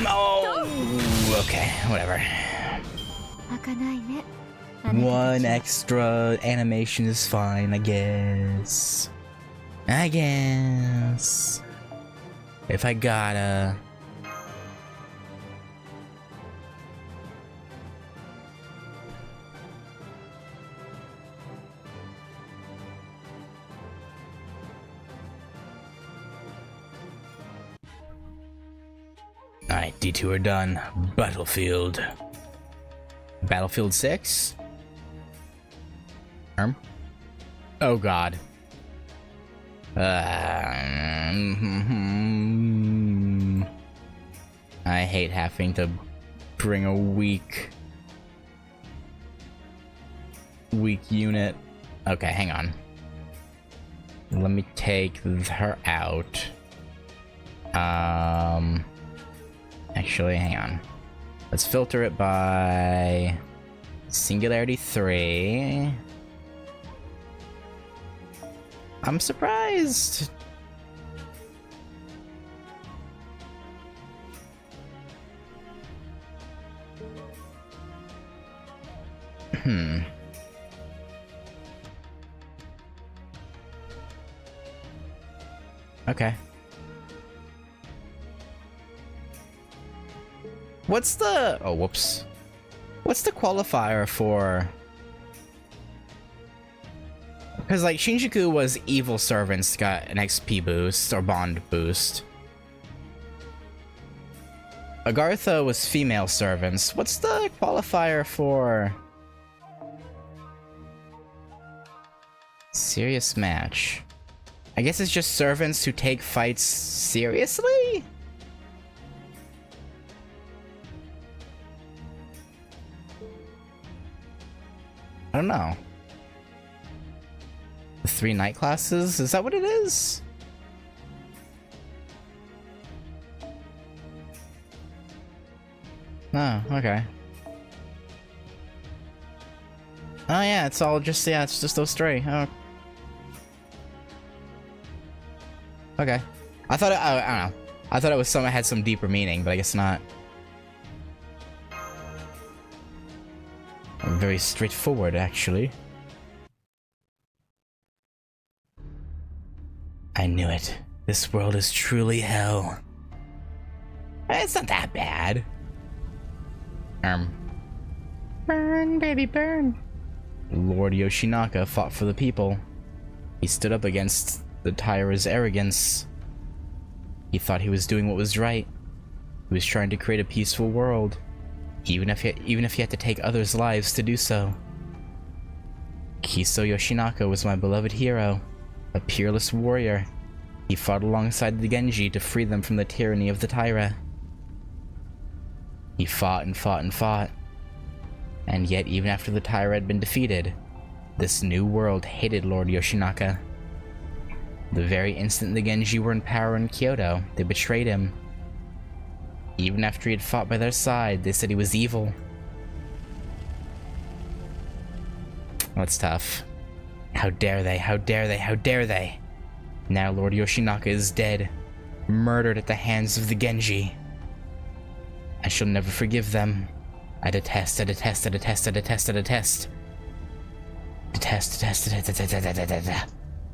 Oh, okay, whatever. One extra animation is fine, I guess. If I gotta. Alright, D2 are done. Battlefield. Battlefield 6? Oh god. I hate having to bring a weak unit. Okay, hang on. Let me take her out. Actually, hang on. Let's filter it by Singularity 3. I'm surprised. Okay. What's the... Oh, whoops. What's the qualifier for... Because, like, Shinjuku was evil servants, got an XP boost, or bond boost. Agartha was female servants. What's the qualifier for... Serious match? I guess it's just servants who take fights seriously? I don't know. The 3 night classes? Is that what it is? Oh, okay. Oh yeah, it's all just, yeah, it's just those three. Oh. Okay. I thought I don't know. I thought it was it had some deeper meaning, but I guess not. Very straightforward, actually. I knew it. This world is truly hell. It's not that bad. Burn, baby, burn. Lord Yoshinaka fought for the people. He stood up against the Taira's arrogance. He thought he was doing what was right. He was trying to create a peaceful world, even if he had to take others' lives to do so. Kiso Yoshinaka was my beloved hero, a peerless warrior. He fought alongside the Genji to free them from the tyranny of the Taira. He fought and fought and fought. And yet, even after the Taira had been defeated, this new world hated Lord Yoshinaka. The very instant the Genji were in power in Kyoto, they betrayed him. Even after he had fought by their side, they said he was evil. That's tough. How dare they, how dare they, how dare they! Now Lord Yoshinaka is dead, murdered at the hands of the Genji. I shall never forgive them. I detest, I detest, I detest, I detest, I detest. Detest, detest, detest.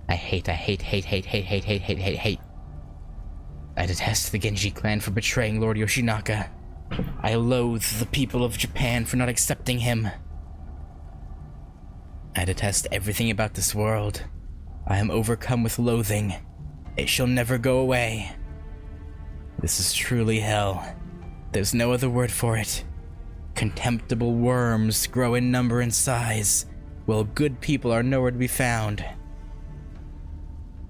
I hate, hate, hate, hate, hate, hate, hate, hate, hate. I detest the Genji clan for betraying Lord Yoshinaka. I loathe the people of Japan for not accepting him. I detest everything about this world. I am overcome with loathing. It shall never go away. This is truly hell. There's no other word for it. Contemptible worms grow in number and size, while good people are nowhere to be found.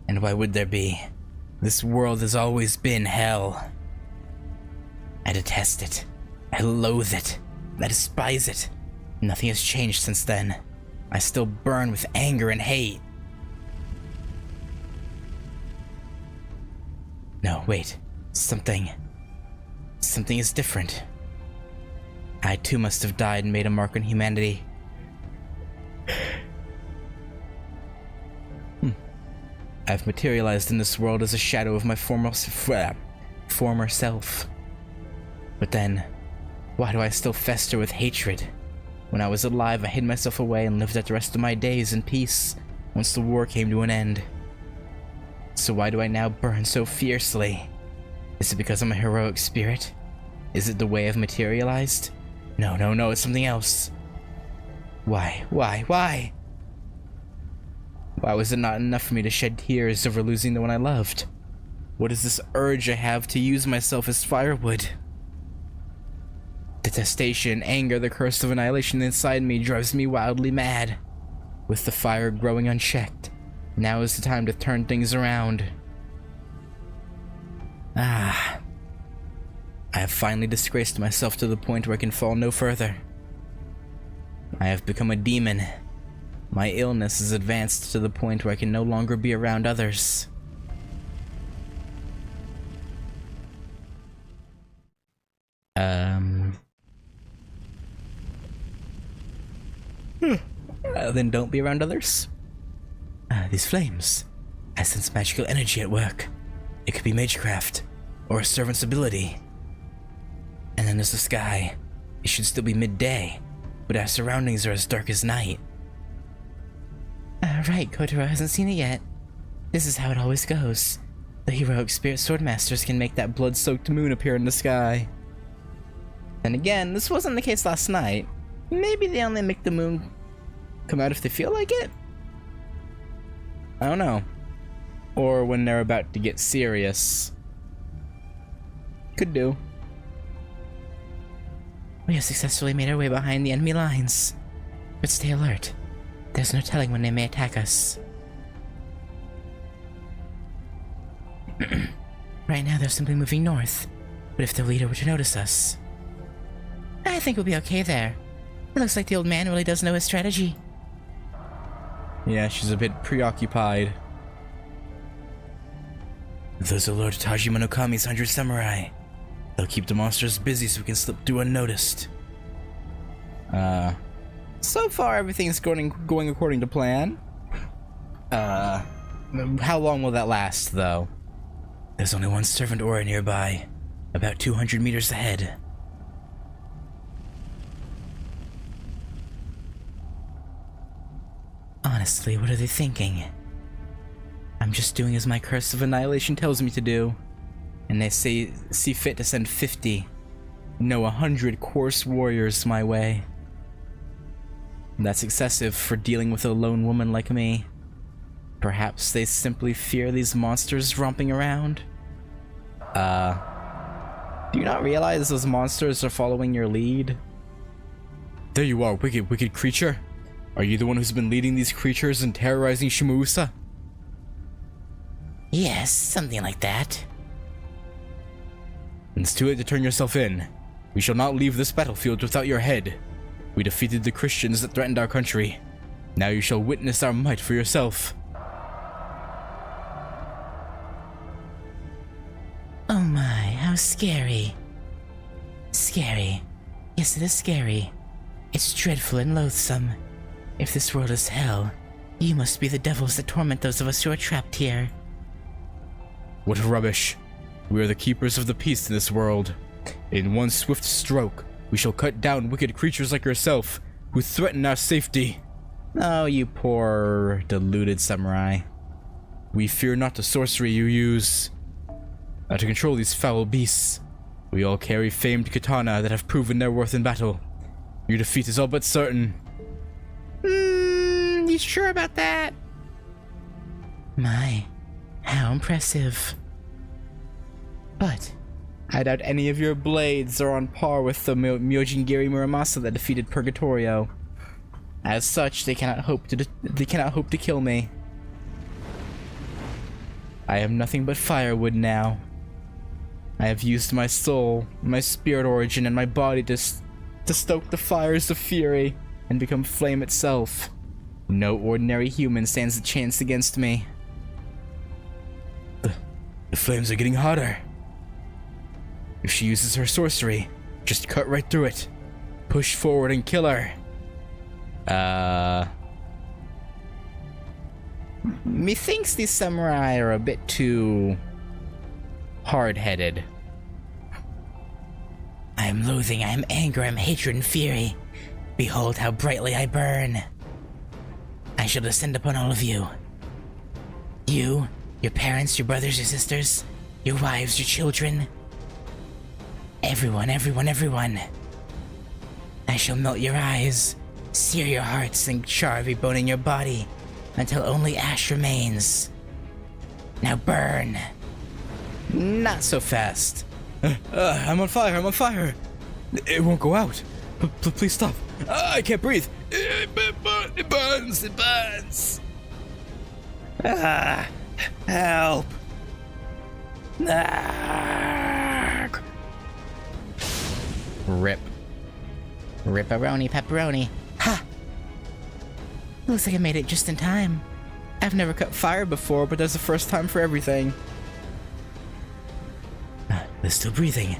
And why would there be? This world has always been hell. I detest it. I loathe it. I despise it. Nothing has changed since then. I still burn with anger and hate. No, wait. Something is different. I too must have died and made a mark on humanity. I've materialized in this world as a shadow of my former self. But then, why do I still fester with hatred? When I was alive, I hid myself away and lived out the rest of my days in peace once the war came to an end. So why do I now burn so fiercely? Is it because I'm a heroic spirit? Is it the way I've materialized? No, no, no, it's something else. Why? Why was it not enough for me to shed tears over losing the one I loved? What is this urge I have to use myself as firewood? Detestation, anger, the curse of annihilation inside me drives me wildly mad. With the fire growing unchecked, now is the time to turn things around. I have finally disgraced myself to the point where I can fall no further. I have become a demon. My illness is advanced to the point where I can no longer be around others. Then don't be around others? These flames. I sense magical energy at work. It could be magecraft, or a servant's ability. And then there's the sky. It should still be midday, but our surroundings are as dark as night. Right, Kotaro hasn't seen it yet. This is how it always goes. The heroic spirit swordmasters can make that blood-soaked moon appear in the sky. Then again, this wasn't the case last night. Maybe they only make the moon come out if they feel like it? I don't know. Or when they're about to get serious. Could do. We have successfully made our way behind the enemy lines. But stay alert. There's no telling when they may attack us. Right now they're simply moving north. But if the leader were to notice us... I think we'll be okay there. It looks like the old man really does know his strategy. Yeah, she's a bit preoccupied. Those are Lord Tajima no Kami's 100 samurai. They'll keep the monsters busy so we can slip through unnoticed. So far everything's going according to plan. How long will that last, though? There's only one servant aura nearby, about 200 meters ahead. Honestly, what are they thinking? I'm just doing as my curse of annihilation tells me to do. And they see fit to send 50, no 100 coarse warriors my way. That's excessive for dealing with a lone woman like me. Perhaps they simply fear these monsters romping around? Do you not realize those monsters are following your lead? There you are, wicked creature. Are you the one who's been leading these creatures and terrorizing Shimuusa? Yes, something like that. It's too late to turn yourself in. We shall not leave this battlefield without your head. We defeated the Christians that threatened our country. Now you shall witness our might for yourself. Oh my, how scary. Scary. Yes, it is scary. It's dreadful and loathsome. If this world is hell, you must be the devils that torment those of us who are trapped here. What rubbish. We are the keepers of the peace in this world. In one swift stroke, we shall cut down wicked creatures like yourself, who threaten our safety. Oh, you poor, deluded samurai. We fear not the sorcery you use to control these foul beasts. We all carry famed katana that have proven their worth in battle. Your defeat is all but certain. You sure about that? My, how impressive. But I doubt any of your blades are on par with the Myojingiri Muramasa that defeated Purgatorio. As such, they cannot hope to kill me. I am nothing but firewood now. I have used my soul, my spirit origin, and my body to stoke the fires of fury and become flame itself. No ordinary human stands a chance against me. The flames are getting hotter. If she uses her sorcery, just cut right through it. Push forward and kill her. Methinks these samurai are a bit too hard-headed. I am loathing, I am anger, I am hatred and fury. Behold how brightly I burn. I shall descend upon all of you. You, your parents, your brothers, your sisters, your wives, your children. Everyone. I shall melt your eyes, sear your hearts, and char every bone in your body until only ash remains. Now burn. Not so fast. I'm on fire. It won't go out. Please stop. I can't breathe. It burns. Help. Rip. Ripperoni pepperoni. Ha! Looks like I made it just in time. I've never cut fire before, but that's the first time for everything. They're still breathing.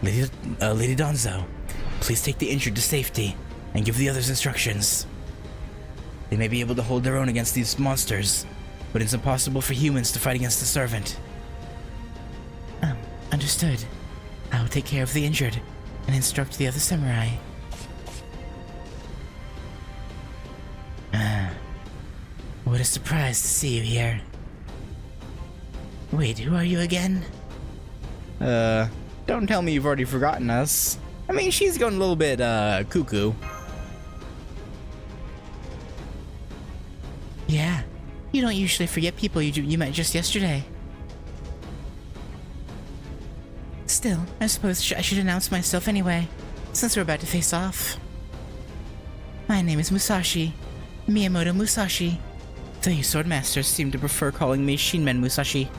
Lady Donzo, please take the injured to safety and give the others instructions. They may be able to hold their own against these monsters, but it's impossible for humans to fight against the servant. Understood. I will take care of the injured and instruct the other samurai. What a surprise to see you here. Wait, who are you again? Don't tell me you've already forgotten us. I mean, she's going a little bit, cuckoo. Yeah, you don't usually forget people you met just yesterday. Still, I suppose I should announce myself anyway, since we're about to face off. My name is Musashi, Miyamoto Musashi, though you swordmasters seem to prefer calling me Shinmen Musashi.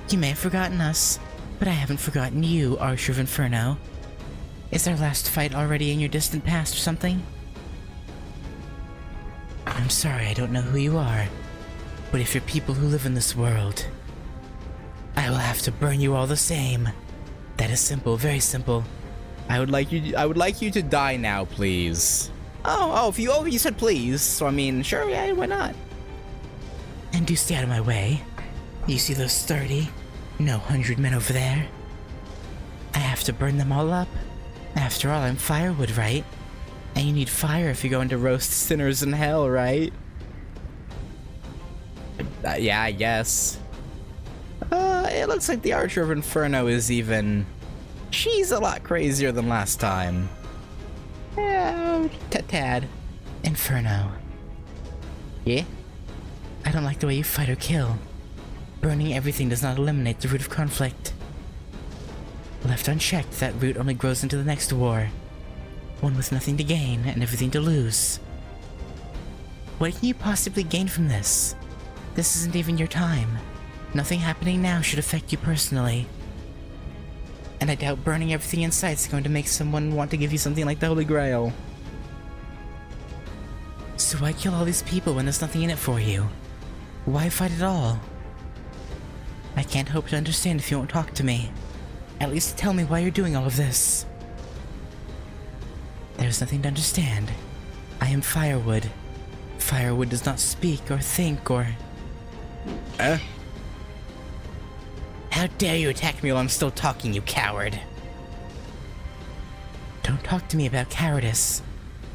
You may have forgotten us, but I haven't forgotten you, Archer of Inferno. Is our last fight already in your distant past or something? I'm sorry I don't know who you are, but if you're people who live in this world, I will have to burn you all the same. That is simple, very simple. I would like you to die now, please. If you said please, so I mean, sure, yeah, why not? And do stay out of my way. You see those 30, 100 men over there? I have to burn them all up. After all, I'm firewood, right? And you need fire if you're going to roast Sinners in hell, right? Yeah, I guess. It looks like the Archer of Inferno is even... She's a lot crazier than last time. Yeah, tad. Inferno. Yeah? I don't like the way you fight or kill. Burning everything does not eliminate the root of conflict. Left unchecked, that root only grows into the next war. One with nothing to gain and everything to lose. What can you possibly gain from this? This isn't even your time. Nothing happening now should affect you personally. And I doubt burning everything in sight is going to make someone want to give you something like the Holy Grail. So why kill all these people when there's nothing in it for you? Why fight at all? I can't hope to understand if you won't talk to me. At least tell me why you're doing all of this. There's nothing to understand. I am firewood. Firewood does not speak or think or... How dare you attack me while I'm still talking, you coward! Don't talk to me about cowardice,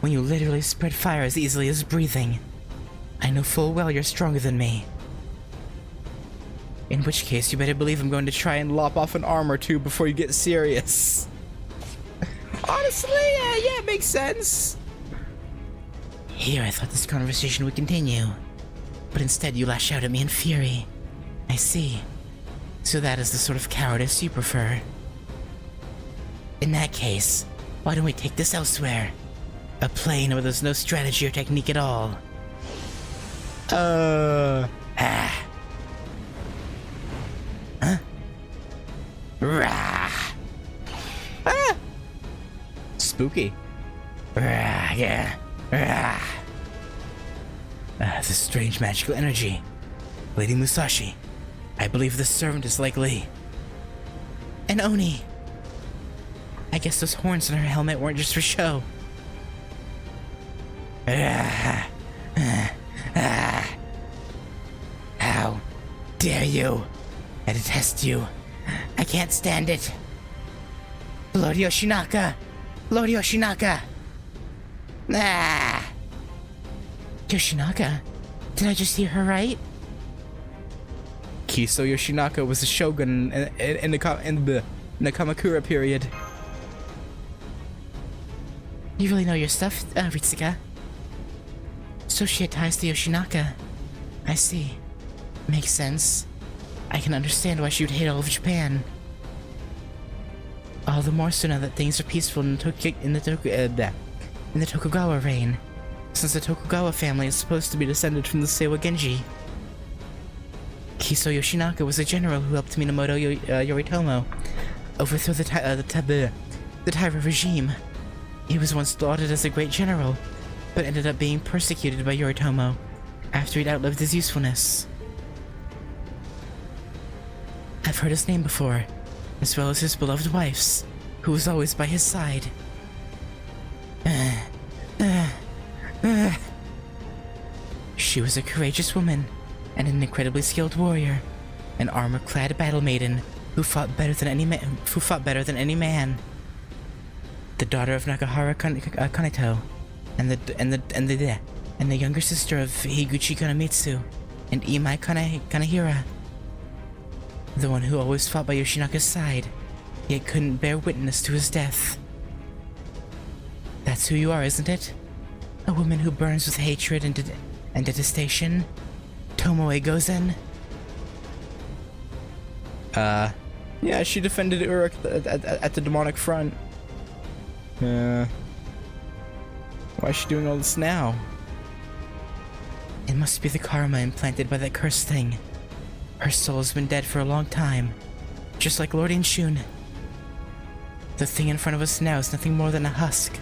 when you literally spread fire as easily as breathing. I know full well you're stronger than me. In which case, you better believe I'm going to try and lop off an arm or two before you get serious. Honestly, yeah, it makes sense. Here, I thought this conversation would continue, but instead you lash out at me in fury. I see. So that is the sort of cowardice you prefer. In that case, why don't we take this elsewhere? A plane where there's no strategy or technique at all. Huh? Rah! Ah! Spooky. Rah, yeah. Rah. This strange magical energy. Lady Musashi, I believe this servant is likely an Oni. I guess those horns on her helmet weren't just for show. How dare you? I detest you. I can't stand it. Lord Yoshinaka! Lord Yoshinaka! Ah! Yoshinaka? Did I just hear her right? Kiso Yoshinaka was a shogun in the Kamakura period. You really know your stuff, Ritsuka. So she had ties to Yoshinaka. I see. Makes sense. I can understand why she would hate all of Japan. All the more so now that things are peaceful in the Tokugawa reign, since the Tokugawa family is supposed to be descended from the Seiwa Genji. Kiso Yoshinaka was a general who helped Minamoto Yoritomo overthrow the Taira regime. He was once lauded as a great general, but ended up being persecuted by Yoritomo after he'd outlived his usefulness. I've heard his name before, as well as his beloved wife's, who was always by his side. She was a courageous woman, and an incredibly skilled warrior, an armor-clad battle maiden who fought better than any man. The daughter of Nakahara Kaneto, and the younger sister of Higuchi Konomitsu and Imai Kanehira. The one who always fought by Yoshinaka's side, yet couldn't bear witness to his death. That's who you are, isn't it? A woman who burns with hatred and detestation? Tomoe Gozen? Yeah, she defended Uruk at the demonic front. Why is she doing all this now? It must be the karma implanted by that cursed thing. Her soul has been dead for a long time, just like Lord Inshun. The thing in front of us now is nothing more than a husk.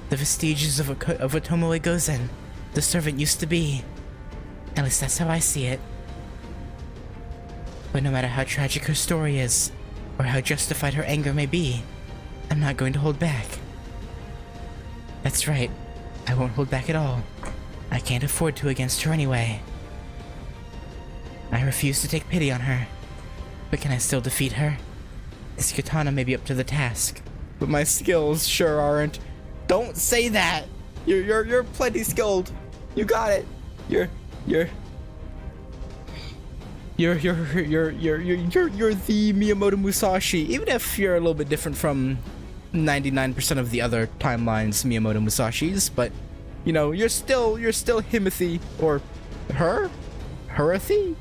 The vestiges of a Tomoe Gozen, the servant used to be. At least that's how I see it. But no matter how tragic her story is, or how justified her anger may be, I'm not going to hold back. That's right, I won't hold back at all. I can't afford to against her anyway. I refuse to take pity on her, but can I still defeat her? This katana may be up to the task, but my skills sure aren't. Don't say that! You're plenty skilled. You got it. You're the Miyamoto Musashi, even if you're a little bit different from 99% of the other timelines Miyamoto Musashis, but you know, you're still Himothy or her? Herathy?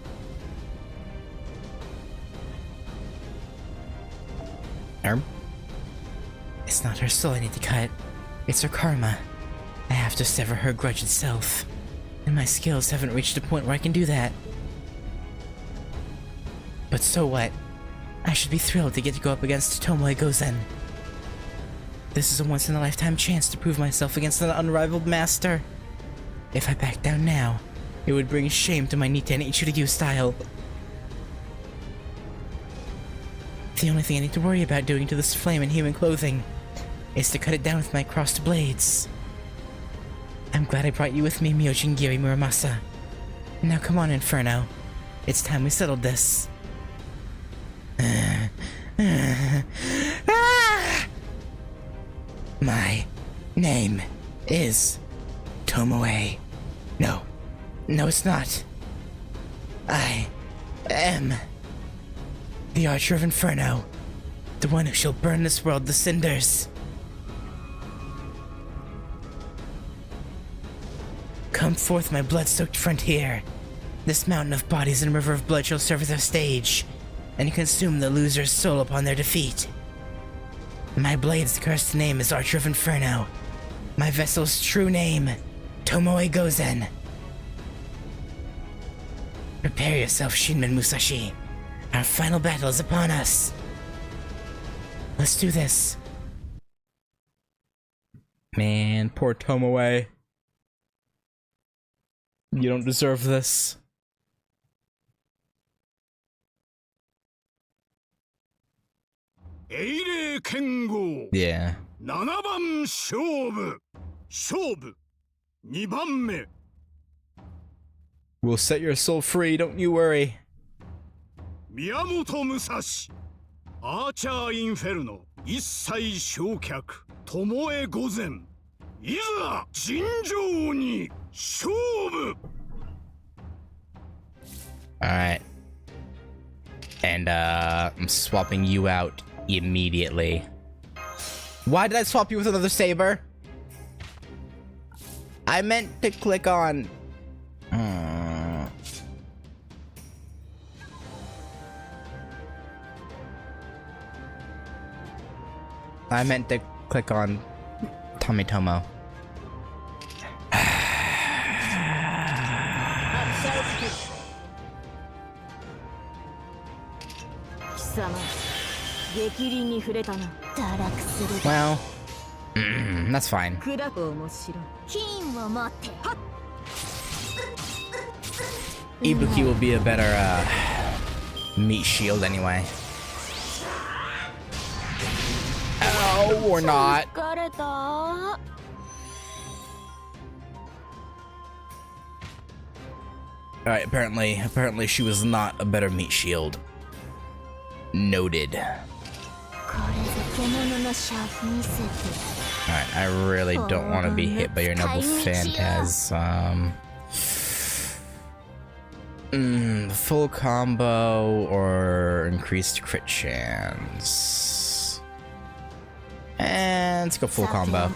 It's not her soul I need to cut. It's her karma. I have to sever her grudge itself. And my skills haven't reached a point where I can do that. But so what? I should be thrilled to get to go up against Tomoe Gozen. This is a once-in-a-lifetime chance to prove myself against an unrivaled master. If I back down now, it would bring shame to my Niten Ichiryu style. The only thing I need to worry about doing to this flame in human clothing is to cut it down with my crossed blades. I'm glad I brought you with me, Myojingiri Muramasa. Now come on, Inferno. It's time we settled this. My name is Tomoe. No, it's not. I am the Archer of Inferno, the one who shall burn this world to cinders. Come forth, my blood-soaked frontier. This mountain of bodies and river of blood shall serve as our stage, and consume the loser's soul upon their defeat. My blade's cursed name is Archer of Inferno. My vessel's true name, Tomoe Gozen. Prepare yourself, Shinmen Musashi. Our final battle is upon us. Let's do this. Man, poor Tomoe. You don't deserve this. Yeah. 7番勝負 2番目 We'll set your soul free, don't you worry. 宮本武蔵アーチャーインフェルノ一切焼却巴御前いざ尋常に勝負 Alright. And, I'm swapping you out immediately. Why did I swap you with another saber? I meant to click on... I meant to click on Tomitomo. Well, that's fine. Ibuki will be a better meat shield anyway. Oh, or not. Alright, apparently she was not a better meat shield. Noted. Alright, I really don't want to be hit by your noble phantasm. Full combo or increased crit chance. And let's go full combo.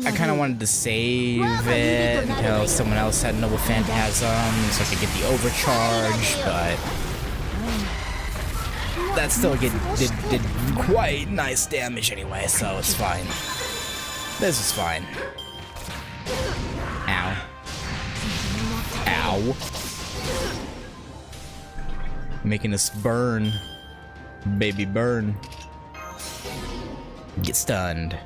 I kind of wanted to save it until someone else had Noble Phantasm so I could get the overcharge, but that still did quite nice damage anyway, so it's fine. This is fine. Ow. Ow. Making us burn. Baby burn. Get stunned.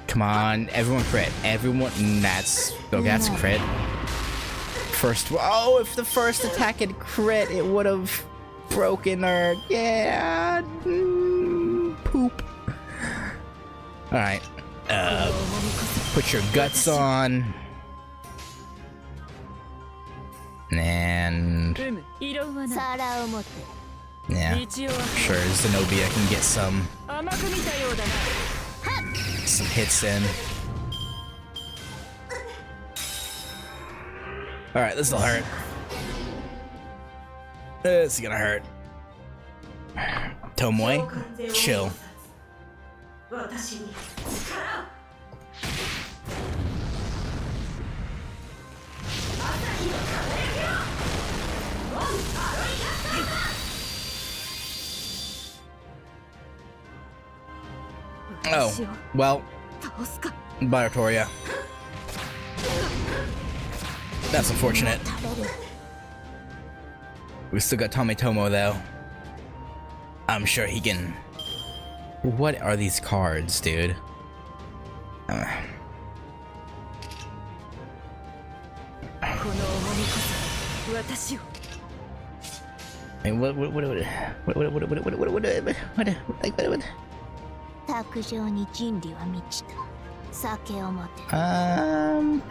Come on, everyone crit. Everyone, that's crit. First, oh, if the first attack had crit, it would have broken her. Yeah, poop. All right, put your guts on, and yeah, sure, Zenobia can get some hits in. Alright, this'll hurt. This is gonna hurt. Tomoe, chill. Oh, well, bye, Artoria. That's unfortunate. We still got Tomitomo though. I'm sure he can. What are these cards, dude? Hey, what?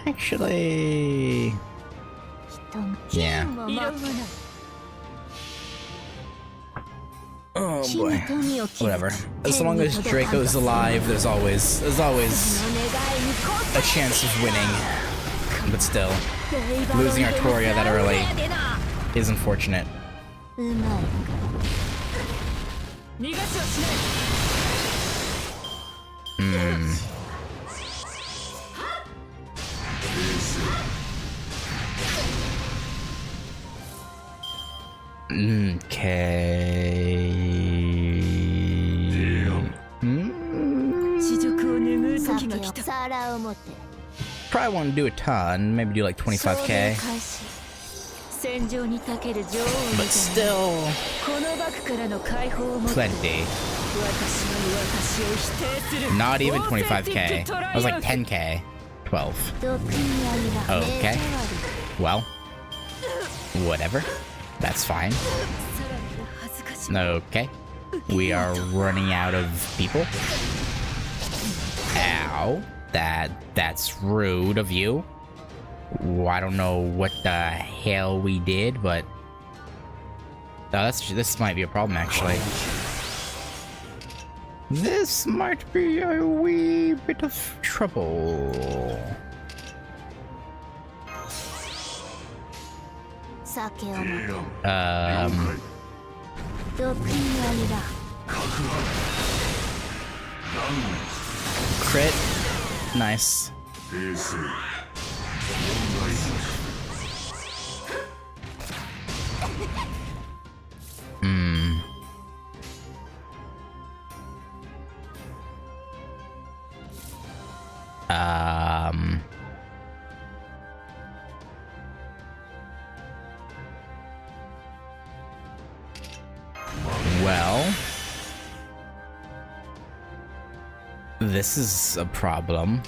Actually, yeah. Oh boy. Whatever. As long as Draco's alive, there's always a chance of winning. But still, losing Artoria that early is unfortunate. Okay. Probably won't do a ton. Maybe do like 25k. But still, plenty. Not even 25k. I was like 10k. 12. Okay. Well, whatever. That's fine. Okay. We are running out of people. Ow. That's rude of you. I don't know what the hell we did, but this might be a problem actually. This might be a wee bit of trouble. Crit. Nice. Well, this is a problem.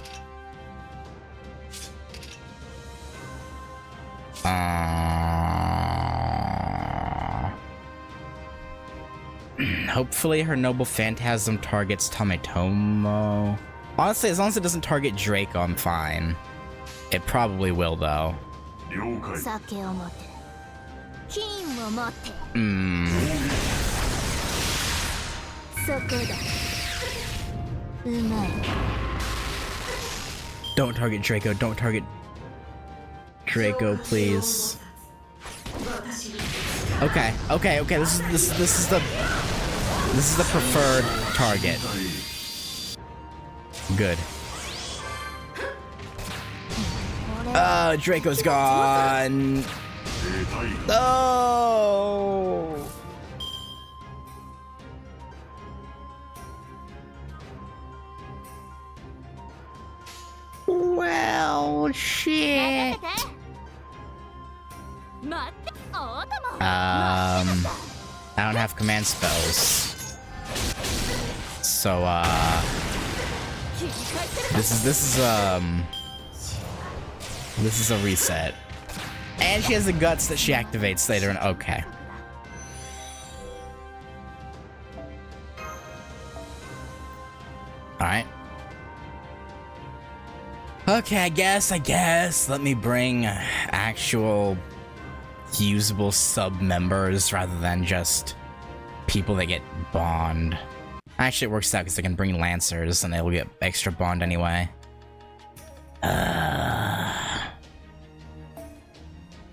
Hopefully her Noble Phantasm targets Tomitomo. Honestly, as long as it doesn't target Draco, I'm fine. It probably will, though. Don't target Draco. Don't target Draco, please. Okay. This is the preferred target. Good. Draco's gone. Oh. Well, shit. I don't have command spells. So, this is a reset. And she has the guts that she activates later and okay. Alright. Okay, I guess. Let me bring actual usable sub-members rather than just people that get bond. Actually, it works out because I can bring Lancers and they will get extra bond anyway.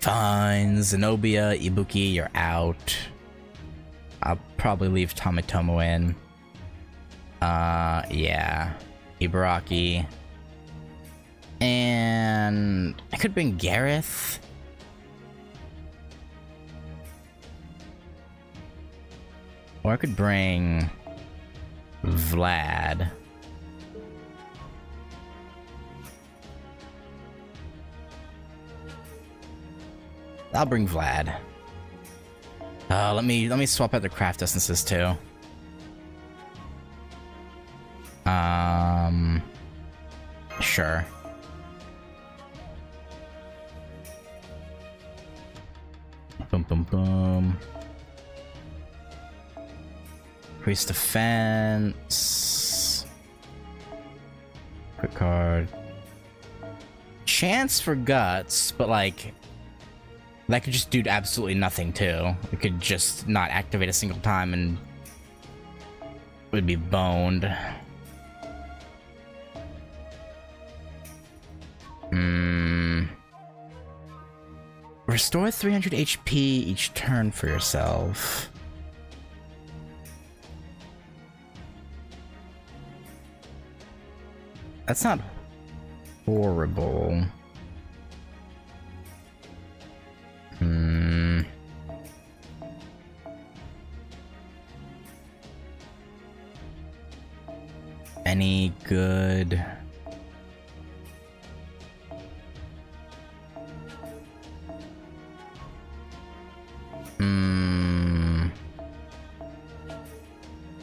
Fine, Zenobia, Ibuki, you're out. I'll probably leave Tomitomo in. Yeah. Ibaraki. And I could bring Gareth. Or I could bring Vlad. I'll bring Vlad. Let me swap out the craft essences too. Sure. Boom, boom, boom. Increase defense. Quick card. Chance for guts, but like that could just do absolutely nothing too. It could just not activate a single time and would be boned. Restore 300 HP each turn for yourself. That's not horrible. Any good?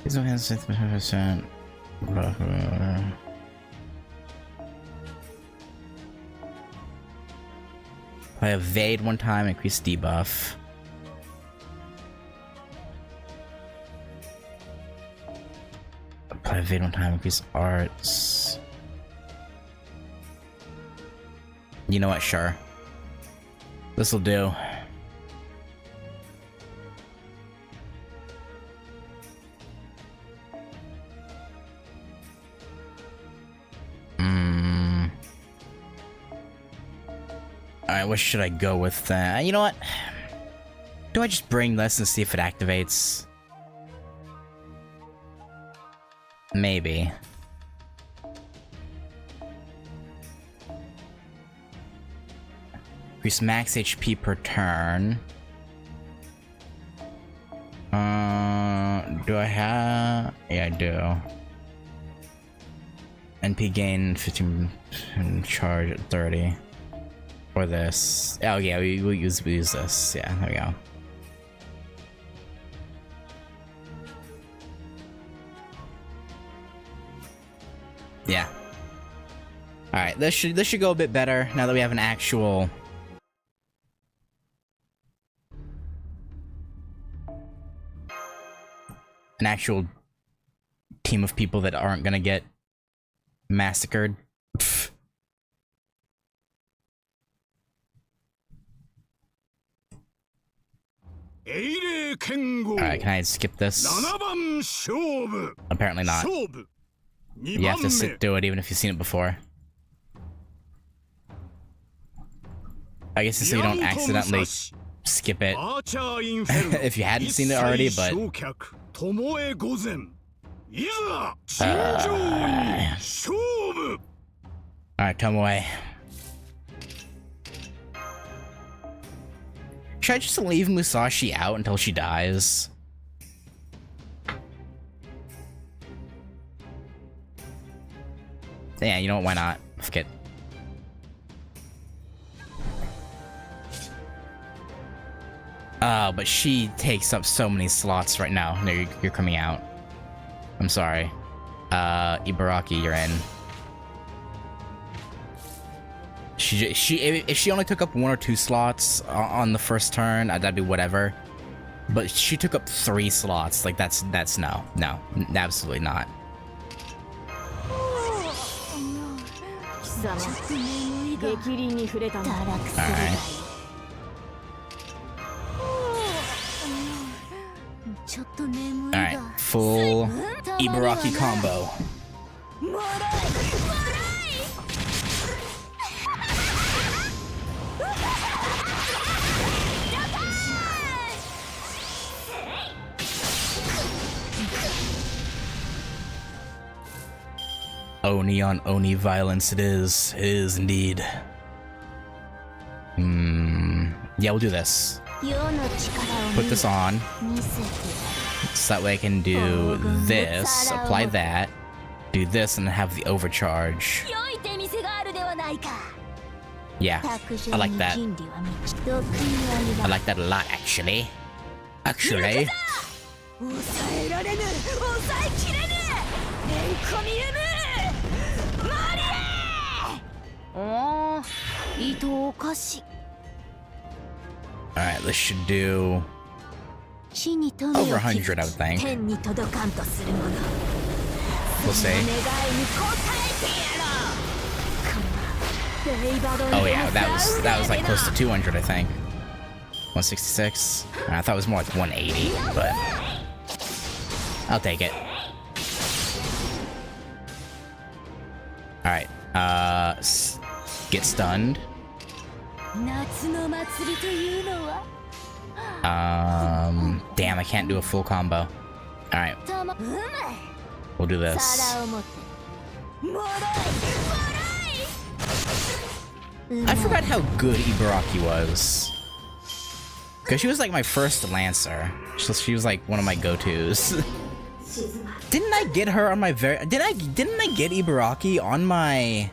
He's no hands 50%. I evade one time, increase debuff. Apply evade one time, increase arts. You know what? Sure. This'll do. Alright, what should I go with then? You know what? Do I just bring this and see if it activates? Maybe. Increase max HP per turn. Do I have... Yeah, I do. NP gain 15 and charge at 30. Or this. Oh yeah, we'll use this. Yeah, there we go. Yeah. Alright, this should go a bit better now that we have an actual team of people that aren't gonna get massacred. Pfft. Alright, can I skip this? Apparently not. You have to sit through it even if you've seen it before. I guess it's so you don't accidentally skip it if you hadn't seen it already, but... Alright, Tomoe. Should I just leave Musashi out until she dies? Yeah, you know what, why not? Fuck it. But she takes up so many slots right now. No, you're coming out. I'm sorry. Ibaraki, you're in. If she only took up 1 or 2 slots on the first turn, that'd be whatever. But she took up 3 slots. Like that's no, absolutely not. Alright. Alright, full Ibaraki combo. Oni on Oni violence it is. It is indeed. Yeah, we'll do this. Put this on. So that way I can do this, apply that, do this, and have the overcharge. Yeah, I like that. I like that a lot, actually. Actually. Alright, this should do over 100, I would think. We'll see. Oh yeah, that was like close to 200, I think. 166. I thought it was more like 180, but I'll take it. Alright, get stunned. Damn, I can't do a full combo. Alright. We'll do this. I forgot how good Ibaraki was. Because she was like my first Lancer. So she was like one of my go-tos. Didn't I get her on my didn't I get Ibaraki on my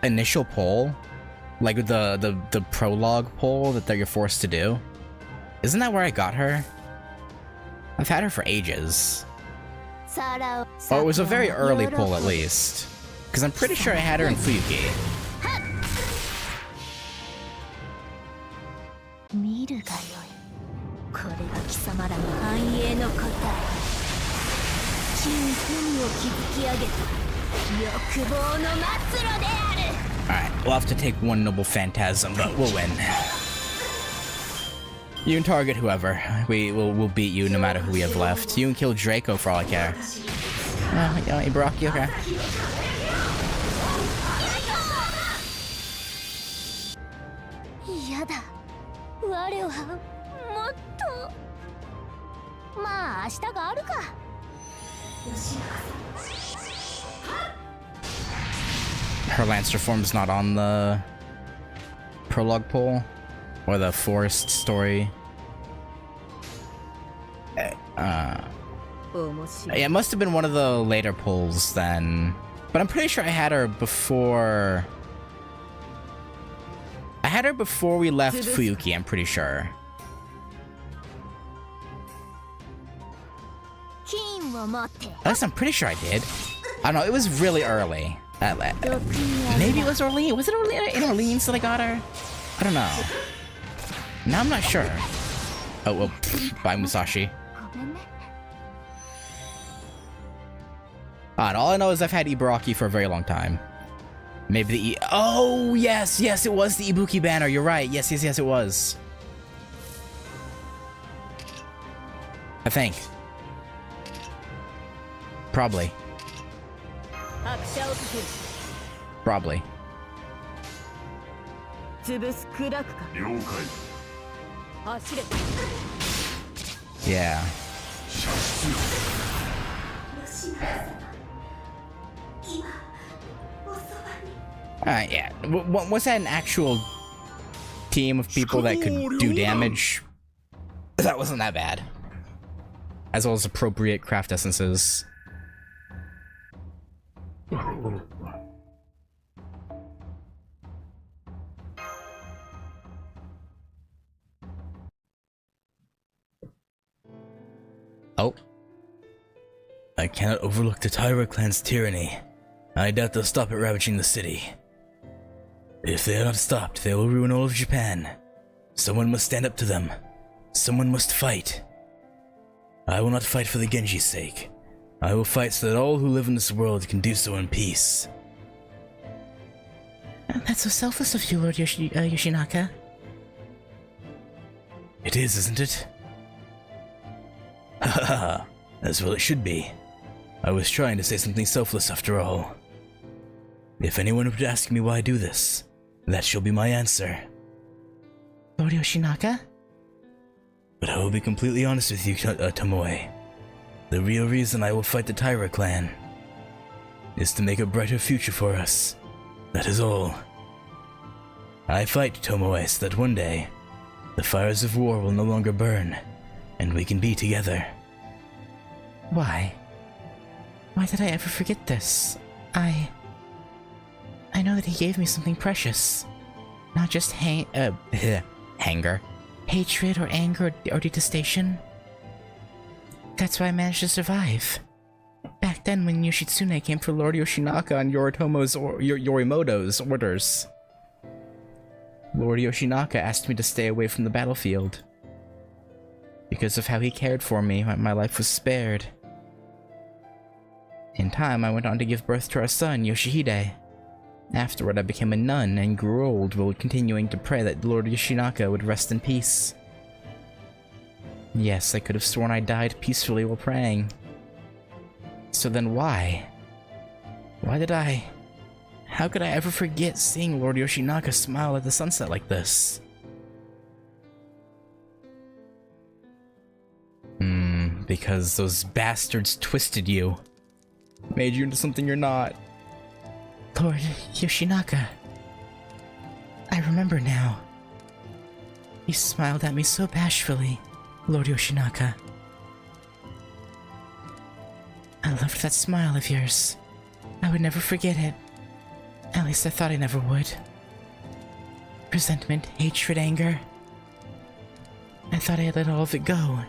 initial poll? Like the prologue poll that you're forced to do? Isn't that where I got her? I've had her for ages. Or it was a very early poll at least. Because I'm pretty sure I had her in Fuyuki. Alright, we'll have to take one Noble Phantasm, but we'll win. You can target whoever. We'll beat you no matter who we have left. You can kill Draco for all I care. Oh, yeah, Ibaraki, okay. Her Lancer form's not on the prologue poll or the forest story. Yeah, it must have been one of the later polls then. But I'm pretty sure I had her before. I had her before we left Fuyuki, I'm pretty sure. At least I'm pretty sure I did. I don't know, it was really early. Maybe it was Orleans. Was it in Orleans that I got her? I don't know. No, I'm not sure. Oh, well, bye Musashi. All I know is I've had Ibaraki for a very long time. Maybe the oh, yes, it was the Ibuki banner. You're right. Yes, it was. I think. Probably. Probably. Yeah. Alright, yeah. Was that an actual team of people that could do damage? That wasn't that bad. As well as appropriate craft essences. Oh. I cannot overlook the Taira clan's tyranny. I doubt they'll stop at ravaging the city. If they are not stopped, they will ruin all of Japan. Someone must stand up to them. Someone must fight. I will not fight for the Genji's sake. I will fight so that all who live in this world can do so in peace. That's so selfless of you, Lord Yoshinaka. It is, isn't it? Ha ha ha. As well it should be. I was trying to say something selfless after all. If anyone would ask me why I do this, that shall be my answer. Lord Yoshinaka? But I will be completely honest with you, Tomoe. The real reason I will fight the Taira clan is to make a brighter future for us. That is all. I fight, Tomoe, so that one day, the fires of war will no longer burn, and we can be together. Why? Why did I ever forget this? I know that he gave me something precious. Not just Hanger. hatred or anger or detestation. That's why I managed to survive. Back then when Yoshitsune came for Lord Yoshinaka on Yorimoto's orders. Lord Yoshinaka asked me to stay away from the battlefield. Because of how he cared for me, my life was spared. In time, I went on to give birth to our son, Yoshihide. Afterward, I became a nun and grew old while continuing to pray that Lord Yoshinaka would rest in peace. Yes, I could have sworn I died peacefully while praying. So then why? Why did I... How could I ever forget seeing Lord Yoshinaka smile at the sunset like this? Because those bastards twisted you. Made you into something you're not. Lord Yoshinaka. I remember now. He smiled at me so bashfully, Lord Yoshinaka. I loved that smile of yours. I would never forget it. At least I thought I never would. Resentment, hatred, anger. I thought I had let all of it go.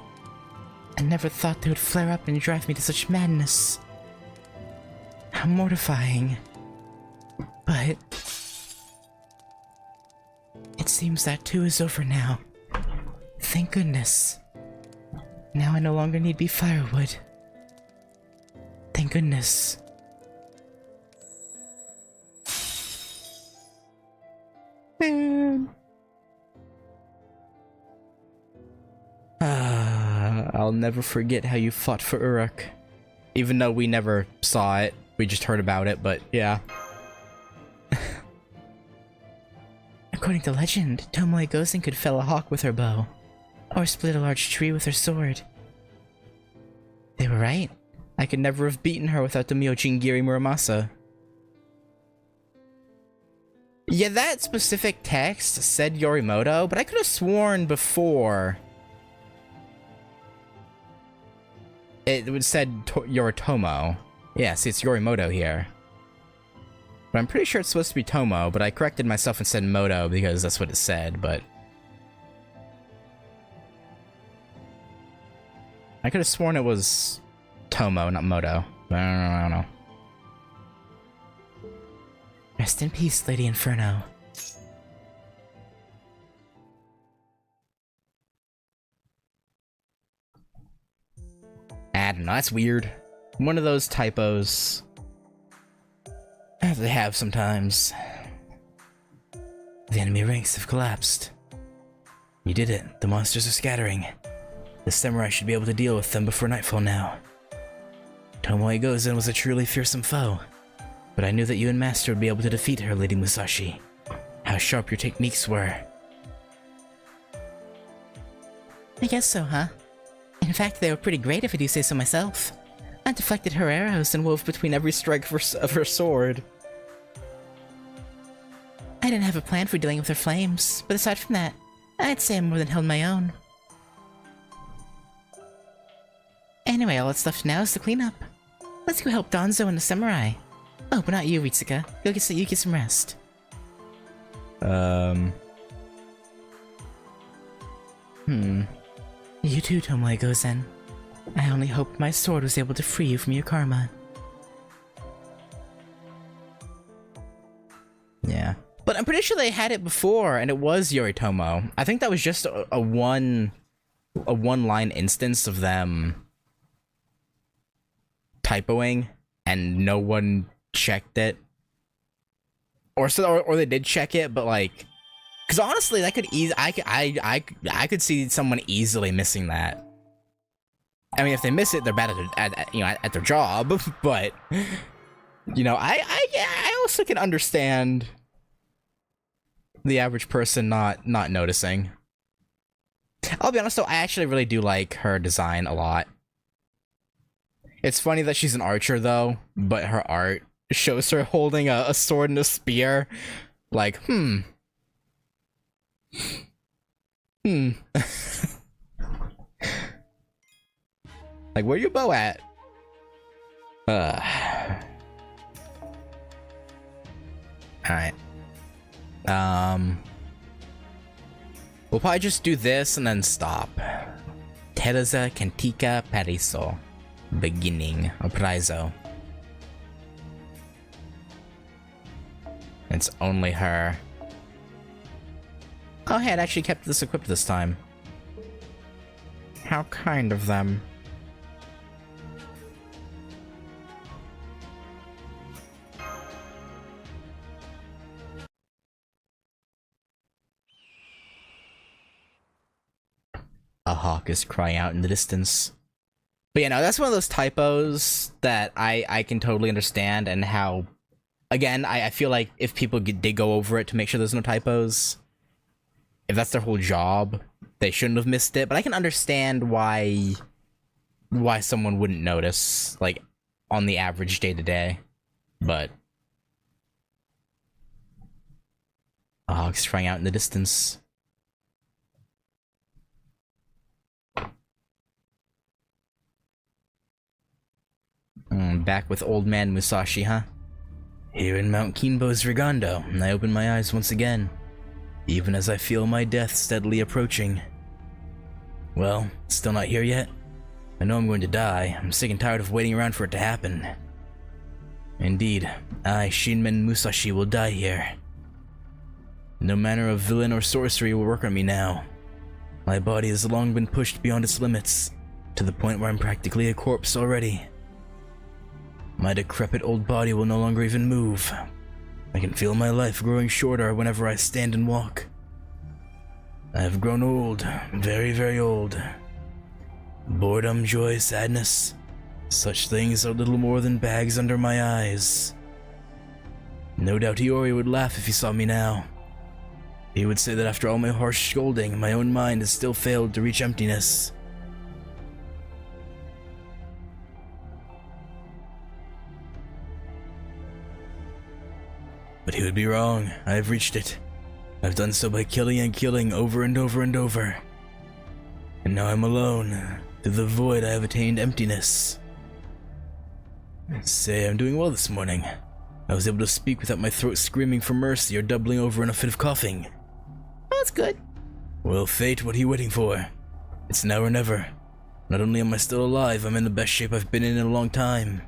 I never thought they would flare up and drive me to such madness. How mortifying. But... it seems that too is over now. Thank goodness. Now I no longer need be firewood. Thank goodness. Man. I'll never forget how you fought for Uruk. Even though we never saw it, we just heard about it, but yeah. According to legend, Tomoe Gozen could fell a hawk with her bow, or split a large tree with her sword. They were right. I could never have beaten her without the Myojingiri Muramasa. Yeah, that specific text said Yorimoto, but I could have sworn before it would said Yoritomo. Yeah, see, it's Yorimoto here. But I'm pretty sure it's supposed to be Tomo, but I corrected myself and said Moto because that's what it said, but... I could have sworn it was Tomo, not Moto. I don't know. Rest in peace, Lady Inferno. I don't know, that's weird. One of those typos that they have sometimes. The enemy ranks have collapsed. You did it. The monsters are scattering. The samurai should be able to deal with them before nightfall now. Tomoe Gozen was a truly fearsome foe, but I knew that you and Master would be able to defeat her, Lady Musashi. How sharp your techniques were. I guess so, huh? In fact, they were pretty great if I do say so myself. I deflected her arrows and wove between every strike of her sword. I didn't have a plan for dealing with her flames, but aside from that, I'd say I more than held my own. Anyway, all that's left now is the cleanup. Let's go help Donzo and the samurai. Oh, but not you, Ritsuka. You get some rest. You too, Tomoe Gozen. I only hoped my sword was able to free you from your karma. Yeah. But I'm pretty sure they had it before, and it was Yoritomo. I think that was just a one-line instance of them typoing, and no one checked it. Or they did check it, but like, because honestly, that could I could see someone easily missing that. I mean, if they miss it, they're bad at their job. But you know, I also can understand the average person not noticing. I'll be honest though, I actually really do like her design a lot. It's funny that she's an archer though, but her art shows her holding a sword and a spear. Like, Like, where your bow at? Alright. We'll probably just do this and then stop. Teresa Cantica Pariso. Beginning. Appriso. It's only her. Oh hey, it actually kept this equipped this time. How kind of them. A hawk is crying out in the distance. But yeah, no, that's one of those typos that I can totally understand, and how, again, I feel like if people did go over it to make sure there's no typos, if that's their whole job, they shouldn't have missed it. But I can understand why someone wouldn't notice, like, on the average day-to-day. But a hawk's crying out in the distance. Back with old man Musashi, huh? Here in Mount Kinbo's Rigando, I open my eyes once again, even as I feel my death steadily approaching. Well, still not here yet? I know I'm going to die. I'm sick and tired of waiting around for it to happen. Indeed, I, Shinmen Musashi, will die here. No manner of villain or sorcery will work on me now. My body has long been pushed beyond its limits, to the point where I'm practically a corpse already. My decrepit old body will no longer even move. I can feel my life growing shorter whenever I stand and walk. I have grown old, very, very old. Boredom, joy, sadness, such things are little more than bags under my eyes. No doubt Iori would laugh if he saw me now. He would say that after all my harsh scolding, my own mind has still failed to reach emptiness. But he would be wrong. I have reached it. I've done so by killing and killing over and over and over. And now I'm alone. Through the void I have attained emptiness. Say, I'm doing well this morning. I was able to speak without my throat screaming for mercy or doubling over in a fit of coughing. Oh, that's good. Well, fate, what are you waiting for? It's now or never. Not only am I still alive, I'm in the best shape I've been in a long time.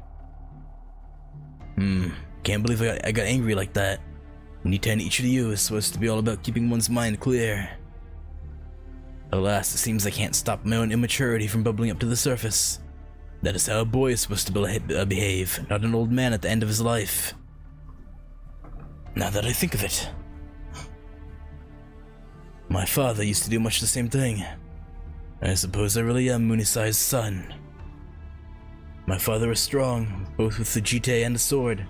Can't believe I got angry like that. Nitan Ichiryu is supposed to be all about keeping one's mind clear. Alas, it seems I can't stop my own immaturity from bubbling up to the surface. That is how a boy is supposed to behave, not an old man at the end of his life. Now that I think of it. My father used to do much the same thing. I suppose I really am Munisai's son. My father is strong, both with the jite and the sword.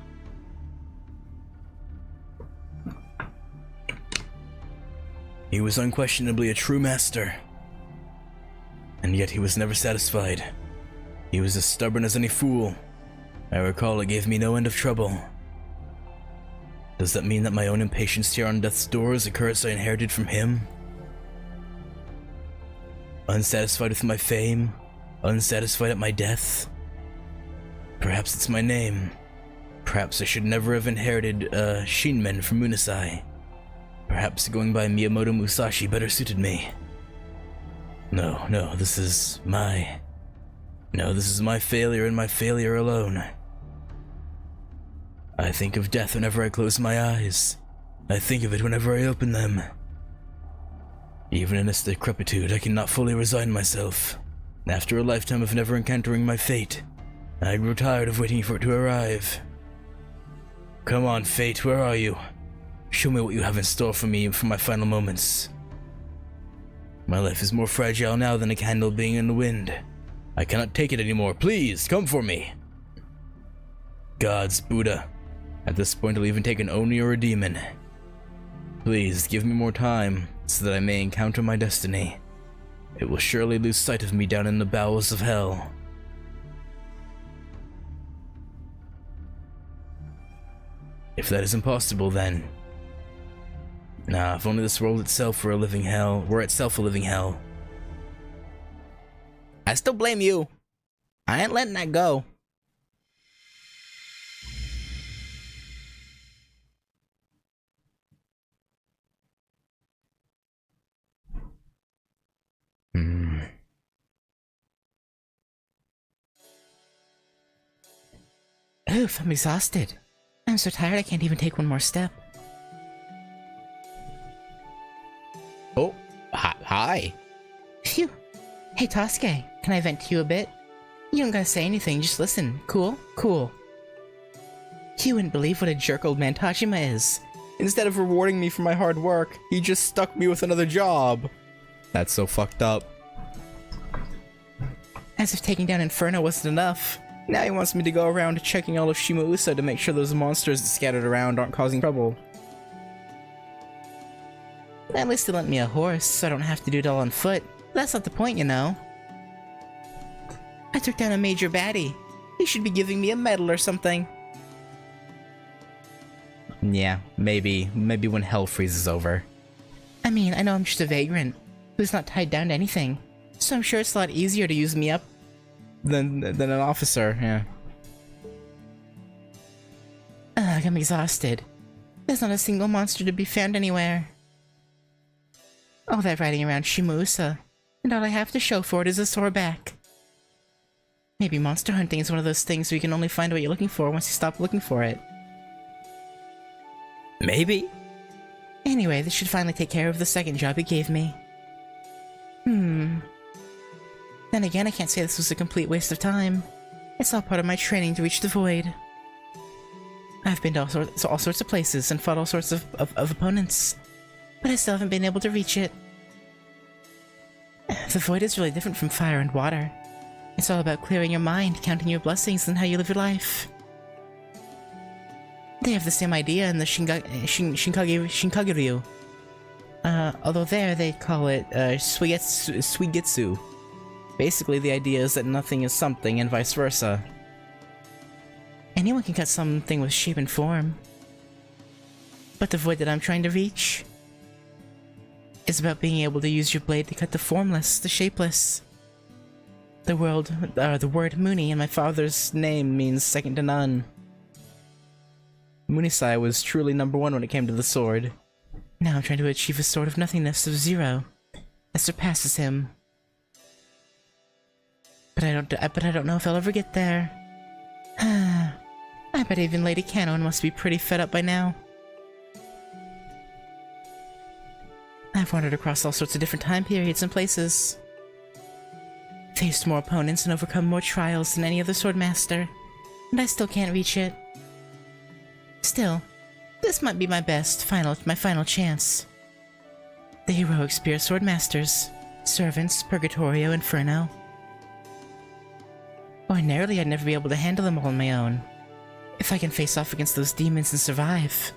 He was unquestionably a true master. And yet he was never satisfied. He was as stubborn as any fool. I recall it gave me no end of trouble. Does that mean that my own impatience here on death's door is a curse I inherited from him? Unsatisfied with my fame? Unsatisfied at my death? Perhaps it's my name. Perhaps I should never have inherited Shinmen from Munasai. Perhaps going by Miyamoto Musashi better suited me. No, this is my No, this is my failure and my failure alone. I think of death whenever I close my eyes. I think of it whenever I open them. Even in this decrepitude, I cannot fully resign myself. After a lifetime of never encountering my fate, I grew tired of waiting for it to arrive. Come on, fate, where are you? Show me what you have in store for me for my final moments. My life is more fragile now than a candle being in the wind. I cannot take it anymore. Please, come for me. Gods, Buddha. At this point, I'll even take an Oni or a demon. Please, give me more time, so that I may encounter my destiny. It will surely lose sight of me down in the bowels of hell. If that is impossible, then... Nah, if only this world itself were itself a living hell. I still blame you. I ain't letting that go. Oof, I'm exhausted. I'm so tired I can't even take one more step. Oh, hi. Phew. Hey, Tosuke, can I vent to you a bit? You don't gotta say anything, just listen. Cool? Cool. You wouldn't believe what a jerk old man Tajima is. Instead of rewarding me for my hard work, he just stuck me with another job. That's so fucked up. As if taking down Inferno wasn't enough, now he wants me to go around checking all of Shimausa to make sure those monsters scattered around aren't causing trouble. At least they lent me a horse, so I don't have to do it all on foot. That's not the point, you know. I took down a major baddie. He should be giving me a medal or something. Yeah, maybe when hell freezes over. I mean, I know I'm just a vagrant who's not tied down to anything, so I'm sure it's a lot easier to use me up than an officer, yeah. Ugh, I'm exhausted. There's not a single monster to be found anywhere. All that riding around Shimausa, and all I have to show for it is a sore back. Maybe monster hunting is one of those things where you can only find what you're looking for once you stop looking for it. Maybe. Anyway, this should finally take care of the second job he gave me. Then again, I can't say this was a complete waste of time. It's all part of my training to reach the void. I've been to all sorts of places and fought all sorts of opponents, but I still haven't been able to reach it. The void is really different from fire and water. It's all about clearing your mind, counting your blessings, and how you live your life. They have the same idea in the Shinkagiryu. Although there they call it Suigetsu. Basically, the idea is that nothing is something and vice versa. Anyone can cut something with shape and form. But the void that I'm trying to reach is about being able to use your blade to cut the formless, the shapeless. The word Muni in my father's name means second to none. Munisai was truly number one when it came to the sword. Now I'm trying to achieve a sword of nothingness of zero that surpasses him. But I don't know if I'll ever get there. I bet even Lady Canon must be pretty fed up by now. I've wandered across all sorts of different time periods and places. Faced more opponents and overcome more trials than any other swordmaster, and I still can't reach it. Still, this might be my final chance. The heroic spear swordmasters, servants, Purgatorio, Inferno. Ordinarily, I'd never be able to handle them all on my own. If I can face off against those demons and survive,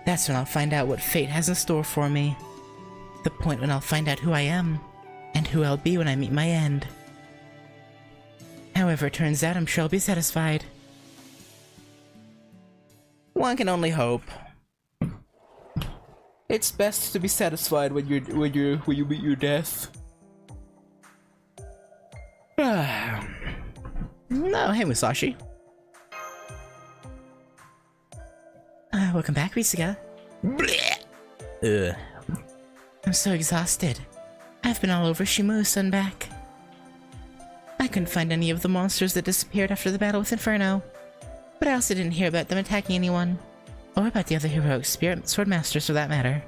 that's when I'll find out what fate has in store for me. The point when I'll find out who I am, and who I'll be when I meet my end. However it turns out, I'm sure I'll be satisfied. One can only hope. It's best to be satisfied when you meet your death. No, hey Musashi. Welcome back, Risuga. I'm so exhausted. I've been all over Shimausa and back. I couldn't find any of the monsters that disappeared after the battle with Inferno. But I also didn't hear about them attacking anyone. Or about the other heroic spirit swordmasters for that matter.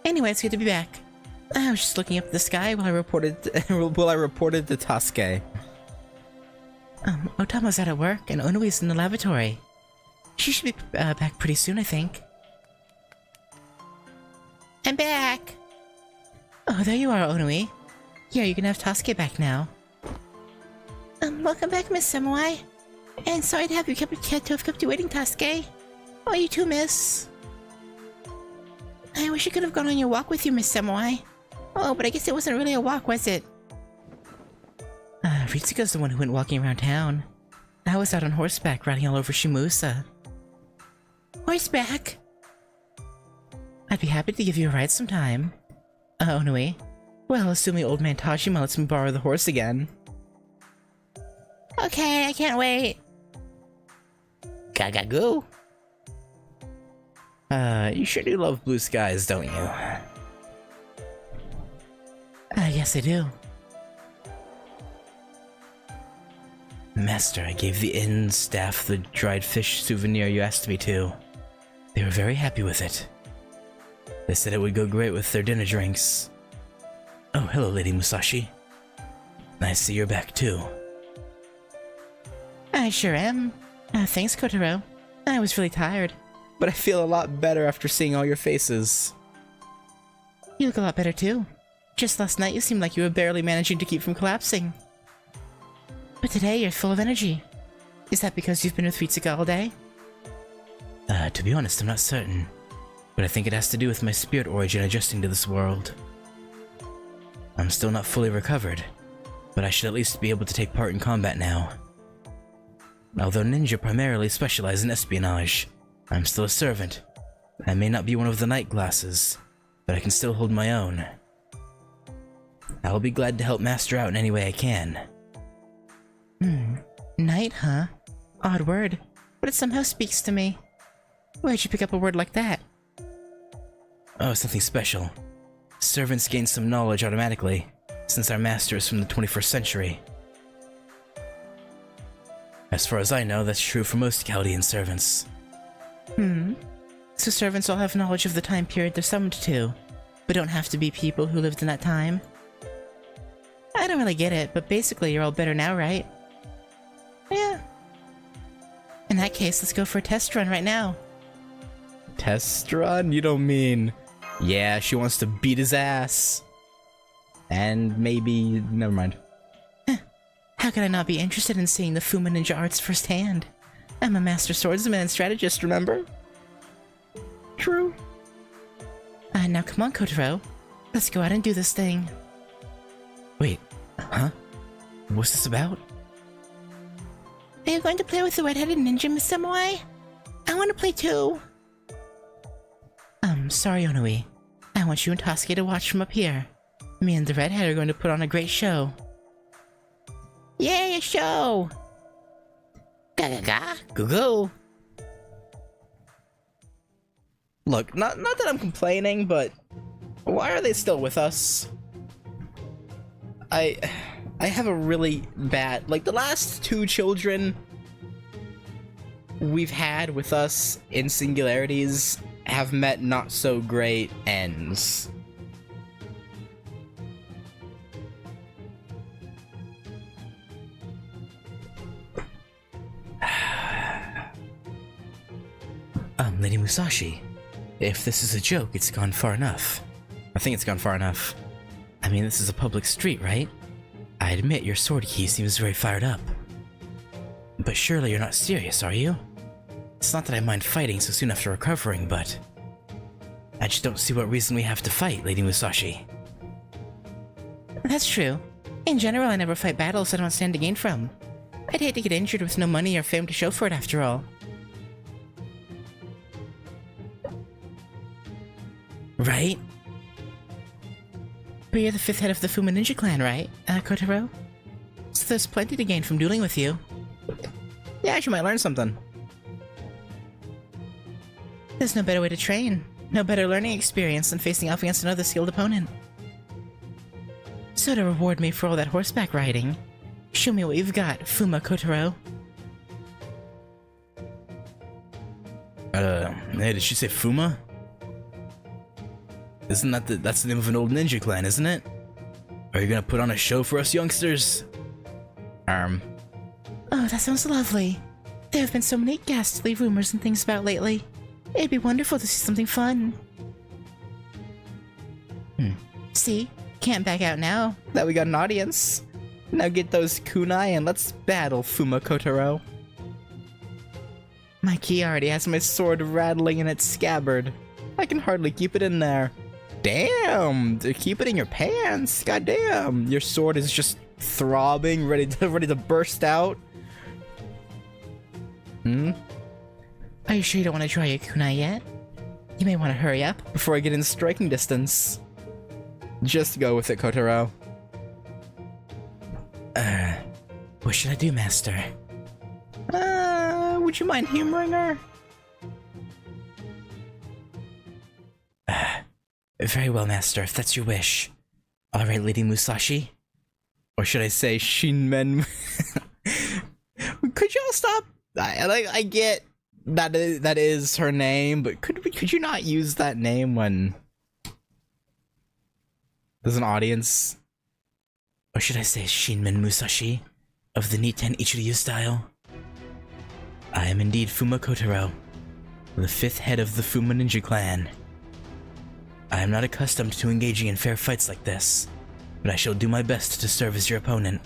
Anyway, it's good to be back. I was just looking up at the sky while I reported to Tasuke. Otama's out at work and Onui's in the lavatory. She should be back pretty soon, I think. I'm back! Oh, there you are, Onui. Here, you can have Tasuke back now. Welcome back, Miss Samurai. And sorry to have kept you waiting, Tasuke. Oh, you too, miss. I wish I could have gone on your walk with you, Miss Samurai. Oh, but I guess it wasn't really a walk, was it? Ritsuka's the one who went walking around town. I was out on horseback riding all over Shimusa. Horseback? I'd be happy to give you a ride sometime. Onui. Well, assuming old man Tashima lets me borrow the horse again. Okay, I can't wait. Gagago. You sure do love blue skies, don't you? Yes I do. Master, I gave the inn staff the dried fish souvenir you asked me to. They were very happy with it. They said it would go great with their dinner drinks. Oh, hello, Lady Musashi. Nice to see you're back, too. I sure am. Thanks, Kotaro. I was really tired. But I feel a lot better after seeing all your faces. You look a lot better, too. Just last night you seemed like you were barely managing to keep from collapsing. But today you're full of energy. Is that because you've been with Ritsuka all day? To be honest, I'm not certain. But I think it has to do with my spirit origin adjusting to this world. I'm still not fully recovered, but I should at least be able to take part in combat now. Although ninja primarily specialize in espionage, I'm still a servant. I may not be one of the knight classes, but I can still hold my own. I'll be glad to help Master out in any way I can. Knight, huh? Odd word, but it somehow speaks to me. Where'd you pick up a word like that? Oh, it's nothing special. Servants gain some knowledge automatically, since our master is from the 21st century. As far as I know, that's true for most Chaldean servants. So servants all have knowledge of the time period they're summoned to, but don't have to be people who lived in that time? I don't really get it, but basically you're all better now, right? Yeah. In that case, let's go for a test run right now. Test run? You don't mean... Yeah, she wants to beat his ass. And maybe... never mind. How could I not be interested in seeing the Fuma ninja arts firsthand? I'm a master swordsman and strategist, remember? True. Now come on, Kotaro. Let's go out and do this thing. Wait, huh? What's this about? Are you going to play with the red-headed ninja, Miss Samurai? I want to play too. Sorry, Onui. I want you and Tasuke to watch from up here. Me and the redhead are going to put on a great show. Yay, a show! Ga-ga-ga, go-go! Look, not that I'm complaining, but why are they still with us? I have a really bad... Like, the last two children we've had with us in Singularities have met not so great ends. Lady Musashi, if this is a joke, it's gone far enough. I think it's gone far enough. I mean, this is a public street, right? I admit your sword key seems very fired up. But surely you're not serious, are you? It's not that I mind fighting so soon after recovering, but... I just don't see what reason we have to fight, Lady Musashi. That's true. In general, I never fight battles I don't stand to gain from. I'd hate to get injured with no money or fame to show for it after all. Right? But you're the fifth head of the Fuma Ninja clan, right, Kotaro? So there's plenty to gain from dueling with you. Yeah, you might learn something. There's no better way to train. No better learning experience than facing off against another skilled opponent. So to reward me for all that horseback riding, show me what you've got, Fuma Kotaro. Hey, did she say Fuma? Isn't that that's the name of an old ninja clan, isn't it? Are you gonna put on a show for us youngsters? Oh, that sounds lovely. There have been so many ghastly rumors and things about lately. It'd be wonderful to see something fun. See? Can't back out now that we got an audience. Now get those kunai and let's battle, Fuma Kotaro. My key already has my sword rattling in its scabbard. I can hardly keep it in there. Damn! To keep it in your pants. Goddamn! Your sword is just throbbing, ready to burst out. Are you sure you don't want to try your kunai yet? You may want to hurry up before I get in striking distance. Just go with it, Kotaro. What should I do, Master? Would you mind humoring her? Very well, Master, if that's your wish. Alright, Lady Musashi. Or should I say Shinmen? Could y'all stop? I get that is her name, but could you not use that name when there's an audience? Or should I say Shinmen Musashi of the Niten Ichiryu style? I am indeed Fuma Kotaro, the 5th head of the Fuma Ninja Clan. I am not accustomed to engaging in fair fights like this, but I shall do my best to serve as your opponent.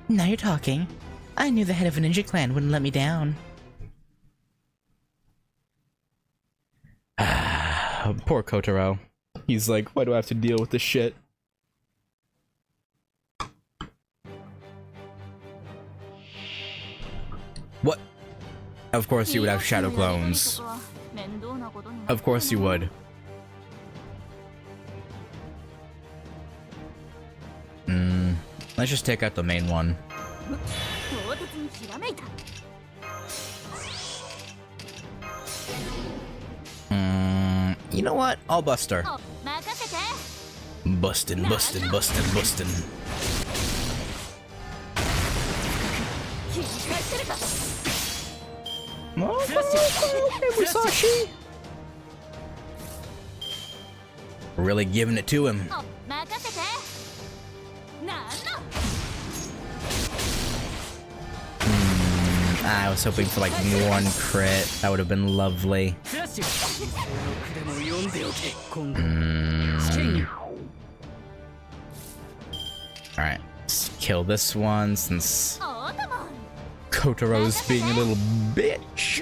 Now you're talking. I knew the head of a ninja clan wouldn't let me down. Poor Kotaro. He's like, why do I have to deal with this shit? What? Of course you would have shadow clones. Of course you would. Let's just take out the main one. You know what? I'll bust her. Bustin', bustin', bustin', bustin'. Okay, Musashi. Really giving it to him. I was hoping for like 1 crit. That would have been lovely. Alright, let's kill this one since Kotaro's being a little bitch.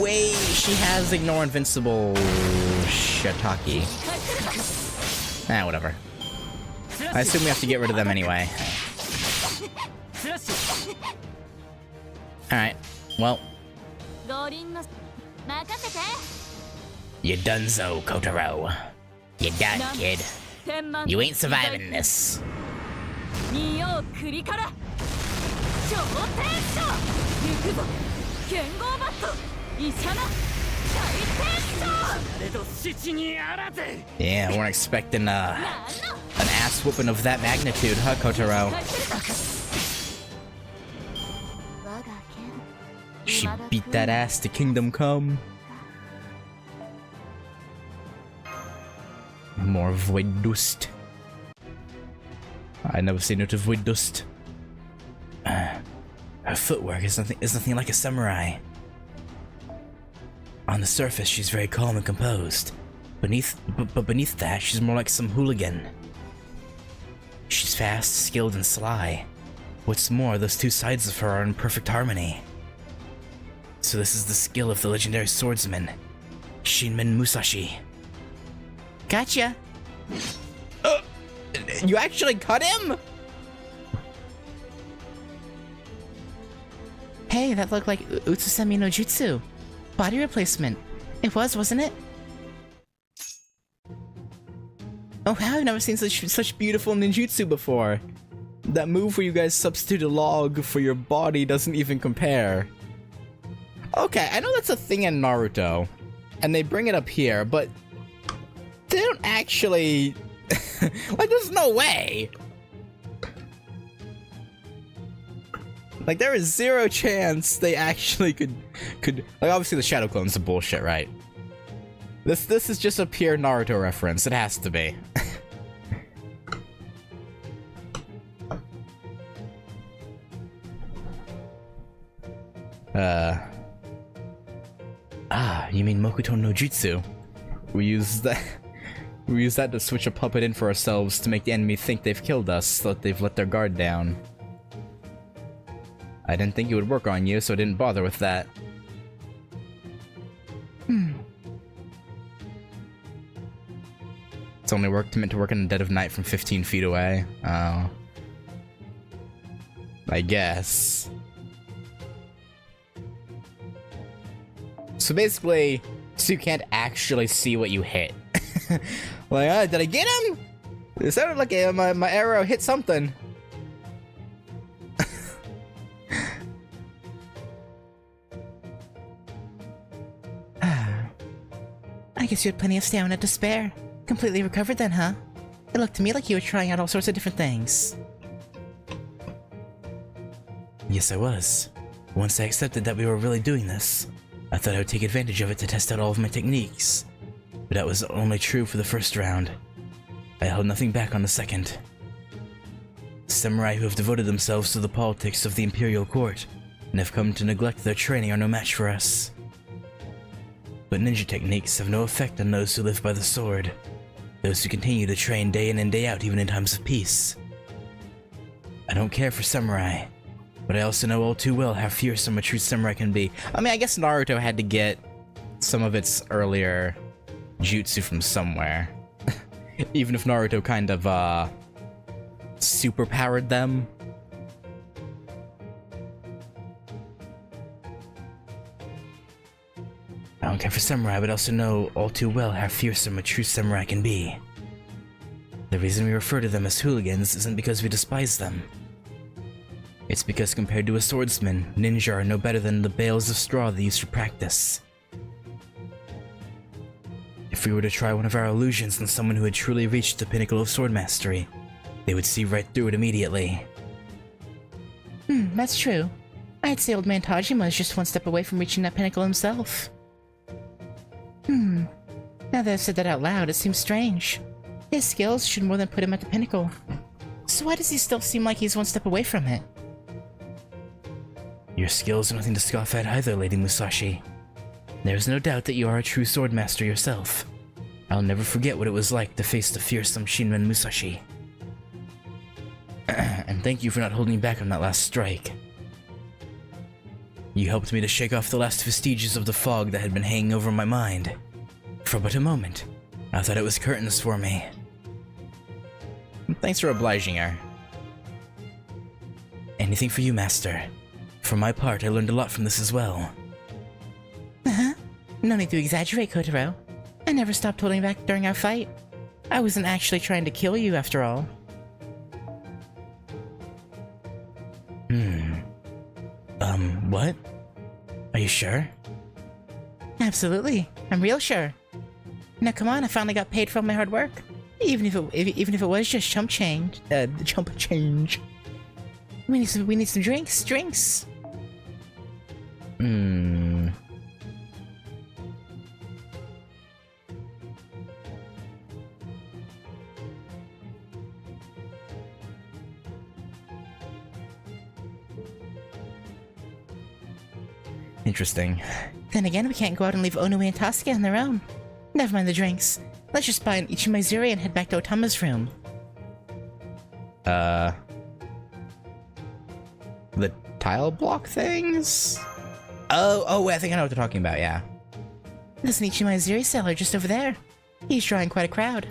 Wait, she has ignore invincible Shiitake. Whatever. I assume we have to get rid of them anyway. Alright, well. You donezo, Kotaro. You done, kid. You ain't surviving this. Yeah, weren't expecting an ass whooping of that magnitude, huh, Kotaro? She beat that ass to Kingdom Come. More void dust. I never seen it to void dust. Her footwork is nothing like a samurai. On the surface, she's very calm and composed. But beneath that, she's more like some hooligan. She's fast, skilled, and sly. What's more, those two sides of her are in perfect harmony. So this is the skill of the legendary swordsman, Shinmen Musashi. Gotcha! You actually cut him?! Hey, that looked like Utsusemi no Jutsu. Body replacement. It was, wasn't it? Oh wow, I've never seen such beautiful ninjutsu before. That move where you guys substitute a log for your body doesn't even compare. Okay, I know that's a thing in Naruto, and they bring it up here, but they don't actually Like, there's no way! Like, there is zero chance they actually could... Like, obviously the Shadow Clone's are bullshit, right? This is just a pure Naruto reference. It has to be. You mean Mokuton no Jutsu? We use that to switch a puppet in for ourselves to make the enemy think they've killed us, so that they've let their guard down. I didn't think it would work on you, so I didn't bother with that. It's only meant to work in the dead of night from 15 feet away. Oh. I guess. So basically, you can't actually see what you hit. Like, did I get him? It sounded like my arrow hit something. I guess you had plenty of stamina to spare. Completely recovered then, huh? It looked to me like you were trying out all sorts of different things. Yes, I was. Once I accepted that we were really doing this, I thought I would take advantage of it to test out all of my techniques. But that was only true for the first round. I held nothing back on the second. Samurai who have devoted themselves to the politics of the Imperial Court and have come to neglect their training are no match for us. But ninja techniques have no effect on those who live by the sword, those who continue to train day in and day out even in times of peace. I don't care for samurai, but I also know all too well how fearsome a true samurai can be. I mean, I guess Naruto had to get some of its earlier jutsu from somewhere. Even if Naruto kind of, superpowered them. I don't care for samurai, but also know all too well how fearsome a true samurai can be. The reason we refer to them as hooligans isn't because we despise them. It's because compared to a swordsman, ninja are no better than the bales of straw they used to practice. If we were to try one of our illusions on someone who had truly reached the pinnacle of sword mastery, they would see right through it immediately. That's true. I'd say old man Tajima is just one step away from reaching that pinnacle himself. Now that I've said that out loud, it seems strange. His skills should more than put him at the pinnacle. So why does he still seem like he's one step away from it? Your skills are nothing to scoff at either, Lady Musashi. There's no doubt that you are a true swordmaster yourself. I'll never forget what it was like to face the fearsome Shinran Musashi. And thank you for not holding back on that last strike. You helped me to shake off the last vestiges of the fog that had been hanging over my mind. For but a moment, I thought it was curtains for me. Thanks for obliging her. Anything for you, Master. For my part, I learned a lot from this as well. No need to exaggerate, Kotaro. I never stopped holding back during our fight. I wasn't actually trying to kill you, after all. What? Are you sure? Absolutely. I'm real sure. Now come on, I finally got paid for all my hard work. Even if it was just chump change. Chump change. We need some drinks. Interesting. Then again, we can't go out and leave Onui and Tasuke on their own. Never mind the drinks. Let's just buy an Ichimaizuri and head back to Otama's room. The tile block things? Oh, I think I know what they're talking about, yeah. There's an Ichimaizuri seller just over there. He's drawing quite a crowd.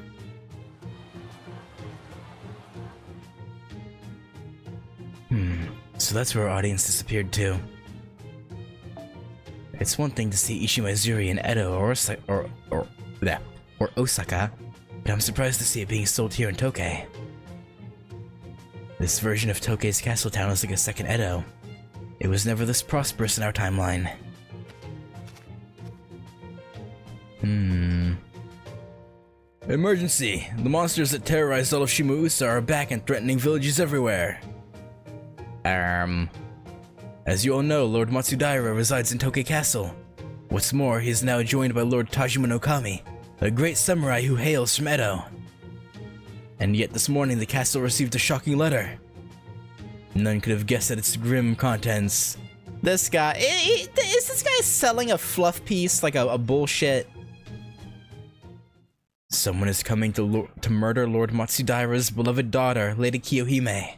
So that's where our audience disappeared too. It's one thing to see Ichimaizuri in Edo or Osaka, but I'm surprised to see it being sold here in Tokei. This version of Tokei's castle town is like a second Edo. It was never this prosperous in our timeline. Emergency! The monsters that terrorized all of Shimausa are back and threatening villages everywhere. As you all know, Lord Matsudaira resides in Toke Castle. What's more, he is now joined by Lord Tajima no Kami, a great samurai who hails from Edo. And yet this morning the castle received a shocking letter. None could have guessed at its grim contents. This guy, is this guy selling a fluff piece, like a bullshit? Someone is coming to murder Lord Matsudaira's beloved daughter, Lady Kiyohime.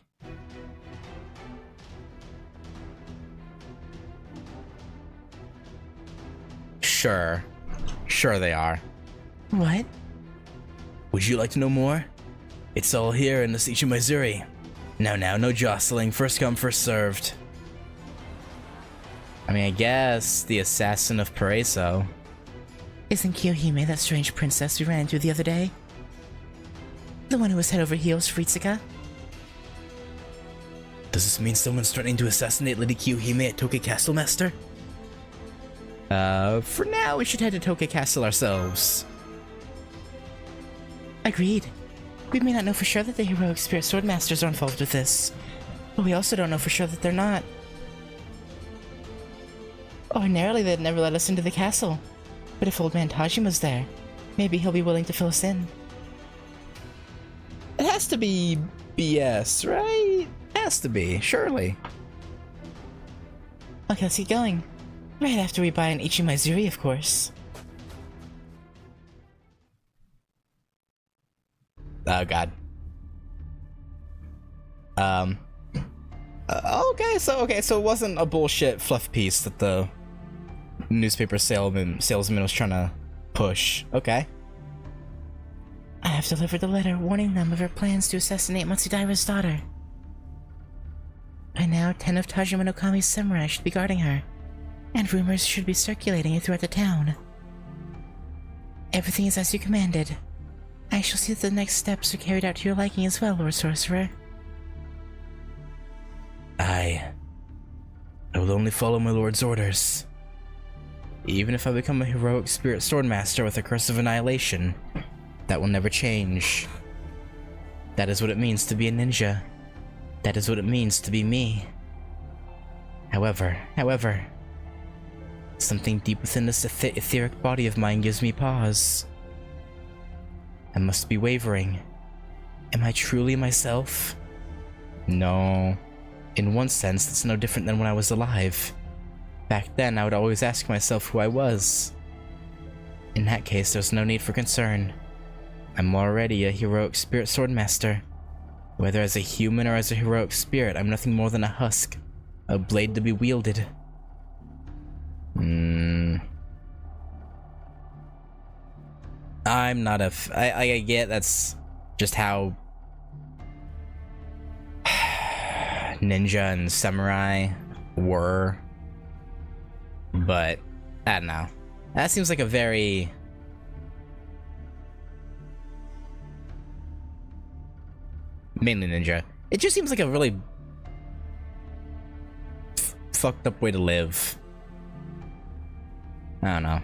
Sure they are. What? Would you like to know more? It's all here in this Ichimaizuri. Now, no jostling, first come, first served. I mean, I guess the assassin of Paraiso. Isn't Kiyohime that strange princess we ran into the other day? The one who was head over heels for Itsuka? Does this mean someone's threatening to assassinate Lady Kiyohime at Toke Castle, Master? For now, we should head to Toke Castle ourselves. Agreed. We may not know for sure that the heroic spirit swordmasters are involved with this, but we also don't know for sure that they're not. Ordinarily, they'd never let us into the castle, but if old man Tajima's there, maybe he'll be willing to fill us in. It has to be BS, right? Has to be, surely. Okay, let's get going. Right after we buy an Ichimaizuri, of course. Oh god. Okay, so it wasn't a bullshit fluff piece that the newspaper salesman was trying to push. Okay. I have delivered the letter warning them of our plans to assassinate Matsudaira's daughter. By now, 10 of Tajima no Kami's samurai should be guarding her, and rumors should be circulating throughout the town. Everything is as you commanded. I shall see that the next steps are carried out to your liking as well, Lord Sorcerer. I will only follow my lord's orders. Even if I become a heroic spirit swordmaster with a curse of annihilation, that will never change. That is what it means to be a ninja. That is what it means to be me. However, something deep within this etheric body of mine gives me pause. I must be wavering. Am I truly myself? No. In one sense, that's no different than when I was alive. Back then, I would always ask myself who I was. In that case, there's no need for concern. I'm already a heroic spirit swordmaster. Whether as a human or as a heroic spirit, I'm nothing more than a husk. A blade to be wielded. I'm not I get that's just how ninja and samurai were, but I don't know. That seems like a very mainly ninja. It just seems like a really fucked up way to live. I don't know.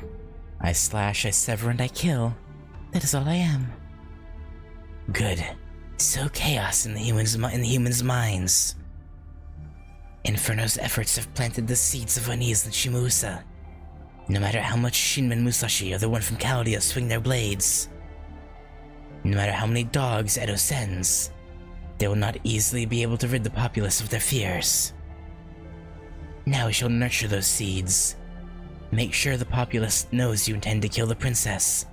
I slash, I sever, and I kill. That is all I am. Good. Sow chaos in the humans' minds. Inferno's efforts have planted the seeds of unease in Shimausa. No matter how much Shinmen Musashi or the one from Chaldea swing their blades, no matter how many dogs Edo sends, they will not easily be able to rid the populace of their fears. Now we shall nurture those seeds. Make sure the populace knows you intend to kill the princess.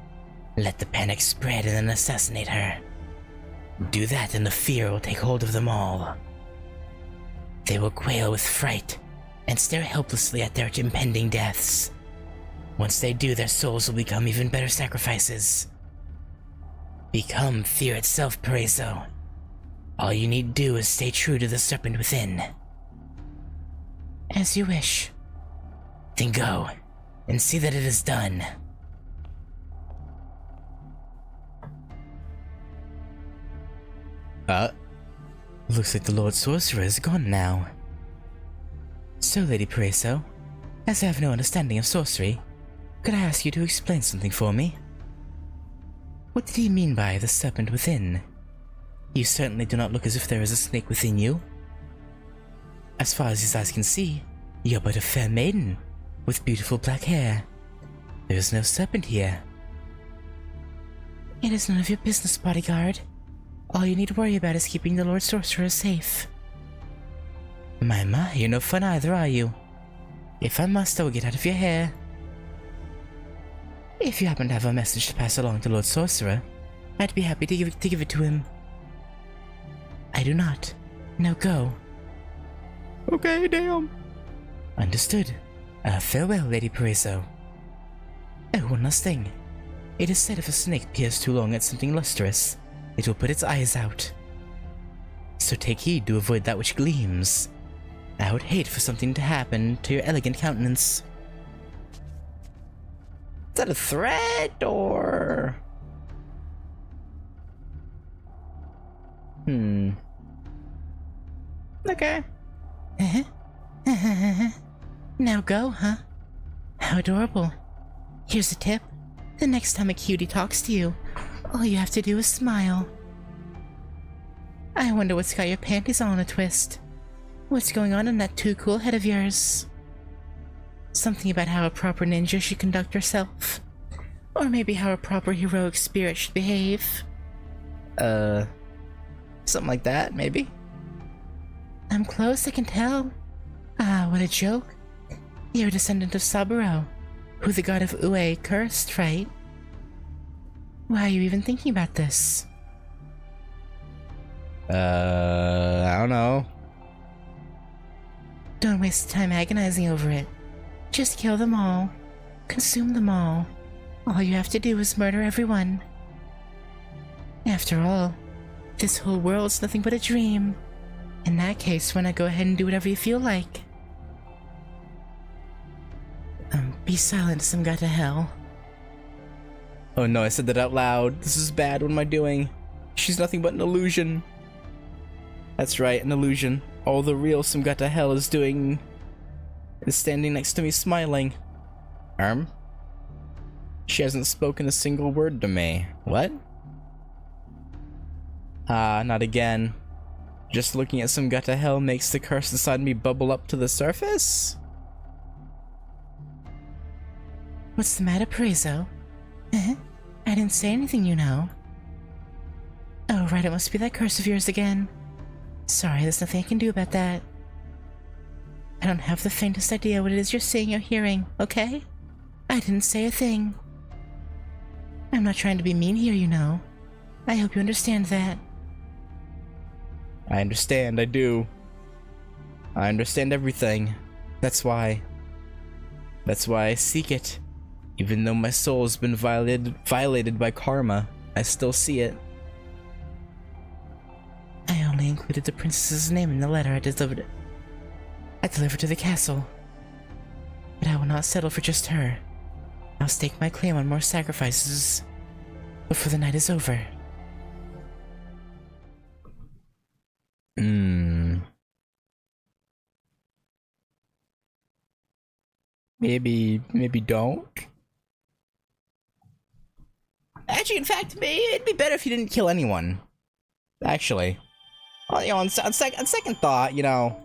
Let the panic spread and then assassinate her. Do that and the fear will take hold of them all. They will quail with fright and stare helplessly at their impending deaths. Once they do, their souls will become even better sacrifices. Become fear itself, Paraiso. All you need do is stay true to the serpent within. As you wish. Then go, and see that it is done. Looks like the Lord Sorcerer is gone now. So, Lady Paraiso, as I have no understanding of sorcery, could I ask you to explain something for me? What did he mean by the serpent within? You certainly do not look as if there is a snake within you. As far as his eyes can see, you are but a fair maiden, with beautiful black hair. There is no serpent here. It is none of your business, bodyguard. All you need to worry about is keeping the Lord Sorcerer safe. My, you're no fun either, are you? If I must, I will get out of your hair. If you happen to have a message to pass along to Lord Sorcerer, I'd be happy to give it to him. I do not. Now go. Okay, damn. Understood. Farewell, Lady Paraiso. Oh, one last thing. It is said if a snake peers too long at something lustrous, it will put its eyes out. So take heed to avoid that which gleams. I would hate for something to happen to your elegant countenance. Is that a threat, or...? Okay. Now go, huh? How adorable. Here's a tip. The next time a cutie talks to you, all you have to do is smile. I wonder what's got your panties all in a twist. What's going on in that too cool head of yours? Something about how a proper ninja should conduct herself. Or maybe how a proper heroic spirit should behave. Something like that, maybe? I'm close, I can tell. Ah, what a joke. You're a descendant of Saburo, who the god of Ue cursed, right? Why are you even thinking about this? I don't know. Don't waste time agonizing over it. Just kill them all. Consume them all. All you have to do is murder everyone. After all, this whole world's nothing but a dream. In that case, why not go ahead and do whatever you feel like? Be silent, some got to hell. Oh no, I said that out loud. This is bad. What am I doing? She's nothing but an illusion. That's right, an illusion. All the real some got to hell is doing is standing next to me smiling. She hasn't spoken a single word to me. What? Ah, not again. Just looking at some gut to hell makes the curse inside me bubble up to the surface? What's the matter, Paraiso? I didn't say anything, you know. Oh, right, it must be that curse of yours again. Sorry, there's nothing I can do about that. I don't have the faintest idea what it is you're seeing or hearing, okay? I didn't say a thing. I'm not trying to be mean here, you know. I hope you understand that. I understand, I do. I understand everything. That's why I seek it. Even though my soul has been violated by karma, I still see it. I only included the princess's name in the letter I delivered to the castle. But I will not settle for just her. I'll stake my claim on more sacrifices before the night is over. Maybe don't. Actually, in fact, it'd be better if you didn't kill anyone. Actually. Well, you know, on second thought, you know,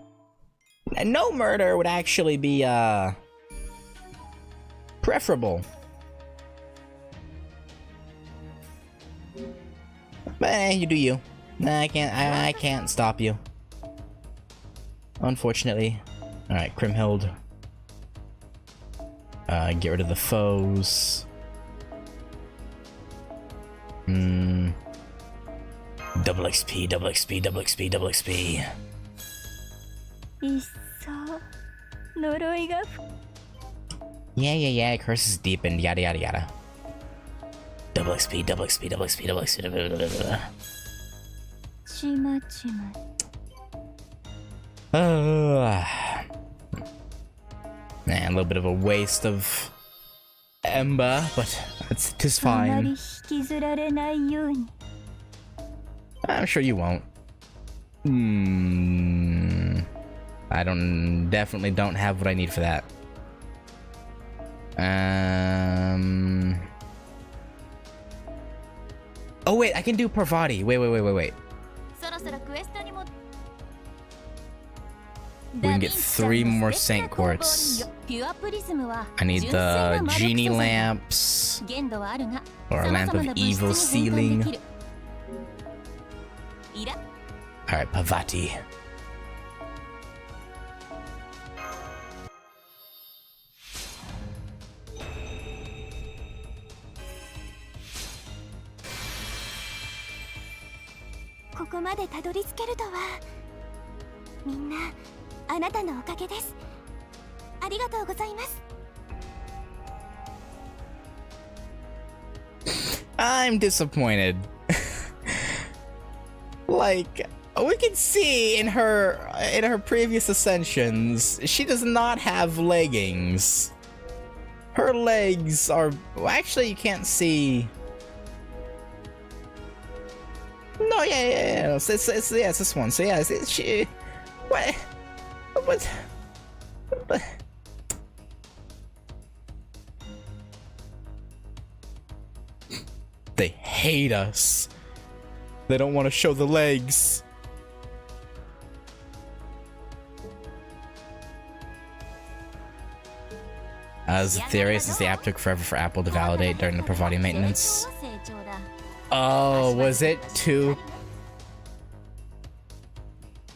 no murder would actually be, preferable. But, you do you. I can't stop you. Unfortunately. Alright, Crimhild. Get rid of the foes. Double XP, double XP, double XP, double XP. Yeah, curse is deepened, yada yada yada. Double XP, double XP, double XP, double XP, double XP. Man, a little bit of a waste of Ember, but it's fine. I'm sure you won't. I definitely don't have what I need for that. Oh wait, I can do Parvati. Wait. そろそろクエストにも We can get 3 more Saint Quartz. ピュアプリズムは I need 純粋な the 魔力 genie 素材 lamps 限度はあるが or a lamp 様 of 々な物 evil 質に変換でき sealing. るいら Alright, Parvati. ここまでたどり着けるとはみんなあなたのおかげですありがとうございます I'm disappointed. Like, we can see in her previous ascensions, she does not have leggings. Her legs are, well, actually you can't see. No, yeah. It's this one. So yeah, it's she. What? They hate us. They don't want to show the legs. As the theory, since the app took forever for Apple to validate during the Parvati maintenance. Oh, was it too?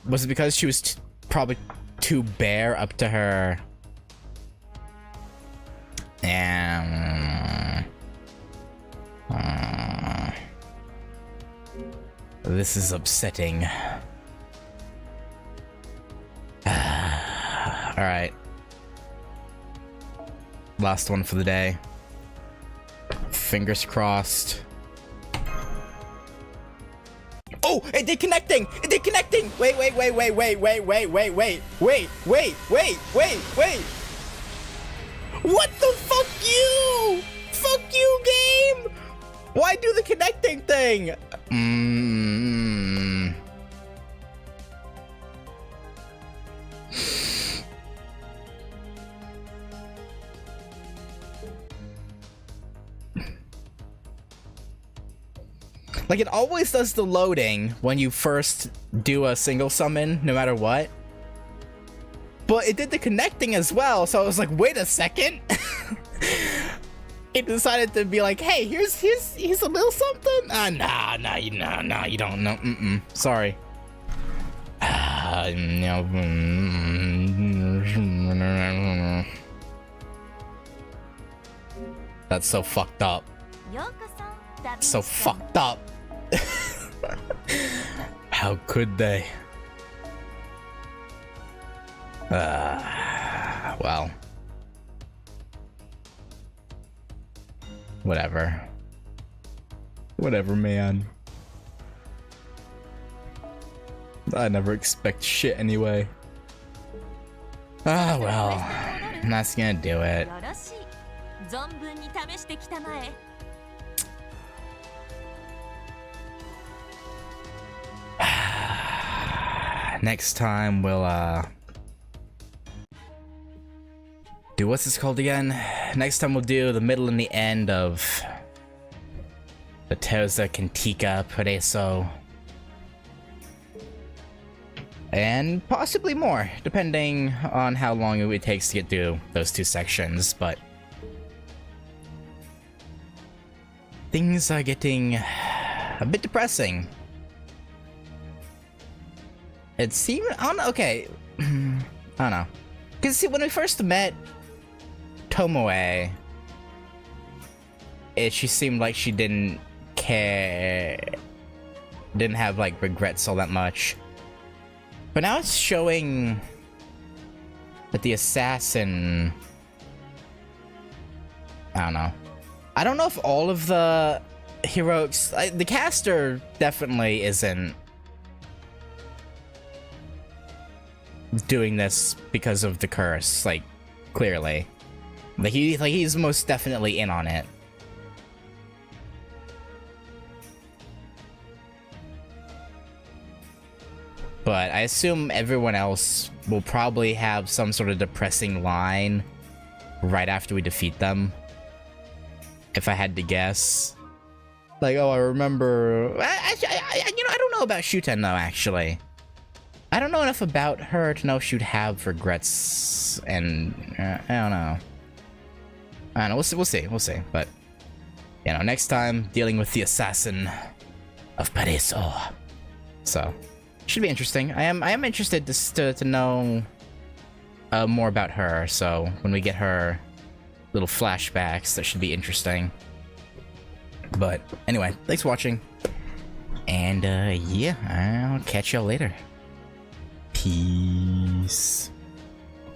Was it because she was probably too bare up to her? This is upsetting. Alright. Last one for the day. Fingers crossed. Oh, it did connecting! It did connecting! Wait. What the fuck you? Fuck you, game! Why do the connecting thing? Like, it always does the loading when you first do a single summon, no matter what. But it did the connecting as well, so I was like, wait a second. It decided to be like, hey, here's a little something. Nah, you don't know. Sorry. That's so fucked up. So fucked up. How could they? Well. Whatever. Whatever, man. I never expect shit anyway. Ah, well. That's gonna do it. よろしい存分に試してきたまえ Next time we'll do what's this called again? Next time we'll do the middle and the end of the Terza Cantica Preso. And possibly more, depending on how long it takes to get through those 2 sections, but things are getting a bit depressing. It seemed, I don't know, okay, I don't know. Because see, when we first met Tomoe, she seemed like she didn't care, didn't have like regrets all that much. But now it's showing that the assassin, I don't know. I don't know if all of the heroics, the caster definitely isn't doing this because of the curse, like, clearly. Like, he's most definitely in on it. But I assume everyone else will probably have some sort of depressing line right after we defeat them. If I had to guess. Like, oh, I remember. I don't know about Shuten though. Actually, I don't know enough about her to know if she'd have regrets, and I don't know. I don't know. We'll see. But you know, next time dealing with the assassin of Paraiso. So should be interesting. I am interested to know more about her. So when we get her little flashbacks, that should be interesting. But anyway, thanks for watching. And yeah, I'll catch y'all later. Peace.